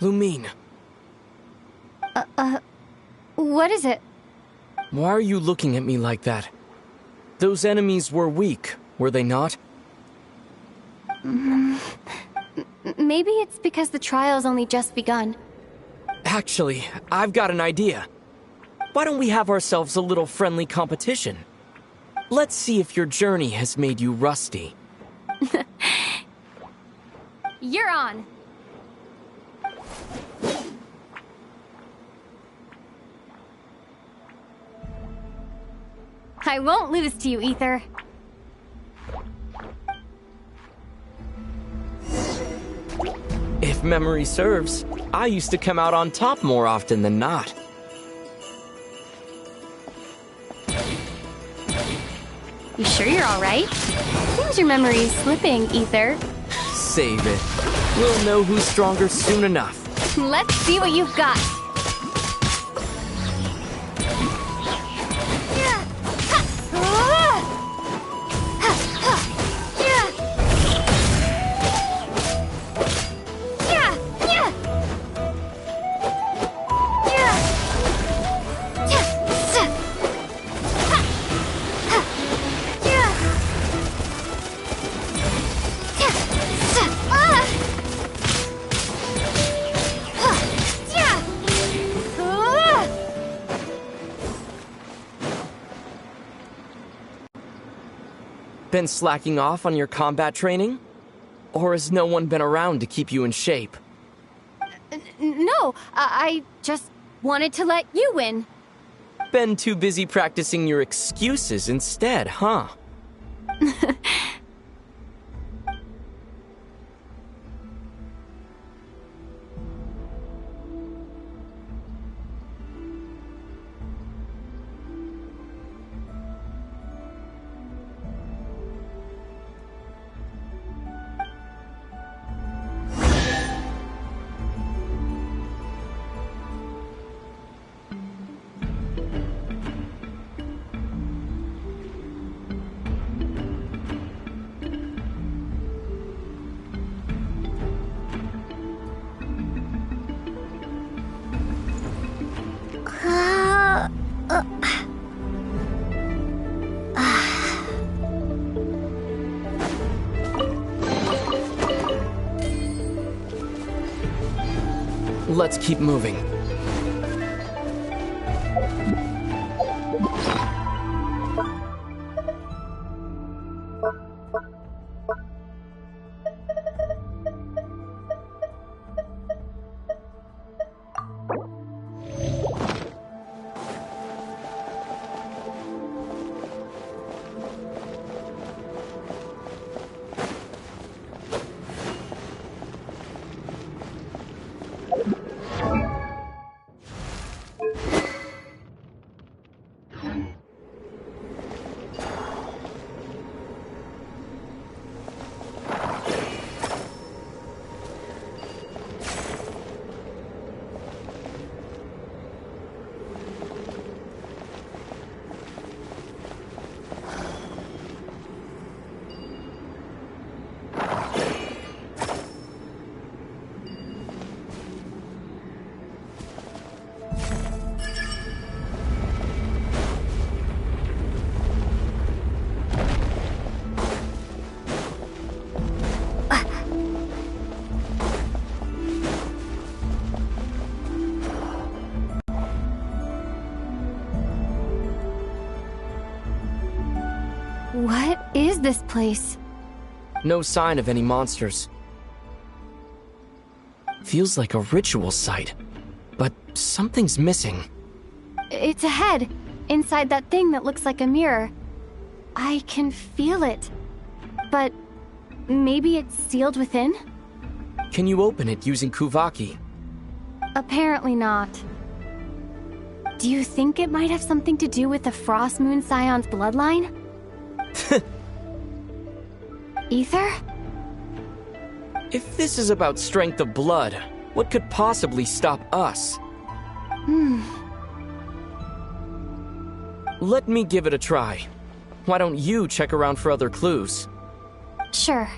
Lumine. What is it? Why are you looking at me like that? Those enemies were weak, were they not? Maybe it's because the trial's only just begun. Actually, I've got an idea. Why don't we have ourselves a little friendly competition? Let's see if your journey has made you rusty. You're on. I won't lose to you, Ether. If memory serves, I used to come out on top more often than not. You sure you're alright? Seems your memory's slipping, Ether. Save it. We'll know who's stronger soon enough. Let's see what you've got. Been slacking off on your combat training? Or has no one been around to keep you in shape? No, I just wanted to let you win. Been too busy practicing your excuses instead, huh? Let's keep moving. What is this place? No sign of any monsters. Feels like a ritual site, but something's missing. It's a head, inside that thing that looks like a mirror. I can feel it. But maybe it's sealed within? Can you open it using Kuvaki? Apparently not. Do you think it might have something to do with the Frost Moon Scion's bloodline? Ether? If this is about strength of blood, what could possibly stop us? Let me give it a try. Why don't you check around for other clues? Sure.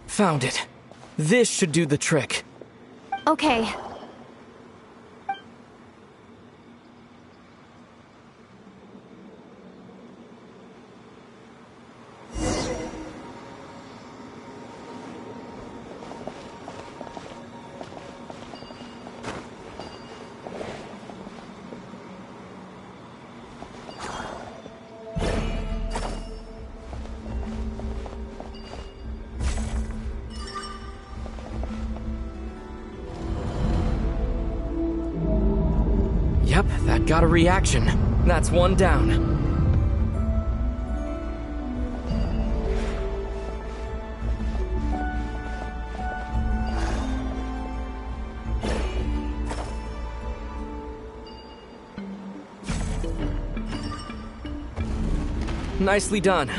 Found it. This should do the trick. Okay. Yep, that got a reaction. That's one down. Nicely done.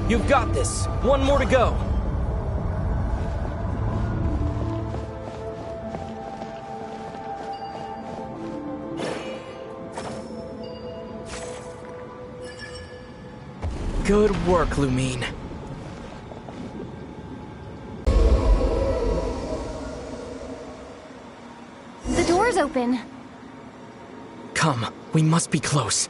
You've got this. One more to go. Good work, Lumine. The door's open. Come, we must be close.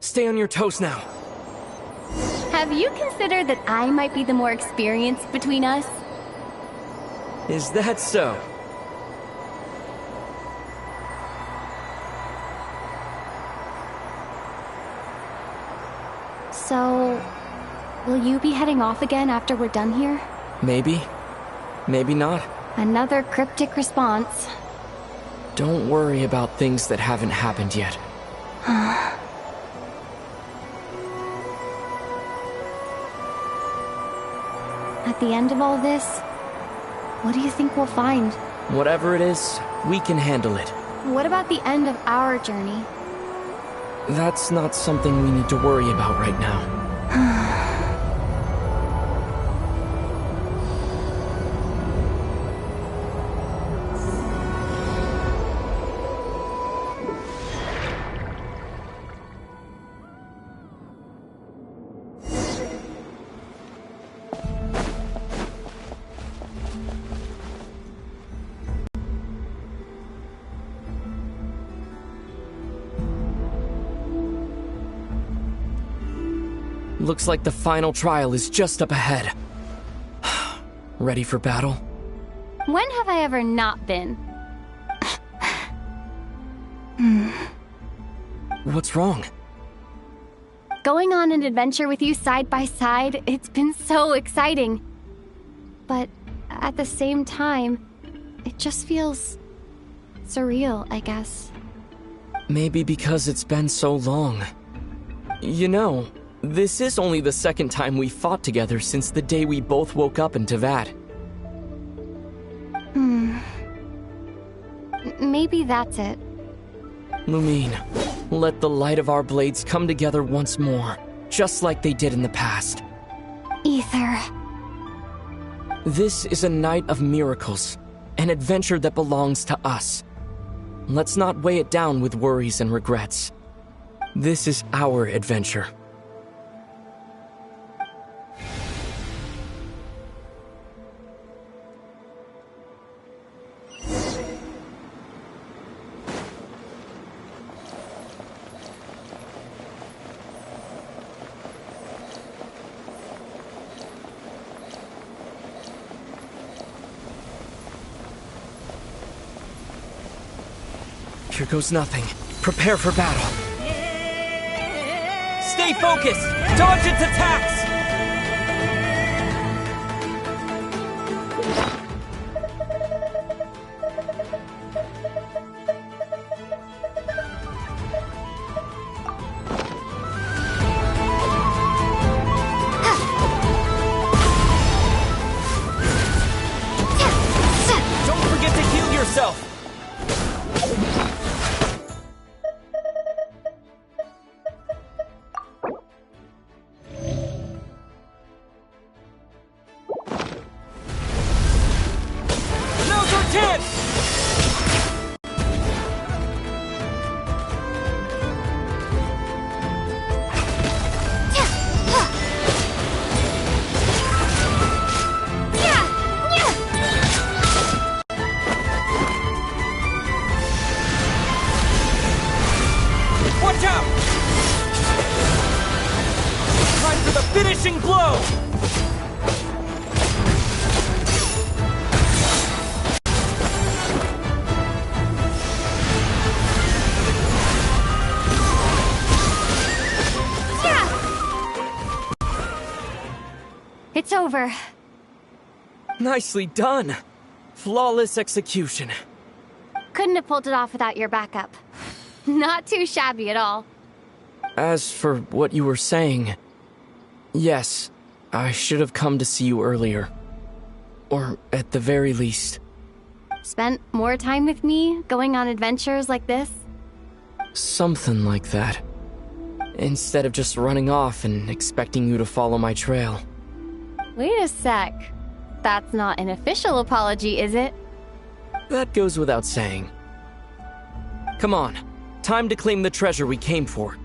Stay on your toes now. Have you considered that I might be the more experienced between us? Is that so? So, will you be heading off again after we're done here? Maybe. Maybe not. Another cryptic response. Don't worry about things that haven't happened yet. At the end of all this, what do you think we'll find? Whatever it is, we can handle it. What about the end of our journey? That's not something we need to worry about right now. Looks like the final trial is just up ahead. Ready for battle? When have I ever not been? What's wrong? Going on an adventure with you side by side, it's been so exciting. But at the same time, it just feels surreal, I guess. Maybe because it's been so long. You know, this is only the second time we fought together since the day we both woke up in Teyvat. Maybe that's it. Lumine, let the light of our blades come together once more, just like they did in the past. Ether. This is a night of miracles, an adventure that belongs to us. Let's not weigh it down with worries and regrets. This is our adventure. Here goes nothing. Prepare for battle. Stay focused! Dodge its attacks! Don't forget to heal yourself! Watch out! Time for the finishing blow! It's over. Nicely done. Flawless execution. Couldn't have pulled it off without your backup. Not too shabby at all. As for what you were saying, yes, I should have come to see you earlier. Or at the very least. Spent more time with me, going on adventures like this? Something like that. Instead of just running off and expecting you to follow my trail. Wait a sec. That's not an official apology, is it? That goes without saying. Come on, time to claim the treasure we came for.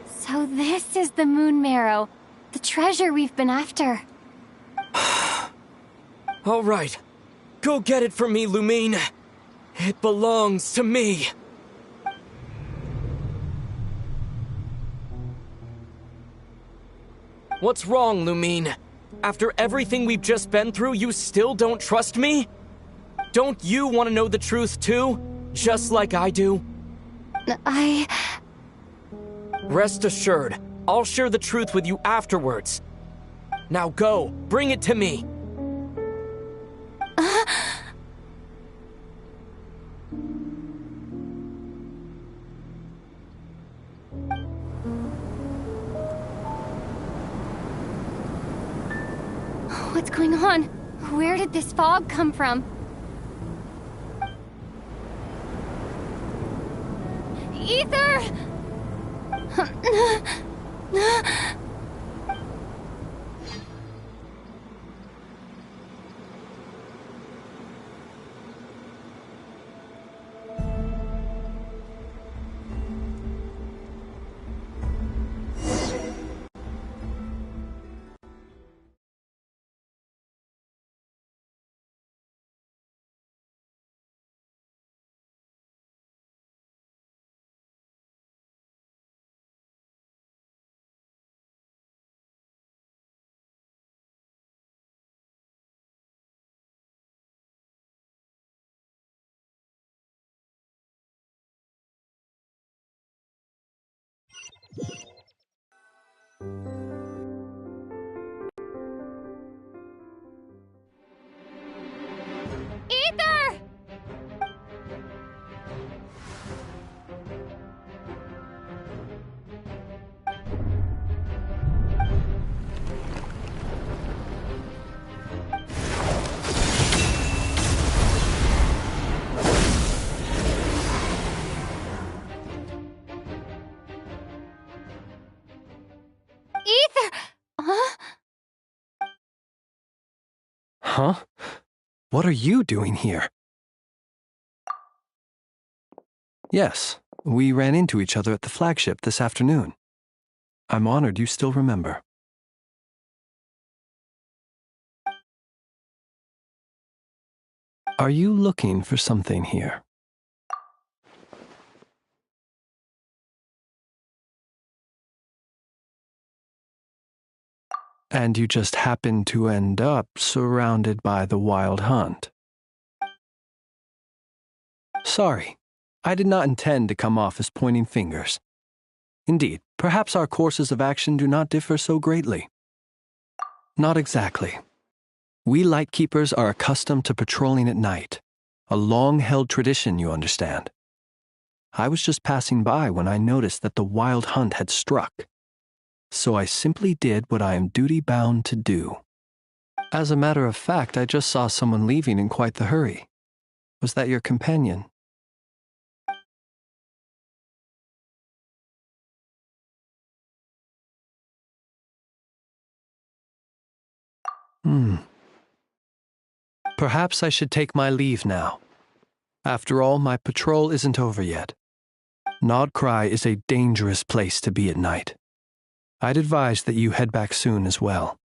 So this is the Moon Marrow, the treasure we've been after. All right, go get it for me, Lumine. It belongs to me. What's wrong, Lumine? After everything we've just been through, you still don't trust me? Don't you want to know the truth too? Just like I do? Rest assured, I'll share the truth with you afterwards. Now go, bring it to me. What's going on? Where did this fog come from? Ether! Ether! Ether! Huh? Huh? What are you doing here? Yes, we ran into each other at the flagship this afternoon. I'm honored you still remember. Are you looking for something here? And you just happened to end up surrounded by the Wild Hunt. Sorry, I did not intend to come off as pointing fingers. Indeed, perhaps our courses of action do not differ so greatly. Not exactly. We Lightkeepers are accustomed to patrolling at night, a long-held tradition, you understand. I was just passing by when I noticed that the Wild Hunt had struck. So I simply did what I am duty-bound to do. As a matter of fact, I just saw someone leaving in quite the hurry. Was that your companion? Perhaps I should take my leave now. After all, my patrol isn't over yet. Nodcry is a dangerous place to be at night. I'd advise that you head back soon as well.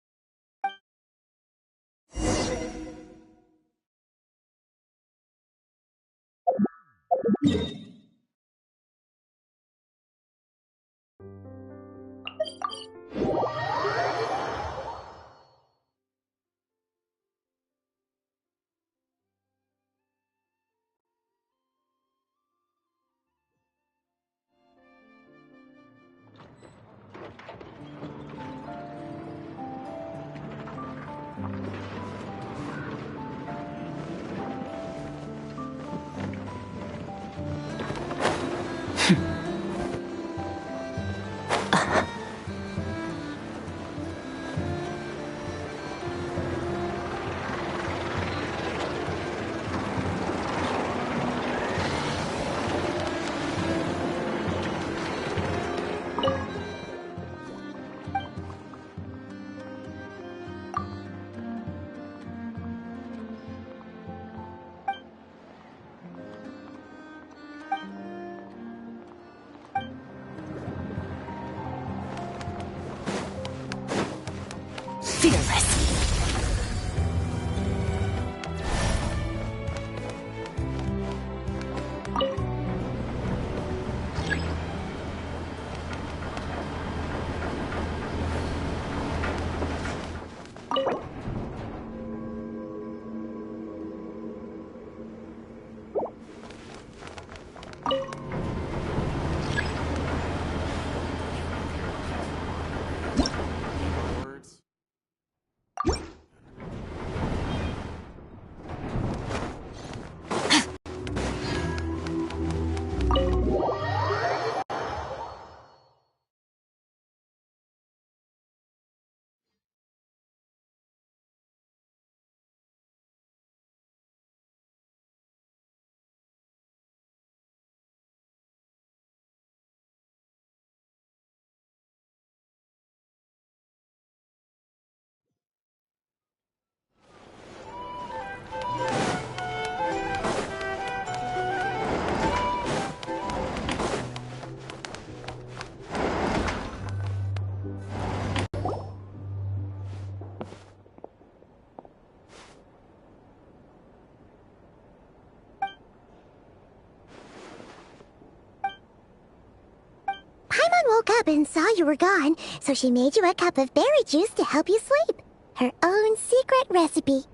Woke up and saw you were gone, so she made you a cup of berry juice to help you sleep. Her own secret recipe.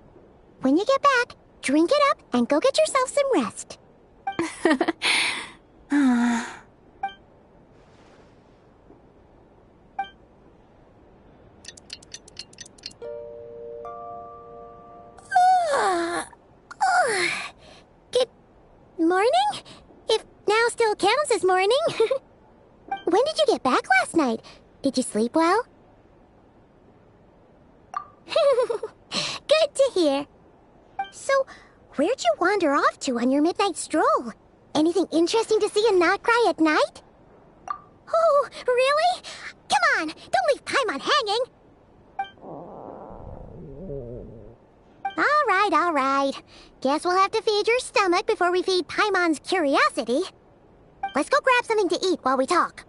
When you get back, drink it up and go get yourself some rest. Good morning? If now still counts as morning. When did you get back last night? Did you sleep well? Good to hear. So, where'd you wander off to on your midnight stroll? Anything interesting to see in Notcry at night? Oh, really? Come on, don't leave Paimon hanging. All right. Guess we'll have to feed your stomach before we feed Paimon's curiosity. Let's go grab something to eat while we talk.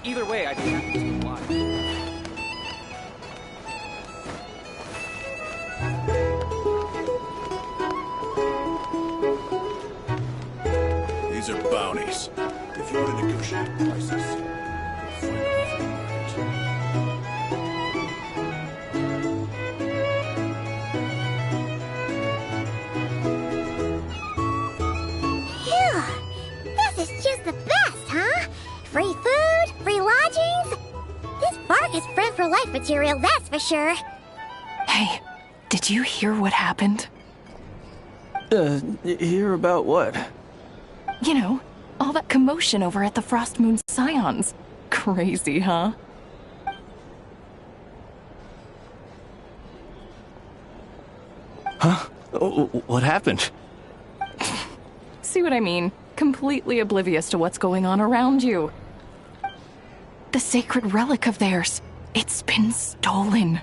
Either way, I'd be happy to oblige. These are bounties. If you want to negotiate prices, Phew! This is just the best, huh? Free food, free lodgings. This park is friend for life material, that's for sure. Hey, did you hear what happened? Hear about what? You know, all that commotion over at the Frostmoon Scions. Crazy, huh? Huh? Oh, what happened? See what I mean? Completely oblivious to what's going on around you. The sacred relic of theirs. It's been stolen.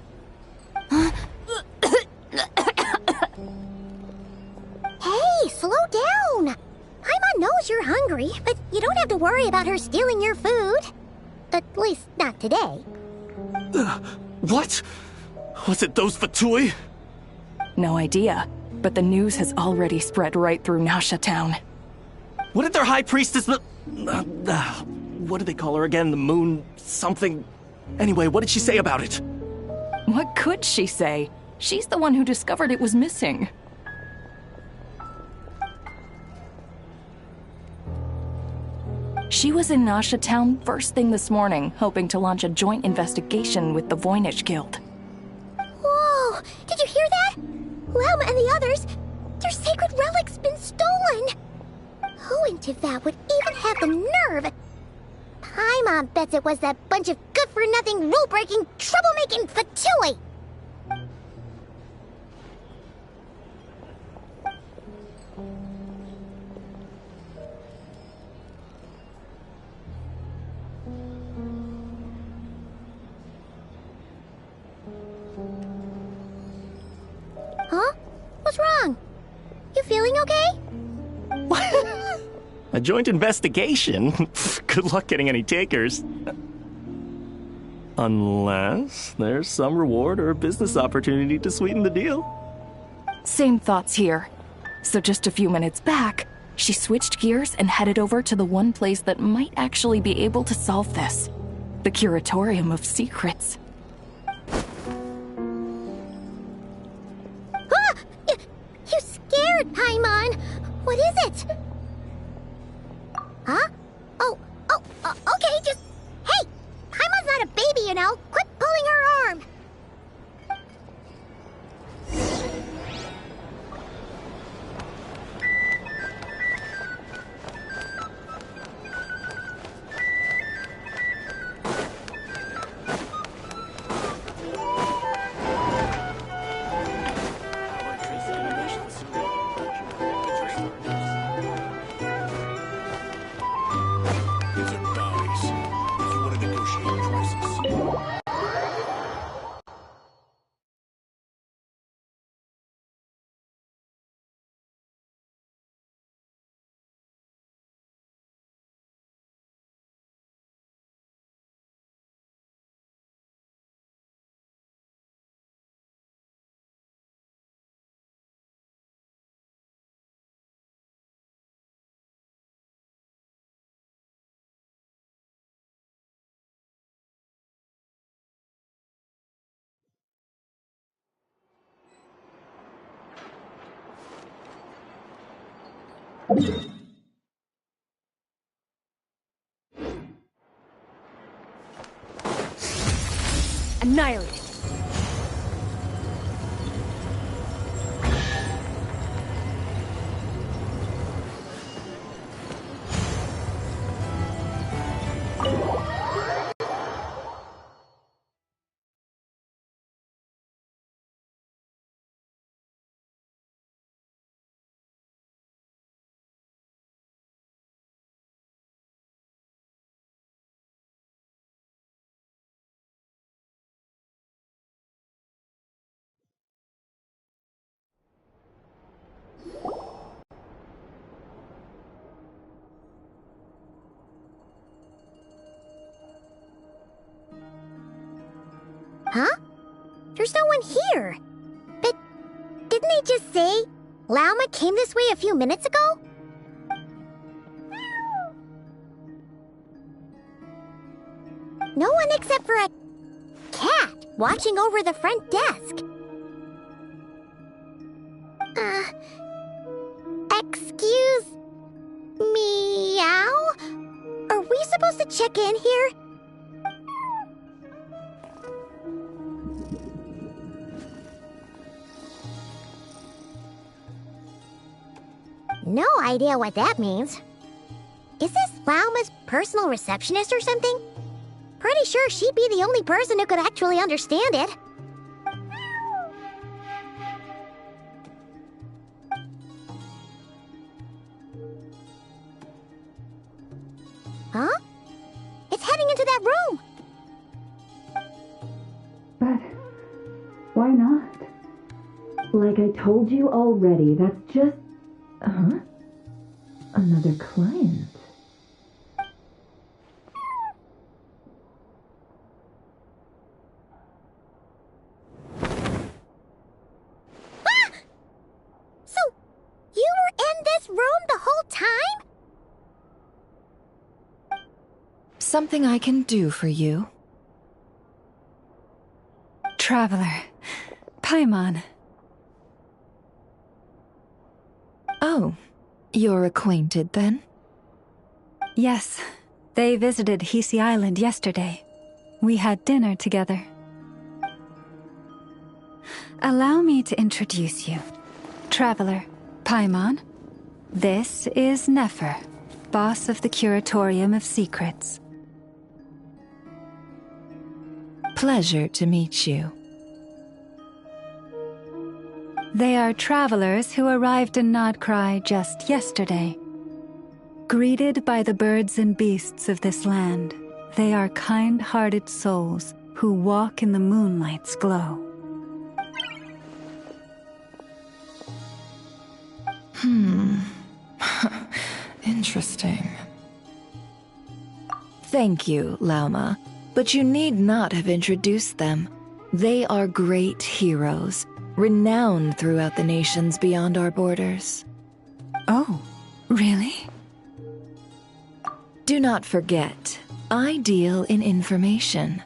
Hey, slow down! Paimon knows you're hungry, but you don't have to worry about her stealing your food. At least, not today. What? Was it those Fatui? No idea, but the news has already spread right through Nasha Town. What did their high priestess... what do they call her again? The moon... something... Anyway, what did she say about it? What could she say? She's the one who discovered it was missing. She was in Nasha Town first thing this morning, hoping to launch a joint investigation with the Voynich Guild. Whoa! Did you hear that? Lauma and the others, their sacred relic's been stolen! Who in Teyvat would even have the nerve? Paimon bets it was that bunch of good-for-nothing, rule-breaking, troublemaking Fatui! Huh? What's wrong? You feeling okay? A joint investigation? Good luck getting any takers. Unless there's some reward or business opportunity to sweeten the deal. Same thoughts here. So just a few minutes back, she switched gears and headed over to the one place that might actually be able to solve this. The Curatorium of Secrets. Ah! You scared, Paimon! What is it? Huh? Okay, just... Hey! Paimon's not a baby, you know! Quit pulling her arm! these are bounties. If you want to negotiate prices. Annihilated. Huh? There's no one here. But didn't they just say Lauma came this way a few minutes ago? No one except for a cat watching over the front desk. Excuse... meow? Are we supposed to check in here? No idea what that means. Is this Lauma's personal receptionist or something? Pretty sure she'd be the only person who could actually understand it. Huh? It's heading into that room! But why not? Like I told you already, that's just... Huh? Another client. Ah! So, you were in this room the whole time? Something I can do for you? Traveler. Paimon. Oh, you're acquainted then? Yes. They visited Hisi Island yesterday. We had dinner together. Allow me to introduce you. Traveler, Paimon. This is Nefer, boss of the Curatorium of Secrets. Pleasure to meet you. They are travelers who arrived in Nodcry just yesterday. Greeted by the birds and beasts of this land, they are kind-hearted souls who walk in the moonlight's glow. Interesting. Thank you, Lauma, but you need not have introduced them. They are great heroes, renowned throughout the nations beyond our borders. Oh, really? Do not forget, I deal in information.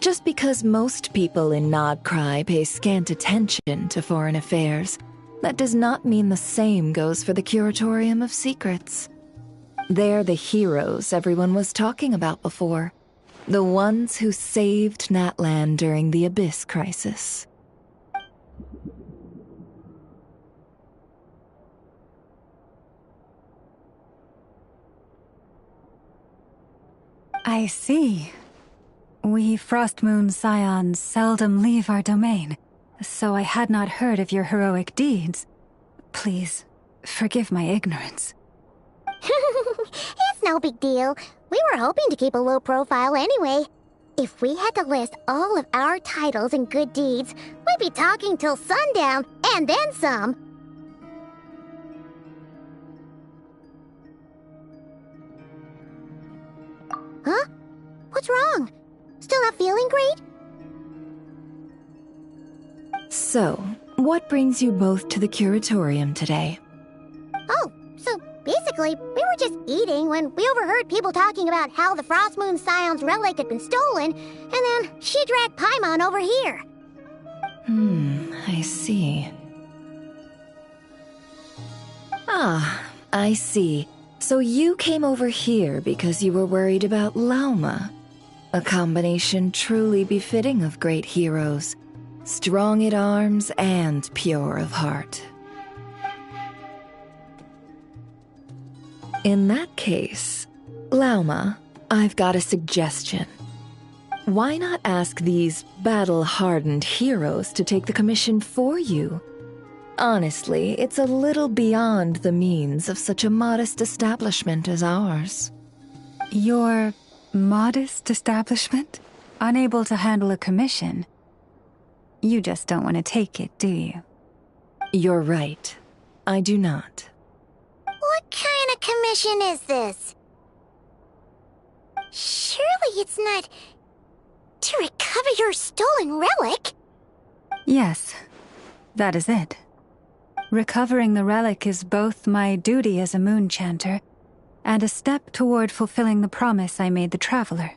Just because most people in Nodcry pay scant attention to foreign affairs, that does not mean the same goes for the Curatorium of Secrets. They're the heroes everyone was talking about before. The ones who saved Natlan during the Abyss Crisis. I see. We Frostmoon Scions seldom leave our domain, so I had not heard of your heroic deeds. Please, forgive my ignorance. It's no big deal. We were hoping to keep a low profile anyway. If we had to list all of our titles and good deeds, we'd be talking till sundown, and then some. Huh? What's wrong? Still not feeling great? So, what brings you both to the Curatorium today? Oh, so basically, we were just eating when we overheard people talking about how the Frostmoon Scion's relic had been stolen, and then she dragged Paimon over here. I see. Ah, I see. So you came over here because you were worried about Lauma. A combination truly befitting of great heroes. Strong at arms and pure of heart. In that case, Lauma, I've got a suggestion. Why not ask these battle-hardened heroes to take the commission for you? Honestly, it's a little beyond the means of such a modest establishment as ours. Your modest establishment? Unable to handle a commission? You just don't want to take it, do you? You're right. I do not. What kind of commission is this? Surely it's not to recover your stolen relic? Yes, that is it. Recovering the relic is both my duty as a moon chanter and a step toward fulfilling the promise I made the Traveler.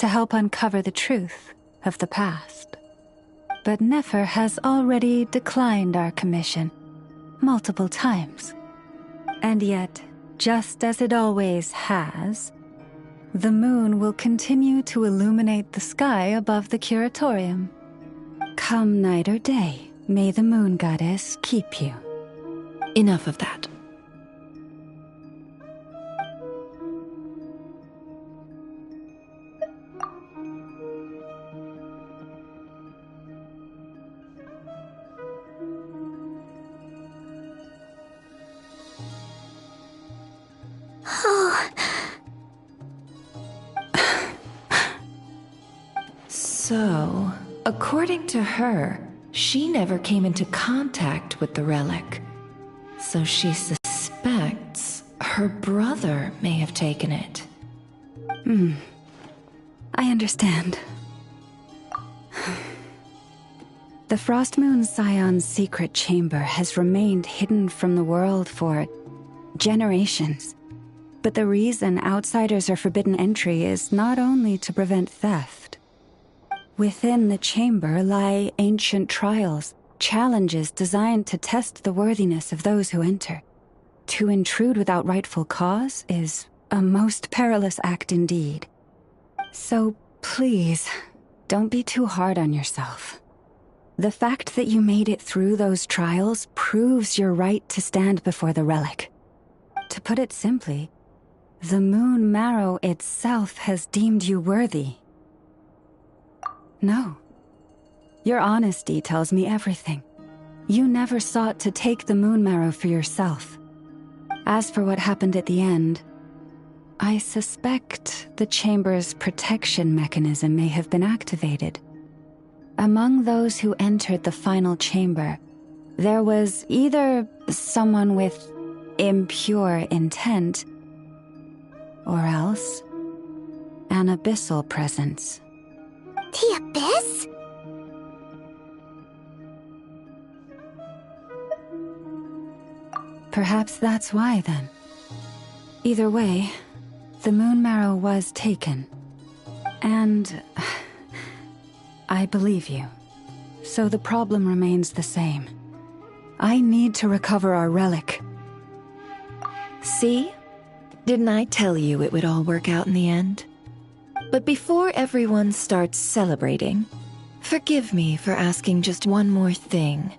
to help uncover the truth of the past. But Nefer has already declined our commission multiple times. And yet, just as it always has, the moon will continue to illuminate the sky above the curatorium. Come night or day, may the moon goddess keep you. Enough of that. So, according to her, she never came into contact with the relic. So she suspects her brother may have taken it. I understand. The Frostmoon Scion's secret chamber has remained hidden from the world for generations. But the reason outsiders are forbidden entry is not only to prevent theft. Within the chamber lie ancient trials, challenges designed to test the worthiness of those who enter. To intrude without rightful cause is a most perilous act indeed. So please, don't be too hard on yourself. The fact that you made it through those trials proves your right to stand before the relic. To put it simply, the moon marrow itself has deemed you worthy. No. Your honesty tells me everything. You never sought to take the moon marrow for yourself. As for what happened at the end, I suspect the chamber's protection mechanism may have been activated. Among those who entered the final chamber, there was either someone with impure intent, or else an abyssal presence. The Abyss? Perhaps that's why, then. Either way, the moon marrow was taken. And I believe you. So the problem remains the same. I need to recover our relic. See? Didn't I tell you it would all work out in the end? But before everyone starts celebrating, forgive me for asking just one more thing.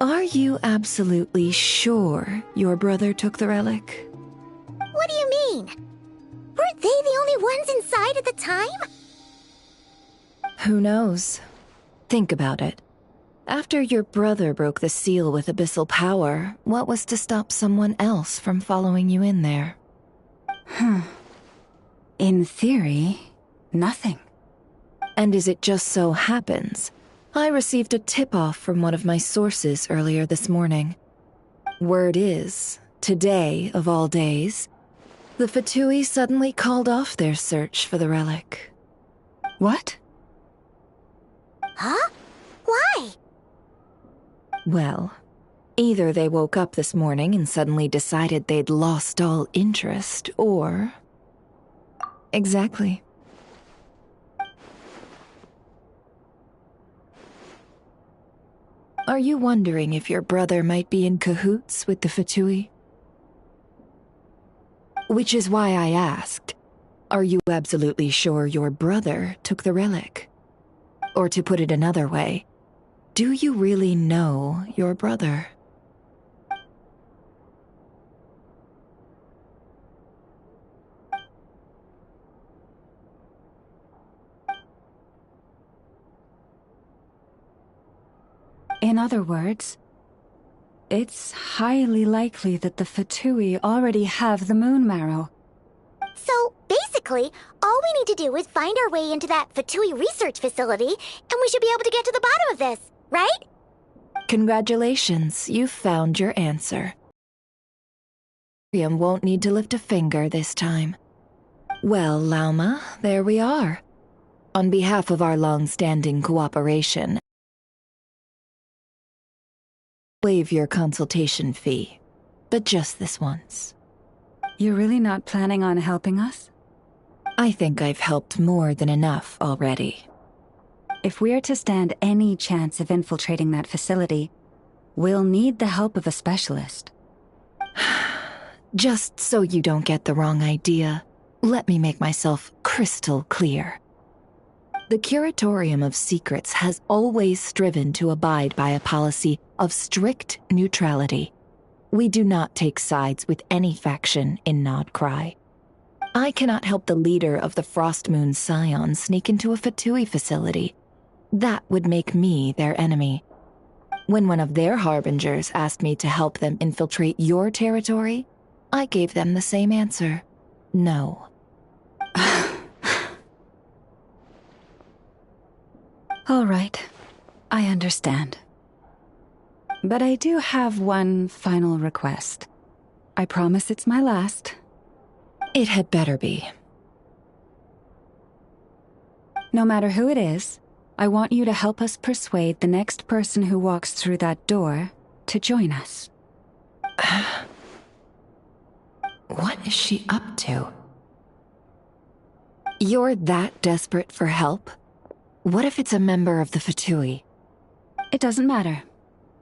Are you absolutely sure your brother took the relic? What do you mean? Weren't they the only ones inside at the time? Who knows? Think about it. After your brother broke the seal with abyssal power, what was to stop someone else from following you in there? In theory, nothing. And as it just so happens, I received a tip-off from one of my sources earlier this morning. Word is, today of all days, the Fatui suddenly called off their search for the relic. What? Huh? Why? Well, either they woke up this morning and suddenly decided they'd lost all interest, or... Exactly. Are you wondering if your brother might be in cahoots with the Fatui? Which is why I asked, are you absolutely sure your brother took the relic? Or to put it another way, do you really know your brother? In other words, it's highly likely that the Fatui already have the moon marrow. So, basically, all we need to do is find our way into that Fatui research facility, and we should be able to get to the bottom of this, right? Congratulations, you've found your answer. Miriam won't need to lift a finger this time. Well, Lauma, there we are. On behalf of our long-standing cooperation, waive your consultation fee, but just this once. You're really not planning on helping us? I think I've helped more than enough already. If we're to stand any chance of infiltrating that facility, we'll need the help of a specialist. Just so you don't get the wrong idea, let me make myself crystal clear. The Curatorium of Secrets has always striven to abide by a policy of strict neutrality. We do not take sides with any faction in Nodcry. I cannot help the leader of the Frostmoon Scions sneak into a Fatui facility. That would make me their enemy. When one of their harbingers asked me to help them infiltrate your territory, I gave them the same answer. No. All right, I understand. But I do have one final request. I promise it's my last. It had better be. No matter who it is, I want you to help us persuade the next person who walks through that door to join us. What is she up to? You're that desperate for help? What if it's a member of the Fatui? It doesn't matter.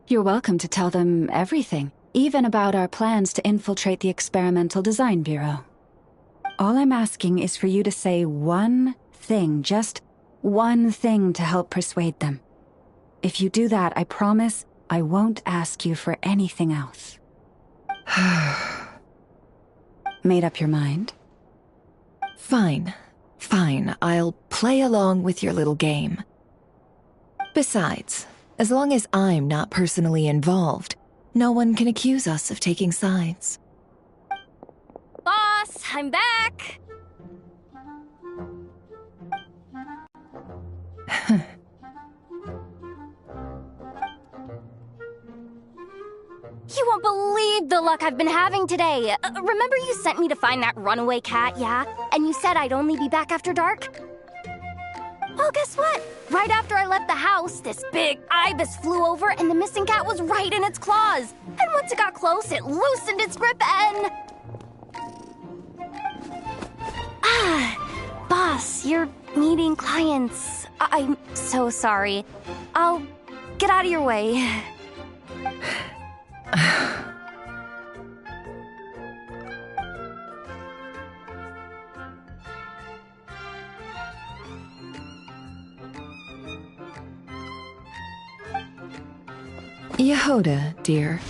You're welcome to tell them everything, even about our plans to infiltrate the Experimental Design Bureau. All I'm asking is for you to say one thing, just one thing to help persuade them. If you do that, I promise I won't ask you for anything else. Made up your mind? Fine. Fine, I'll play along with your little game. Besides, as long as I'm not personally involved, no one can accuse us of taking sides. Boss, I'm back! You won't believe the luck I've been having today. Remember you sent me to find that runaway cat, yeah? And you said I'd only be back after dark? Well, guess what? Right after I left the house, this big ibis flew over and the missing cat was right in its claws. And once it got close, it loosened its grip and... Boss, you're meeting clients. I'm so sorry. I'll get out of your way. Yehoda, dear,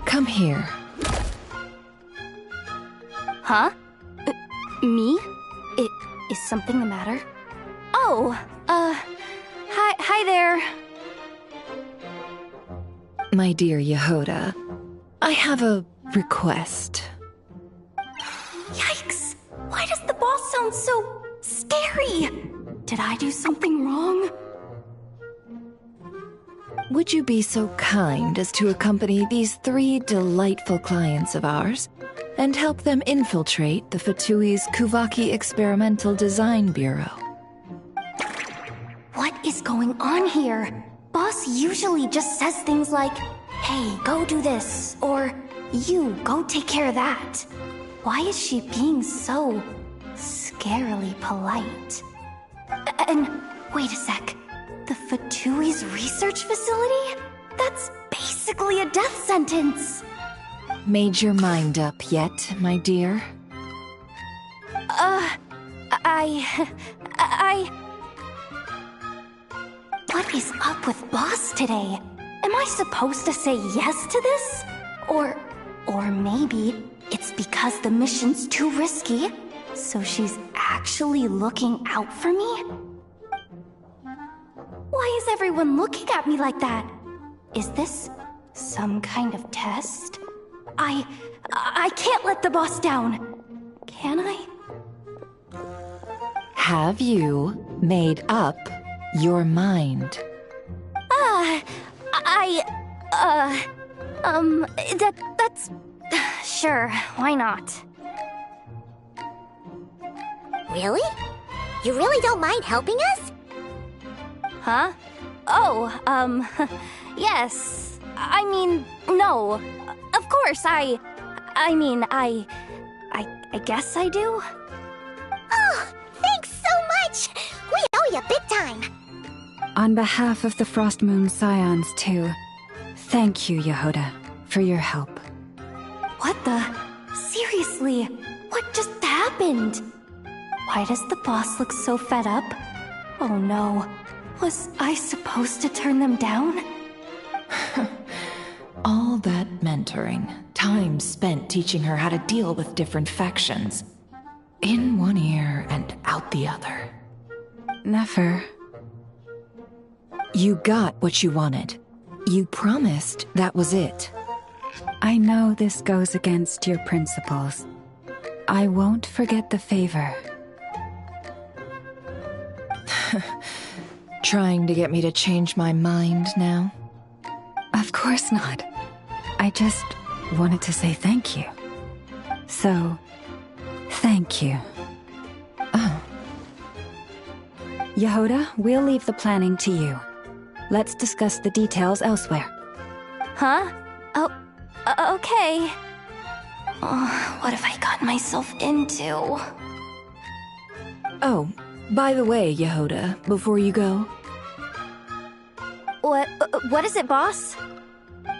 come here. Huh? Me? Is something the matter? Oh, hi there. My dear Yehoda, I have a request. Yikes! Why does the boss sound so scary? Did I do something wrong? Would you be so kind as to accompany these 3 delightful clients of ours and help them infiltrate the Fatui's Kuvaki Experimental Design Bureau? What is going on here? Boss usually just says things like, hey, go do this, or you, go take care of that. Why is she being so scarily polite? And wait a sec. The Fatui's research facility? That's basically a death sentence. Made your mind up yet, my dear? What is up with Boss today? Am I supposed to say yes to this? Or maybe it's because the mission's too risky, so she's actually looking out for me? Why is everyone looking at me like that? Is this some kind of test? I can't let the boss down. Can I? Have you made up your mind? That's... Sure, why not? Really? You really don't mind helping us? Huh? Oh, yes. I mean, no. Of course, I guess I do. Oh, On behalf of the Frostmoon Scions, too, thank you, Yehoda, for your help. What the? Seriously, what just happened? Why does the boss look so fed up? Oh no, was I supposed to turn them down? All that mentoring, time spent teaching her how to deal with different factions. In one ear and out the other. Never. You got what you wanted. You promised that was it. I know this goes against your principles. I won't forget the favor. Trying to get me to change my mind now? Of course not. I just wanted to say thank you. So, thank you. Oh. Yehoda, we'll leave the planning to you. Let's discuss the details elsewhere. Huh? Oh, okay. Oh, what have I gotten myself into? Oh, by the way, Yehoda, before you go... What is it, boss?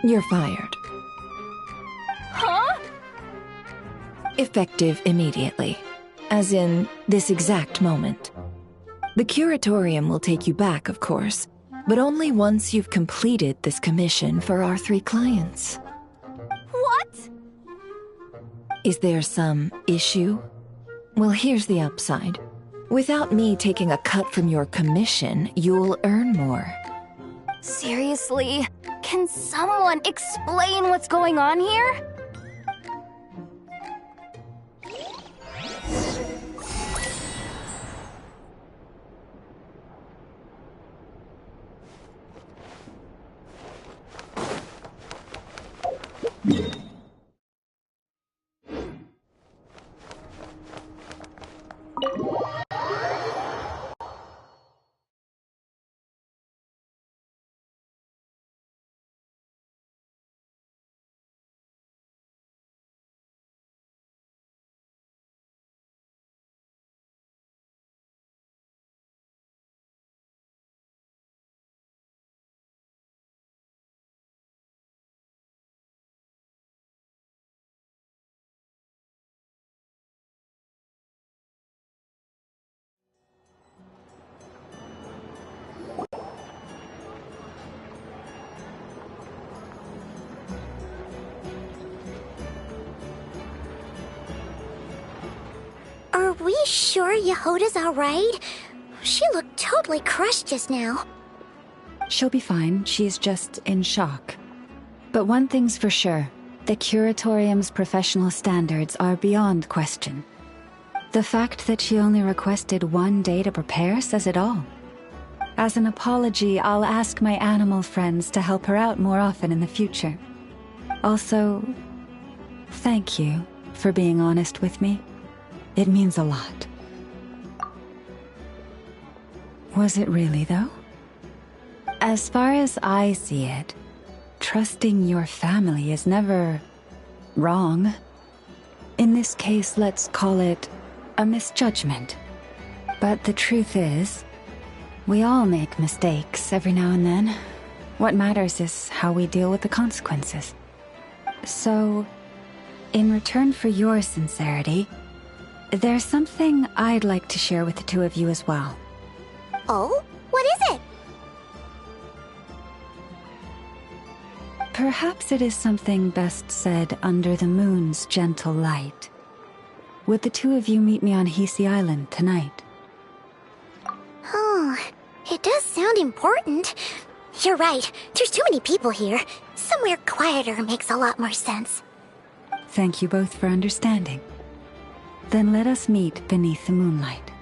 You're fired. Huh? Effective immediately. As in, this exact moment. The curatorium will take you back, of course, but only once you've completed this commission for our 3 clients. What? Is there some issue? Well, here's the upside. Without me taking a cut from your commission, you'll earn more. Seriously? Can someone explain what's going on here? Are we sure Yehoda's alright? She looked totally crushed just now. She'll be fine. She's just in shock. But one thing's for sure. The Curatorium's professional standards are beyond question. The fact that she only requested 1 day to prepare says it all. As an apology, I'll ask my animal friends to help her out more often in the future. Also, thank you for being honest with me. It means a lot. Was it really, though? As far as I see it, trusting your family is never wrong. In this case, let's call it a misjudgment. But the truth is, we all make mistakes every now and then. What matters is how we deal with the consequences. So, in return for your sincerity, there's something I'd like to share with the 2 of you as well. Oh? What is it? Perhaps it is something best said under the moon's gentle light. Would the 2 of you meet me on Hisi Island tonight? Oh, it does sound important. You're right, there's too many people here. Somewhere quieter makes a lot more sense. Thank you both for understanding. Then let us meet beneath the moonlight.